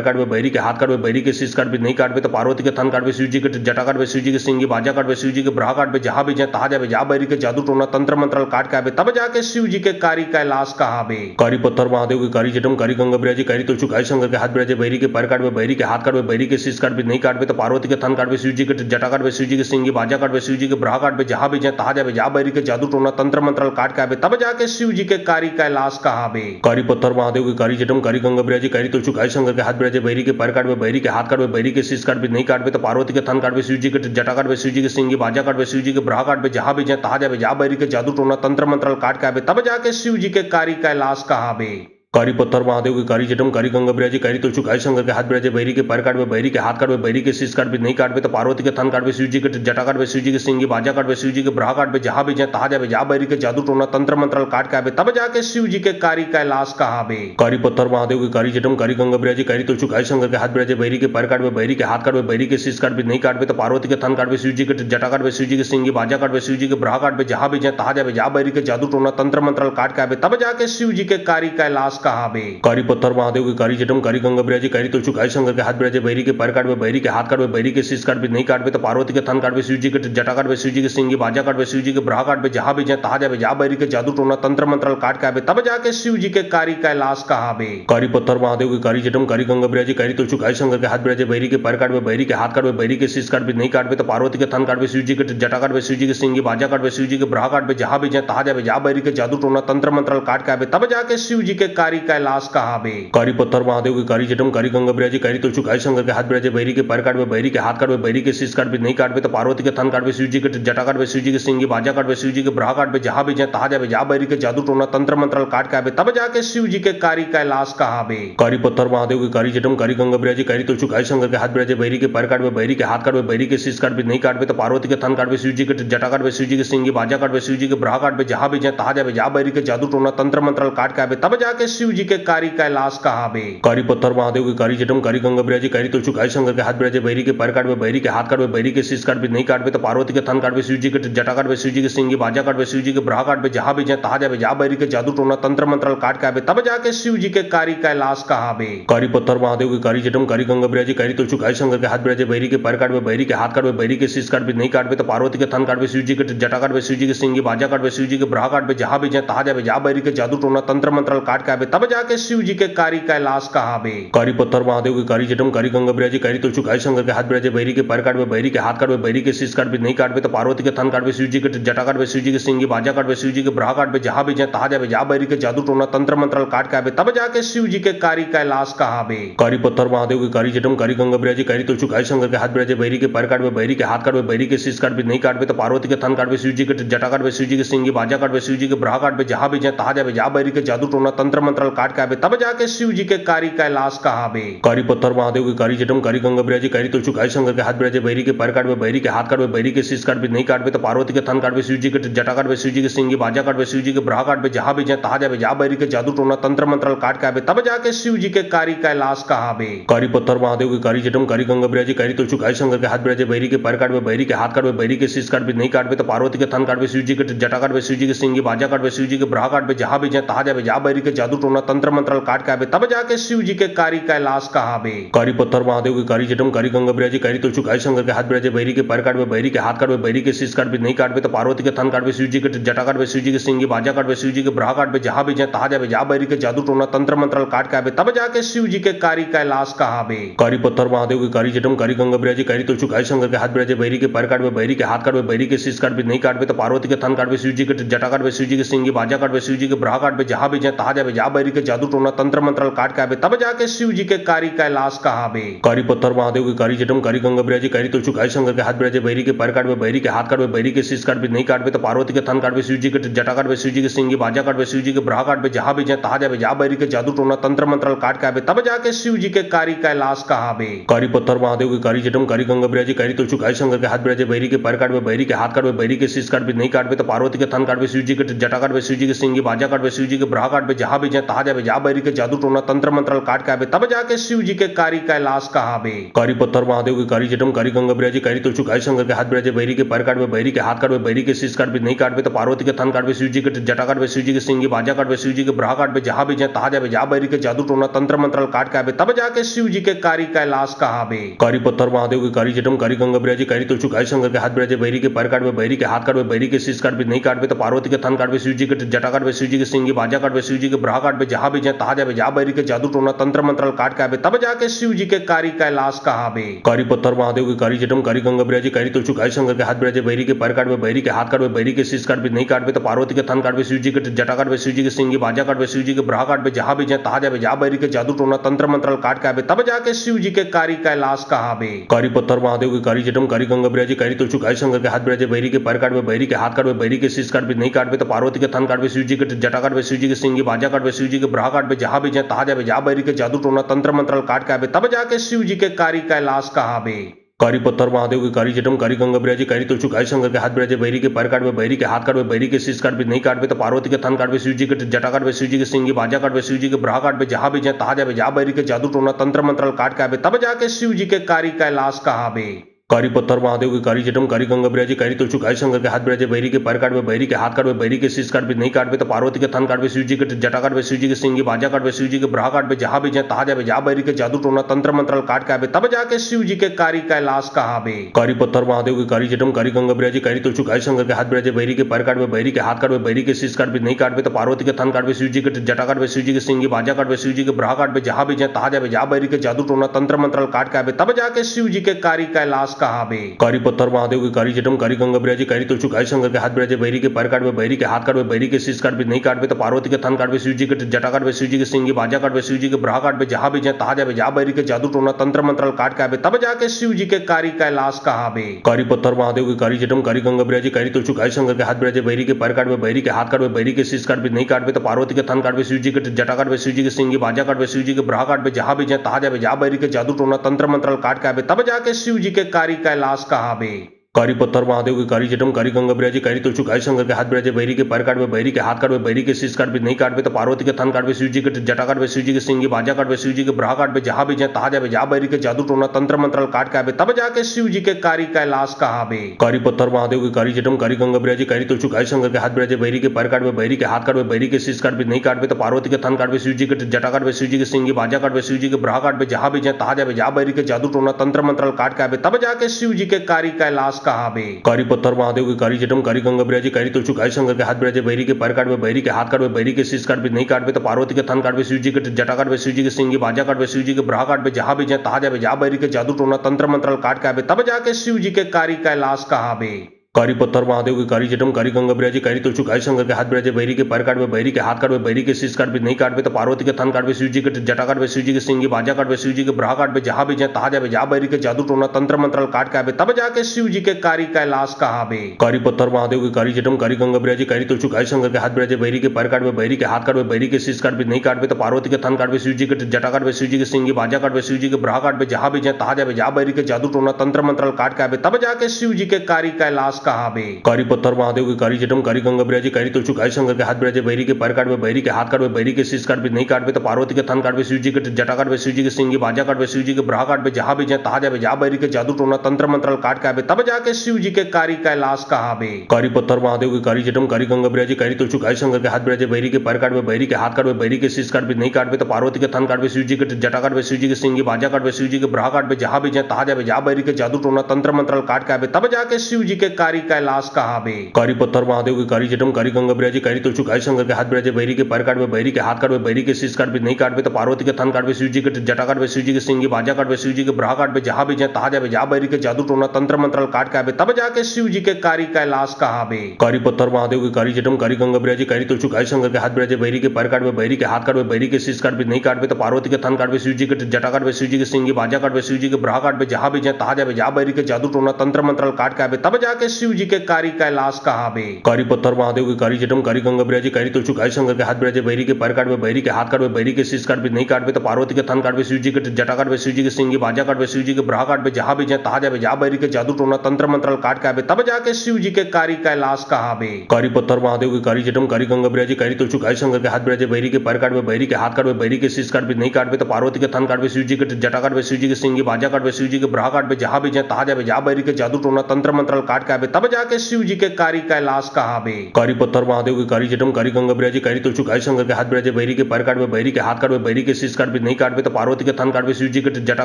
काटबे बैरी के हाथ काटबे बैरी के शीश काटबे नहीं काटबे तो पार्वती के थन काटबे शिव जी के जटा काटबे शिव जी के सिंगी बाजा काटबे शिव जी के ब्रहा काटबे जहाँ भी जहाँ तहाँ जाबे जा बैरी के जादू टोना तंत्र मंत्रल काट के आबे तब जाके शिव जी के कारी कैलाश कहाबे। कारी पत्थर महादेव के कारी जटम कारी गंगा बिराजी कारी तुलसी गाय शंकर के हाथ बिराजे बैरी के पैर काटबे बैरी के हाथ काटबे बैरी के शीश काटबे नहीं काटबे तो पार्वती के थन काटबे शिव जी के जटा काटबे शिव जी के सिंगी बाजा काटबे शिव जी के ब्रहा काटबे जहाँ भी जहाँ तहाँ जाबे जा बैरी के जादू टोना तंत्र मंत्रल काट के आबे तब जाके शिव जी के कारी कैलाश कहाबे। कारी पत्थर महादेव के कारी जटम कारी गंगा बिराजी कारी तुलसी गाय शंकर के हाथ बिराजे बैरी के पैर काटबे बैरी के हाथ काटबे बैरी के शीश काटबे नहीं काटबे तो पार्वती के थन काटबे शिव जी के जटा काटबे शिव जी के सिंगी बाजा काटबे शिव जी के ब्रहा काटबे जहाँ भी जहाँ तहाँ जाबे जा बैरी के जादू टोना तंत्र मंत्रल काट के आबे तब जाके शिव जी के कारी कैलाश कहाबे। कारी पत्थर महादेव के कारी जटम कारी गंगा बिराजी कारी तुलसी गाय शंकर के हाथ बिराजे बैरी के पैर काटबे बैरी के हाथ काटबे बैरी के शीश काटबे नहीं काटबे तो पार्वती के थन काटबे शिव जी के जटा काटबे शिव जी के सिंगी बाजा काटबे शिव जी के ब्रहा काटबे जहाँ भी जहाँ तहाँ जाबे जा बैरी के जादू टोना तंत्र मंत्रल काट के आबे तब जाके शिव जी के कारी कैलाश कहाबे। कारी पत्थर महादेव के कारी जटम कारी गंगा बिराजी कारी तुलसी गाय शंकर के हाथ बिराजे बैरी के पैर काटबे बैरी के हाथ काटबे बैरी के शीश काटबे नहीं काटबे तो पार्वती के थन काटबे शिव जी के जटा काटबे शिव जी के सिंगी बाजा काटबे शिव जी के ब्रहा काटबे जहाँ भी जहाँ तहाँ जाबे जा बैरी के जादू टोना तंत्र मंत्रल काट के आबे तब जाके शिव जी के कारी कैलाश कहाबे। कारी पत्थर महादेव के कारी जटम कारी गंगा बिराजी कारी तुलसी गाय शंकर के हाथ बिराजे बैरी के पैर काटबे बैरी के हाथ काटबे बैरी के शीश काटबे नहीं काटबे तो पार्वती के थन काटबे शिव जी के जटा काटबे शिव जी के सिंगी बाजा काटबे शिव जी के ब्रहा काटबे जहाँ भी जहाँ तहाँ जाबे जा बैरी के जादू टोना तंत्र मंत्रल काट के आबे तब जाके शिव जी के कारी कैलाश कहाबे। कारी पत्थर महादेव के कारी जटम कारी गंगा बिराजी कारी तुलसी गाय शंकर के हाथ बिराजे बैरी के पैर काटबे बैरी के हाथ काटबे बैरी के शीश काटबे नहीं काटबे तो पार्वती के थन काटबे शिव जी के जटा काटबे शिव जी के सिंगी बाजा काटबे शिव जी के ब्रहा काटबे जहाँ भी जहाँ तहाँ जाबे जा बैरी के जादू टोना तंत्र मंत्रल काट के आबे तब जाके शिव जी के कारी कैलाश कहाबे। कारी पत्थर महादेव के कारी जटम कारी गंगा बिराजी कारी तुलसी गाय शंकर के हाथ बिराजे बैरी के पैर काटबे बैरी के हाथ काटबे बैरी के शीश काटबे नहीं काटबे तो पार्वती के थन काटबे शिव जी के जटा काटबे शिव जी के सिंगी बाजा काटबे शिव जी के ब्रहा काटबे जहाँ भी जहाँ तहाँ जाबे जा बैरी के जादू टोना तंत्र मंत्रल काट के आबे तब जाके शिव जी के कारी कैलाश कहाबे। कारी पत्थर महादेव के कारी जटम कारी गंगा बिराजी कारी तुलसी गाय शंकर के हाथ बिराजे बैरी के पैर काटबे बैरी के हाथ काटबे बैरी के शीश काटबे नहीं काटबे तो पार्वती के थन काटबे शिव जी के जटा काटबे शिव जी के सिंगी बाजा काटबे शिव जी के ब्रहा काटबे जहाँ भी जहाँ तहाँ जाबे जा बैरी के जादू टोना तंत्र मंत्रल काट के आबे तब जाके शिव जी के कारी कैलाश कहाबे। कारी पत्थर महादेव के कारी जटम कारी गंगा बिराजी कारी तुलसी गाय शंकर के हाथ बिराजे बैरी के पैर काटबे बैरी के हाथ काटबे बैरी के शीश काटबे नहीं काटबे तो पार्वती के थन काटबे शिव जी के जटा काटबे शिव जी के सिंगी बाजा काटबे शिव जी के ब्रहा काटबे जहाँ भी जहाँ तहाँ जाबे जा बैरी के जादू टोना तंत्र मंत्रल काट के आबे तब जाके शिव जी के कारी कैलाश कहाबे। कारी पत्थर महादेव के कारी जटम कारी गंगा बिराजी कारी तुलसी गाय शंकर के हाथ बिराजे बैरी के पैर काटबे बैरी के हाथ काटबे बैरी के शीश काटबे नहीं काटबे तो पार्वती के थन काटबे शिव जी के जटा काटबे शिव जी के सिंगी बाजा काटबे शिव जी के ब्रहा काटबे जहाँ भी जहाँ तहाँ जाबे जा बैरी के जादू टोना तंत्र मंत्रल काट के आबे तब जाके शिव जी के कारी कैलाश कहाबे। कारी पत्थर महादेव के कारी जटम कारी गंगा बिराजी कारी तुलसी गाय शंकर के हाथ बिराजे बैरी के पैर काटबे बैरी के हाथ काटबे बैरी के शीश काटबे नहीं काटबे तो पार्वती के थन काटबे शिव जी के जटा काटबे शिव जी के सिंगी बाजा काटबे शिव जी के ब्रहा काटबे जहाँ भी जहाँ तहाँ जाबे जा बैरी के जादू टोना तंत्र मंत्रल काट के आबे तब जाके शिव जी के कारी कैलाश कहाबे। कारी पत्थर महादेव के कारी जटम कारी गंगा बिराजी कारी तुलसी गाय शंकर के हाथ बिराजे बैरी के पैर काटबे बैरी के हाथ काटबे बैरी के शीश काटबे नहीं काटबे तो पार्वती के थन काटबे शिव जी के जटा काटबे शिव जी के सिंगी बाजा काटबे शिव जी के ब्रहा काटबे जहाँ भी जहाँ तहाँ जाबे जा बैरी के जादू टोना तंत्र मंत्रल काट के आवे तब जाके शिव जी के कारी कैलाश कहावे। कारी पत्थर महादेव के कारी जटम कारी गंगा बिराजे कारी तुलसी कारी शंकर के हाथ बिराजे बैरी के पैर काटवे बैरी के हाथ काटवे बैरी के शीश काटवे नहीं काटवे तो पार्वती के थन काटवे शिव जी के जटा काटवे शिव जी के सिंगी बाजा काटवे शिव जी के ब्राह काटवे जहां भी जाए तहां जावे जा बैरी के जादू टोना तंत्र मंत्रल काट के आवे तब जाके शिव जी के कारी कैलाश कहावे। कारी पत्थर महादेव के कारी जटम कारी गंगा बिराजे कारी तुलसी कारी शंकर के हाथ बिराजे बैरी के पैर काटवे बैरी के हाथ काटवे बैरी के शीश काटवे नहीं काटवे तो पार्वती के थन काटवे शिव जी के जटा काटवे शिव जी के सिंगी बाजा काटवे शिव जी के ब्राह काटवे जहां भी जाए तहां जावे जा बैरी के जादू टोना तंत्र मंत्रल काट के आवे तब जाके शिव जी के कारी कैलाश कहावे। कारी पत्थर महादेव के कारी जटम कारी गंगा बिराजे कारी तुलसी कारी शंकर के हाथ बिराजे बैरी के पैर काटवे बैरी के हाथ काटवे बैरी के शीश काटवे नहीं काटवे तो पार्वती के थन काटवे शिव जी के जटा काटवे शिव जी के सिंगी बाजा काटवे शिव जी के ब्राह काटवे जहां भी जाए तहां जावे जा बैरी के जादू टोना तंत्र मंत्रल काट के आवे तब जाके शिव जी के कारी कैलाश कहावे। कारी पत्थर महादेव के कारी जटम कारी गंगा बिराजे कारी तुलसी कारी शंकर के हाथ बिराजे बैरी के पैर काटवे बैरी के हाथ काटवे बैरी के शीश काटवे नहीं काटवे तो पार्वती के थन काटवे शिव जी के जटा काटवे शिव जी के सिंगी बाजा काटवे शिव जी के ब्राह काटवे जहां भी जाए तहां जावे जा बैरी के जादू टोना तंत्र मंत्रल काट के आवे तब जाके शिव जी के कारी कैलाश कहावे। कारी पत्थर महादेव के कारी जटम कारी गंगा बिराजे कारी तुलसी कारी शंकर के हाथ बिराजे बैरी के पैर काटवे बैरी के हाथ काटवे बैरी के शीश काटवे नहीं काटवे तो पार्वती के थन काटवे शिव जी के जटा काटवे शिव जी के सिंगी बाजा काटवे शिव जी के ब्राह काटवे जहां भी जाए तहां जावे जा बैरी के जादू टोना तंत्र मंत्रल काट के आवे तब जाके शिव जी के कारी कैलाश कहावे। कारी पत्थर महादेव के कारी जटम कारी गंगा बिराजे कारी तुलसी कारी शंकर के हाथ बिराजे बैरी के पैर काटवे बैरी के हाथ काटवे बैरी के शीश काटवे नहीं काटवे तो पार्वती के थन काटवे शिव जी के जटा काटवे शिव जी के सिंगी बाजा काटवे शिव जी के ब्राह काटवे जहां भी जाए तहां जावे जा बैरी के जादू टोना तंत्र मंत्रल काट के आवे तब जाके शिव जी के कारी कैलाश कहावे। कारी पत्थर महादेव के कारी जटम कारी गंगा बिराजे कारी तुलसी कारी शंकर के हाथ बिराजे बैरी के पैर काटवे बैरी के हाथ काटवे बैरी के शीश काटवे नहीं काटवे तो पार्वती के थन काटवे शिव जी के जटा काटवे शिव जी के सिंगी बाजा काटवे शिव जी के ब्राह काटवे जहां भी जाए तहां जावे जा बैरी के जादू टोना तंत्र मंत्रल काट के आवे तब जाके शिव जी के कारी कैलाश कहावे। कारी पत्थर महादेव के कारी जटम कारी गंगा बिराजे कारी तुलसी कारी शंकर के हाथ बिराजे बैरी के पैर काटवे बैरी के हाथ काटवे बैरी के शीश काटवे नहीं काटवे तो पार्वती के थन काटवे शिव जी के जटा काटवे शिव जी के सिंगी बाजा काटवे शिव जी के ब्राह काटवे जहां भी जाए तहां जावे जा बैरी के जादू टोना तंत्र मंत्रल काट के आवे तब जाके शिव जी के कारी कैलाश कहावे। कारी पत्थर महादेव के कारी जटम कारी गंगा बिराजे कारी तुलसी कारी शंकर के हाथ बिराजे बैरी के पैर काटवे बैरी के हाथ काटवे बैरी के शीश काटवे नहीं काटवे तो पार्वती के थन काटवे शिव जी के जटा काटवे शिव जी के सिंगी बाजा काटवे शिव जी के ब्राह काटवे जहां भी जाए तहां जावे जा बैरी के जादू टोना तंत्र मंत्रल काट के आवे तब जाके शिव जी के कारी कैलाश कहावे। कारी पत्थर महादेव के कारी जटम कारी गंगा बिराजे कारी तुलसी कारी शंकर के हाथ बिराजे बैरी के पैर काटवे बैरी के हाथ काटवे बैरी के शीश काटवे नहीं काटवे तो पार्वती के थन काटवे शिव जी के जटा काटवे शिव जी के सिंगी बाजा काटवे शिव जी के ब्राह काटवे जहां भी जाए तहां जावे जा बैरी के जादू टोना तंत्र मंत्रल काट के आवे तब जाके शिव जी के कारी कैलाश कहावे। कारी पत्थर महादेव के कारी जटम कारी गंगा बिराजे कारी तुलसी कारी शंकर के हाथ बिराजे बैरी के पैर काटवे बैरी के हाथ काटवे बैरी के शीश काटवे नहीं काटवे तो पार्वती के थन काटवे शिव जी के जटा काटवे शिव जी के सिंगी बाजा काटवे शिव जी के ब्राह काटवे जहां भी जाए तहां जावे जा बैरी के जादू टोना तंत्र मंत्रल काट के आवे तब जाके शिव जी के कारी कैलाश कहावे। कारी पत्थर महादेव के कारी जटम कारी गंगा बिराजे कारी तुलसी कारी शंकर के हाथ बिराजे बैरी के पैर काटवे बैरी के हाथ काटवे बैरी के शीश काटवे नहीं काटवे तो पार्वती के थन काटवे शिव जी के जटा काटवे शिव जी के सिंगी बाजा काटवे शिव जी के ब्राह काटवे जहां भी जाए तहां जावे जा बैरी के जादू टोना तंत्र मंत्रल काट के आवे तब जाके शिव जी के कारी कैलाश कहावे। कारी पत्थर महादेव के कारी जटम कारी गंगा बिराजे कारी तुलसी कारी शंकर के हाथ बिराजे बैरी के पैर काटवे बैरी के हाथ काटवे बैरी के शीश काटवे नहीं काटवे तो पार्वती के थन काटवे शिव जी के जटा काटवे शिव जी के सिंगी बाजा काटवे शिव जी के ब्राह काटवे जहां भी जाए तहां जावे जा बैरी के जादू टोना तंत्र मंत्रल काट के आवे तब जाके शिव जी के कारी कैलाश कहावे। कारी पत्थर महादेव के कारी जटम कारी गंगा बिराजे कारी तुलसी कारी शंकर के हाथ बिराजे बैरी के पैर काटवे बैरी के हाथ काटवे बैरी के शीश काटवे नहीं काटवे तो पार्वती के थन काटवे शिव जी के जटा काटवे शिव जी के सिंगी बाजा काटवे शिव जी के ब्राह काटवे जहां भी जाए तहां जावे जा बैरी के जादू टोना तंत्र मंत्रल काट के आवे तब जाके शिव जी के कारी कैलाश कहावे। कारी पत्थर महादेव के कारी जटम कारी गंगा बिराजे कारी तुलसी कारी शंकर के हाथ बिराजे बैरी के पैर काटवे बैरी के हाथ काटवे बैरी के शीश काटवे नहीं काटवे तो पार्वती के थन काटवे शिव जी के जटा काटवे शिव जी के सिंगी बाजा काटवे शिव जी के ब्राह काटवे जहां भी जाए तहां जावे जा बैरी के जादू टोना तंत्र मंत्रल काट के आवे तब जाके शिव जी के कारी कैलाश कहावे। कारी पत्थर महादेव के कारी जटम कारी गंगा बिराजे कारी तुलसी कारी शंकर के हाथ बिराजे बैरी के पैर काटवे बैरी के हाथ काटवे बैरी के शीश काटवे नहीं काटवे तो पार्वती के थन काटवे शिव जी के जटा काटवे शिव जी के सिंगी बाजा काटवे शिव जी के ब्राह काटवे जहां भी जाए तहां जावे जा बैरी के जादू टोना तंत्र मंत्रल काट के आवे तब जाके शिव जी के कारी कैलाश कहावे। कारी पत्थर महादेव के कारी जटम कारी गंगा बिराजे कारी तुलसी कारी शंकर के हाथ बिराजे बैरी के पैर काटवे बैरी के हाथ काटवे बैरी के शीश काटवे नहीं काटवे तो पार्वती के थन काटवे शिव जी के जटा काटवे शिव जी के सिंगी बाजा काटवे शिव जी के ब्राह काटवे जहां भी जाए तहां जावे जा बैरी के जादू टोना तंत्र मंत्रल काट के आवे तब जाके शिव जी के कारी कैलाश कहावे। पत्थर महादेव के कारी जटम कारी गंगा बिराजे कारी तुलसी कारी शंकर के हाथ बिराजे बैरी के पैर काटवे बैरी के हाथ काटवे बैरी के शीश काटवे नहीं काटवे तो पार्वती के थन काटवे शिव जी के जटा काटवे शिव जी के सिंगी बाजा काटवे शिव जी के ब्राह काटवे जहां भी जाए तहां जावे जा बैरी के जादू टोना तंत्र मंत्रल काट के आवे तब जाके शिव जी के कारी कैलाश कहावे। कारी पत्थर महादेव के कारी जटम कारी गंगा बिराजी कारी तुलचु कारी शंकर के हाथ बिराजे बहरी के पैर काटवे बहरी के हाथ काटवे बहरी के शीश काटवे नहीं काटवे तो पार्वती के थन काटवे शिव जी के जटा काटवे शिव जी के सिंगी बाजा काटवे शिव जी के ब्राह काटवे जहां भी जाए तहा जावे जा बहरी के जादू टोना तंत्र मंत्र काट के आवे तब जाके शिव जी के कारी कैलाश कहावे। कारी पत्थर महादेव के कारी जटम कारी गंगा बिराजी कारी तुलचु कारी शंकर के हाथ बिराजे बहरी के पैर काटवे बहरी के हाथ काटवे बहरी के शीश काटवे नहीं काटवे तो पार्वती के थन काटवे शिव जी के जटा काटवे शिव जी के सिंगी बाजा काटवे शिव जी के ब्राह काटवे जहां भी जाए तहा जावे जा बहरी के जादू टोना तंत्र मंत्र काट के आवे तब जाके शिव जी के कारी कैलाश कहावे। कारी पत्थर महादेव के कारी जटम कारी गंगा बिराजी कारी तुलचु कारी शंकर के हाथ बिराजे बहरी के पैर काटवे बहरी के हाथ काटवे बहरी के शीश काटवे नहीं काटवे तो पार्वती के थन काटवे शिव जी के जटा काटवे शिव जी के सिंगी बाजा काटवे शिव जी के ब्राह काटवे जहां भी जाए तहा जावे जा बहरी के जादू टोना तंत्र मंत्र काट के आवे तब जाके शिव जी के कारी कैलाश कहावे। कारी पत्थर महादेव के कारी जटम कारी गंगा बिराजी कारी तुलचु कारी शंकर के हाथ बिराजे बहरी के पैर काटवे बहरी के हाथ काटवे बहरी के शीश काटवे नहीं काटवे तो पार्वती के थन काटवे शिव जी के जटा काटवे शिव जी के सिंगी बाजा काटवे शिव जी के ब्राह काटवे जहां भी जाए तहा जावे जा बहरी के जादू टोना तंत्र मंत्र काट के आवे तब जाके शिव जी के कारी कैलाश कहावे। कारी पत्थर महादेव के कारी जटम कारी गंगा बिराजी कारी तुलचु कारी शंकर के हाथ बिराजे बहरी के पैर काटवे बहरी के हाथ काटवे बहरी के शीश काटवे नहीं काटवे तो पार्वती के थन काटवे शिव जी के जटा काटवे शिव जी के सिंगी बाजा काटवे शिव जी के ब्राह काटवे जहां भी जाए तहा जावे जा बहरी के जादू टोना तंत्र मंत्र काट के आवे तब जाके शिव जी के कारी कैलाश कहावे। कारी पत्थर महादेव के कारी जटम कारी गंगा बिराजी कारी तुलचु कारी शंकर के हाथ बिराजे बहरी के पैर काटवे बहरी के हाथ काटवे बहरी के शीश काटवे नहीं काटवे तो पार्वती के थन काटवे शिव जी के जटा काटवे शिव जी के सिंगी बाजा काटवे शिव जी के ब्राह काटवे जहां भी जाए तहा जावे जा बहरी के जादू टोना तंत्र मंत्र काट के आवे तब जाके शिव जी के कारी कैलाश कहावे। कारी पत्थर महादेव के कारी जटम कारी गंगा बिराजी कारी तुलचु कारी शंकर के हाथ बिराजे बहरी के पैर काटवे बहरी के हाथ काटवे बहरी के शीश काटवे नहीं काटवे तो पार्वती के थन काटवे शिव जी के जटा काटवे शिव जी के सिंगी बाजा काटवे शिव जी के ब्राह काटवे जहां भी जाए तहा जावे जा बहरी के जादू टोना तंत्र मंत्र काट के आवे तब जाके शिव जी के कारी कैलाश कहावे। कारी पत्थर महादेव के कारी जटम कारी गंगा बिराजी कारी तुलचु कारी शंकर के हाथ बिराजे बहरी के पैर काटवे बहरी के हाथ काटवे बहरी के शीश काटवे नहीं काटवे तो पार्वती के थन काटवे शिव जी के जटा काटवे शिव जी के सिंगी बाजा काटवे शिव जी के ब्राह काटवे जहां भी जाए तहा जावे जा बहरी के जादू टोना तंत्र मंत्र काट के आवे तब जाके शिव जी के कारी कैलाश कहावे। कारी पत्थर महादेव के कारी जटम कारी गंगा बिराजी कारी तुलचु कारी शंकर के हाथ बिराजे बहरी के पैर काटवे बहरी के हाथ काटवे बहरी के शीश काटवे नहीं काटवे तो पार्वती के थन काटवे शिव जी के जटा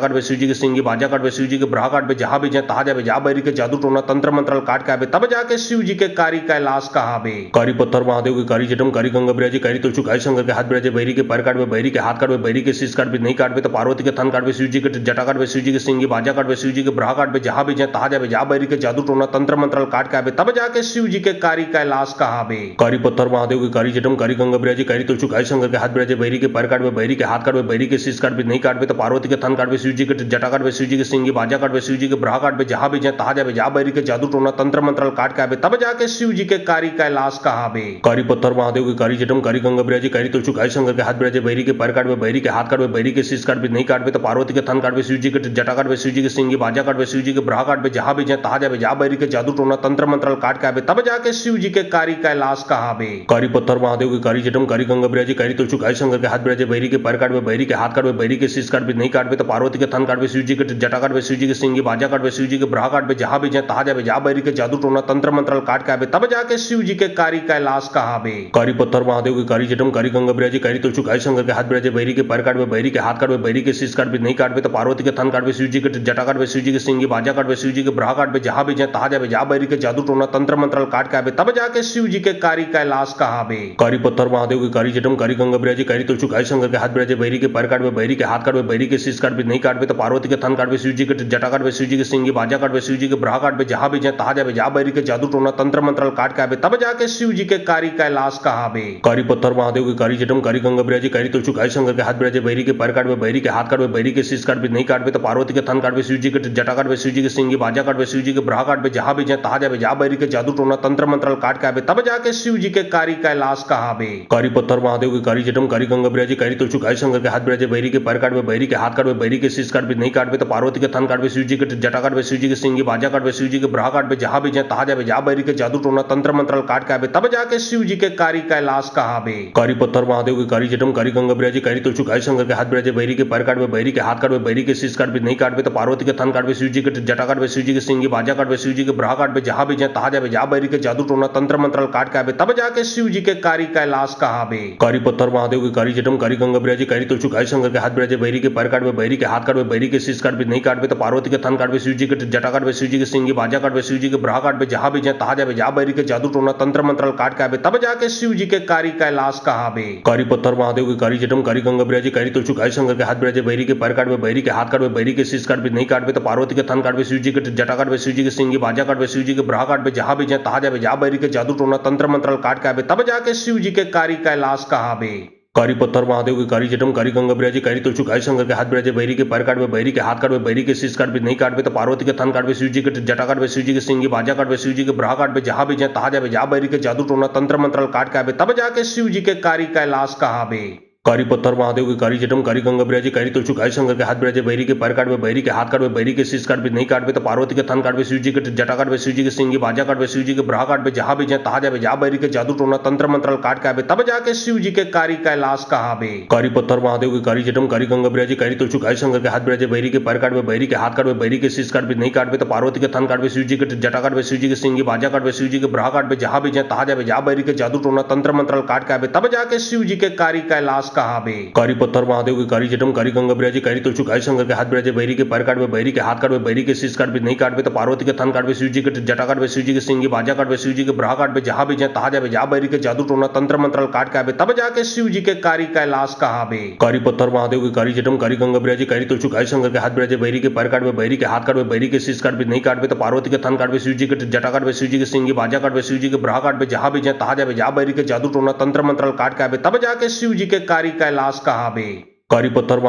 काटवे शिव जी के सिंगी बाजा काटवे शिव जी के ब्राह काटवे जहां भी जाए तहा जावे जा बहरी के जादू टोना तंत्र मंत्र काट के आवे तब जाके शिव जी के कारी कैलाश कहावे। कारी पत्थर महादेव के कारी जटम कारी गंगा बिराजी कारी तुलचु कारी शंकर के हाथ बिराजे बहरी के पैर काटवे बहरी के हाथ काटवे बहरी के शीश काटवे नहीं काटवे तो पार्वती के थन काटवे शिव जी के जटा काटवे शिव जी के सिंगी बाजा काटवे शिव जी के ब्राह काटवे जहां भी जाए तहा जावे जा बहरी के जादू टोना तंत्र मंत्र काट के आवे तब जाके शिव जी के कारी कैलाश कहावे। कारी पत्थर महादेव के कारी जटम कारी गंगा बिराजी कारी तुलचु कारी शंकर के हाथ बिराजे बहरी के पैर काटवे बहरी के हाथ काटवे बहरी के शीश काटवे नहीं काटवे तो पार्वती के थन काटवे शिव जी के जटा काटवे शिव जी के सिंगी बाजा काटवे शिव जी के ब्राह काटवे जहां भी जाए तहा जावे जा बहरी के जादू टोना तंत्र मंत्र काट के आवे तब जाके शिव जी के कारी कैलाश कहावे। कारी पत्थर महादेव के कारी जटम कारी गंगा बिराजी कारी तुलचु कारी शंकर के हाथ बिराजे बहरी के पैर काटवे बहरी के हाथ काटवे बहरी के शीश काटवे नहीं काटवे तो पार्वती के थन काटवे शिव जी के जटा काटवे शिव जी के सिंगी बाजा काटवे शिव जी के ब्राह काटवे जहां भी जाए तहा जावे जा बहरी के जादू टोना तंत्र मंत्र काट के आवे तब जाके शिव जी के कारी कैलाश कहावे। कारी पत्थर महादेव के कारी जटम कारी गंगा बिराजी कारी तुलचु कारी शंकर के हाथ बिराजे बहरी के पैर काटवे बहरी के हाथ काटवे बहरी के शीश काटवे नहीं काटवे तो पार्वती के थन काटवे शिव जी के जटा काटवे शिव जी के सिंगी बाजा काटवे शिव जी के ब्राह काटवे जहां भी जाए तहा जावे जा बहरी के जादू टोना तंत्र मंत्र काट के आवे तब जाके शिव जी के कारी कैलाश कहावे। कारी पत्थर महादेव के कारी जटम कारी गंगा बिराजी कारी तुलचु कारी शंकर के हाथ बिराजे बहरी के पैर काटवे बहरी के हाथ काटवे बहरी के शीश काटवे नहीं काटवे तो पार्वती के थन काटवे शिव जी के जटा काटवे शिव जी के सिंगी बाजा काटवे शिव जी के ब्राह काटवे जहां भी जाए तहा जावे जा बहरी के जादू टोना तंत्र मंत्र काट के आवे तब जाके शिव जी के कारी कैलाश कहावे। कारी पत्थर महादेव के कारी जटम कारी गंगा बिराजी कारी तुलचु कारी शंकर के हाथ बिराजे बहरी के पैर काटवे बहरी के हाथ काटवे बहरी के शीश काटवे नहीं काटवे तो पार्वती के थन काटवे शिव जी के जटा काटवे शिव जी के सिंगी बाजा काटवे शिव जी के ब्राह काटवे जहां भी जाए तहा जावे जा बहरी के जादू टोना तंत्र मंत्र काट के आवे तब जाके शिव जी के कारी कैलाश कहावे। कारी पत्थर महादेव के कारी जटम कारी गंगा बिराजी कारी तुलचु कारी शंकर के हाथ बिराजे बहरी के पैर काटवे बहरी के हाथ काटवे बहरी के शीश काटवे नहीं काटवे तो पार्वती के थन काटवे शिव जी के जटा काटवे शिव जी के सिंगी बाजा काटवे शिव जी के ब्राह काटवे जहां भी जाए तहा जावे जा बहरी के जादू टोना तंत्र मंत्र काट के आवे तब जाके शिव जी के कारी कैलाश कहावे। कारी पत्थर महादेव के कारी जटम कारी गंगा बिराजी कारी तुलचु कारी शंकर के हाथ बिराजे बहरी के पैर काटवे बहरी के हाथ काटवे बहरी के शीश काटवे नहीं काटवे तो पार्वती के थन काटवे शिव जी के जटा काटवे शिव जी के सिंगी बाजा काटवे शिव जी के ब्राह काटवे जहां भी जाए तहा जावे जा बहरी के जादू टोना तंत्र मंत्र काट के आवे तब जाके शिव जी के कारी कैलाश कहावे। कारी पत्थर महादेव के कारी जटम कारी गंगा बिराजी कारी तुलचु कारी शंकर के हाथ बिराजे बहरी के पैर काटवे बहरी के हाथ काटवे बहरी के शीश काटवे नहीं काटवे तो पार्वती के थन काटवे शिव जी के जटा काटवे शिव जी के सिंगी बाजा काटवे शिव जी के ब्राह काटवे जहां भी जाए तहा जावे जा बहरी के जादू टोना तंत्र मंत्र काट के आवे तब जाके शिव जी के कारी कैलाश कहावे। कारी पत्थर महादेव के कारी जटम कारी गंगा बिराजी कारी तुलचु कारी शंकर के हाथ बिराजे बहरी के पैर काटवे बहरी के हाथ काटवे बहरी के शीश काटवे नहीं काटवे तो पार्वती के थन काटवे शिव जी के जटा काटवे शिव जी के सिंगी बाजा काटवे शिव जी के ब्राह काटवे जहां भी जाए तहा जावे जा बहरी के जादू टोना तंत्र मंत्र काट के आवे तब जाके शिव जी के कारी कैलाश कहावे। कारी पत्थर महादेव के कारी जटम कारी गंगा बिराजी कारी तुलचु कारी शंकर के हाथ बिराजे बहरी के पैर काटवे बहरी के हाथ काटवे बहरी के शीश काटवे नहीं काटवे तो पार्वती के थन काटवे शिव जी के जटा काटवे शिव जी के सिंगी बाजा काटवे शिव शिव जी के ब्रहा काटबे जहां भी जाए तहां जाबे जा बैरी के जादू टोना तंत्र मंत्रल काट के आबे तब जाके शिव जी के कारी कैलाश कहाबे। कारी पत्थर महादेव के कारी जटम कारी गंगा बिराजी कारी तुलसी कारी शंकर के हाथ बिराजे बैरी के पैर काटबे बैरी के हाथ काटबे बैरी के शीश काटबे नहीं काटबे तो पार्वती के थन काटबे शिव जी के जटा काटबे शिव जी के सिंगी बाजा काटबे शिव जी के ब्रहा काटबे जहां भी जाए तहां जाबे जा बैरी के जादू टोना तंत्र मंत्रल काट के आबे तब जाके शिव जी के कारी कैलाश कहाबे। कारी पत्थर महादेव के कारी जटम कारी गंगा बिराजी कारी तुलसी कारी शंकर के हाथ बिराजे बैरी के पैर काटबे बैरी के हाथ काटबे बैरी के शीश काटबे नहीं काटबे तो पार्वती के थन काटबे शिव जी के जटा काटबे शिव जी के सिंगी बाजा काटबे शिव जी के ब्रहा काटबे जहां भी जाए तहां जाबे जा बैरी के जादू टोना तंत्र मंत्रल काट के आबे तब जाके शिव जी के कारी कैलाश कहाबे। कारी पत्थर महादेव के कारी जटम कारी गंगा बिराजी कारी तुलसी कारी शंकर के हाथ बिराजे बैरी के पैर काटबे बैरी के हाथ काटबे बैरी के शीश काटबे नहीं काटबे तो पार्वती के थन काटबे शिव जी के जटा काटबे शिव जी के सिंगी बाजा काटबे शिव जी के ब्रहा काटबे जहां भी जाए तहां जाबे जा बैरी के जादू टोना तंत्र मंत्रल काट के आबे तब जाके शिव जी के कारी कैलाश कहाबे। कारी पत्थर महादेव के कारी जटम कारी गंगा बिराजी कारी तुलसी कारी शंकर के हाथ बिराजे बैरी के पैर काटबे बैरी के हाथ काटबे बैरी के शीश काटबे नहीं काटबे तो पार्वती के थन काटबे शिव जी के जटा काटबे शिव जी के सिंगी बाजा काटबे शिव जी के ब्रहा काटबे जहां भी जाए तहां जाबे जा बैरी के जादू टोना तंत्र मंत्रल काट के आबे तब जाके शिव जी के कारी कैलाश कहाबे। कारी पत्थर महादेव के कारी जटम कारी गंगा बिराजी कारी तुलसी कारी शंकर के हाथ बिराजे बैरी के पैर काटबे बैरी के हाथ काटबे बैरी के शीश काटबे नहीं काटबे तो पार्वती के थन काटबे शिव जी के जटा काटबे शिव जी के सिंगी बाजा काटबे शिव जी के ब्रहा काटबे जहां भी जाए तहां जाबे जा बैरी के जादू टोना तंत्र मंत्रल काट के आबे तब जाके शिव जी के कारी कैलाश कहाबे। कारी पत्थर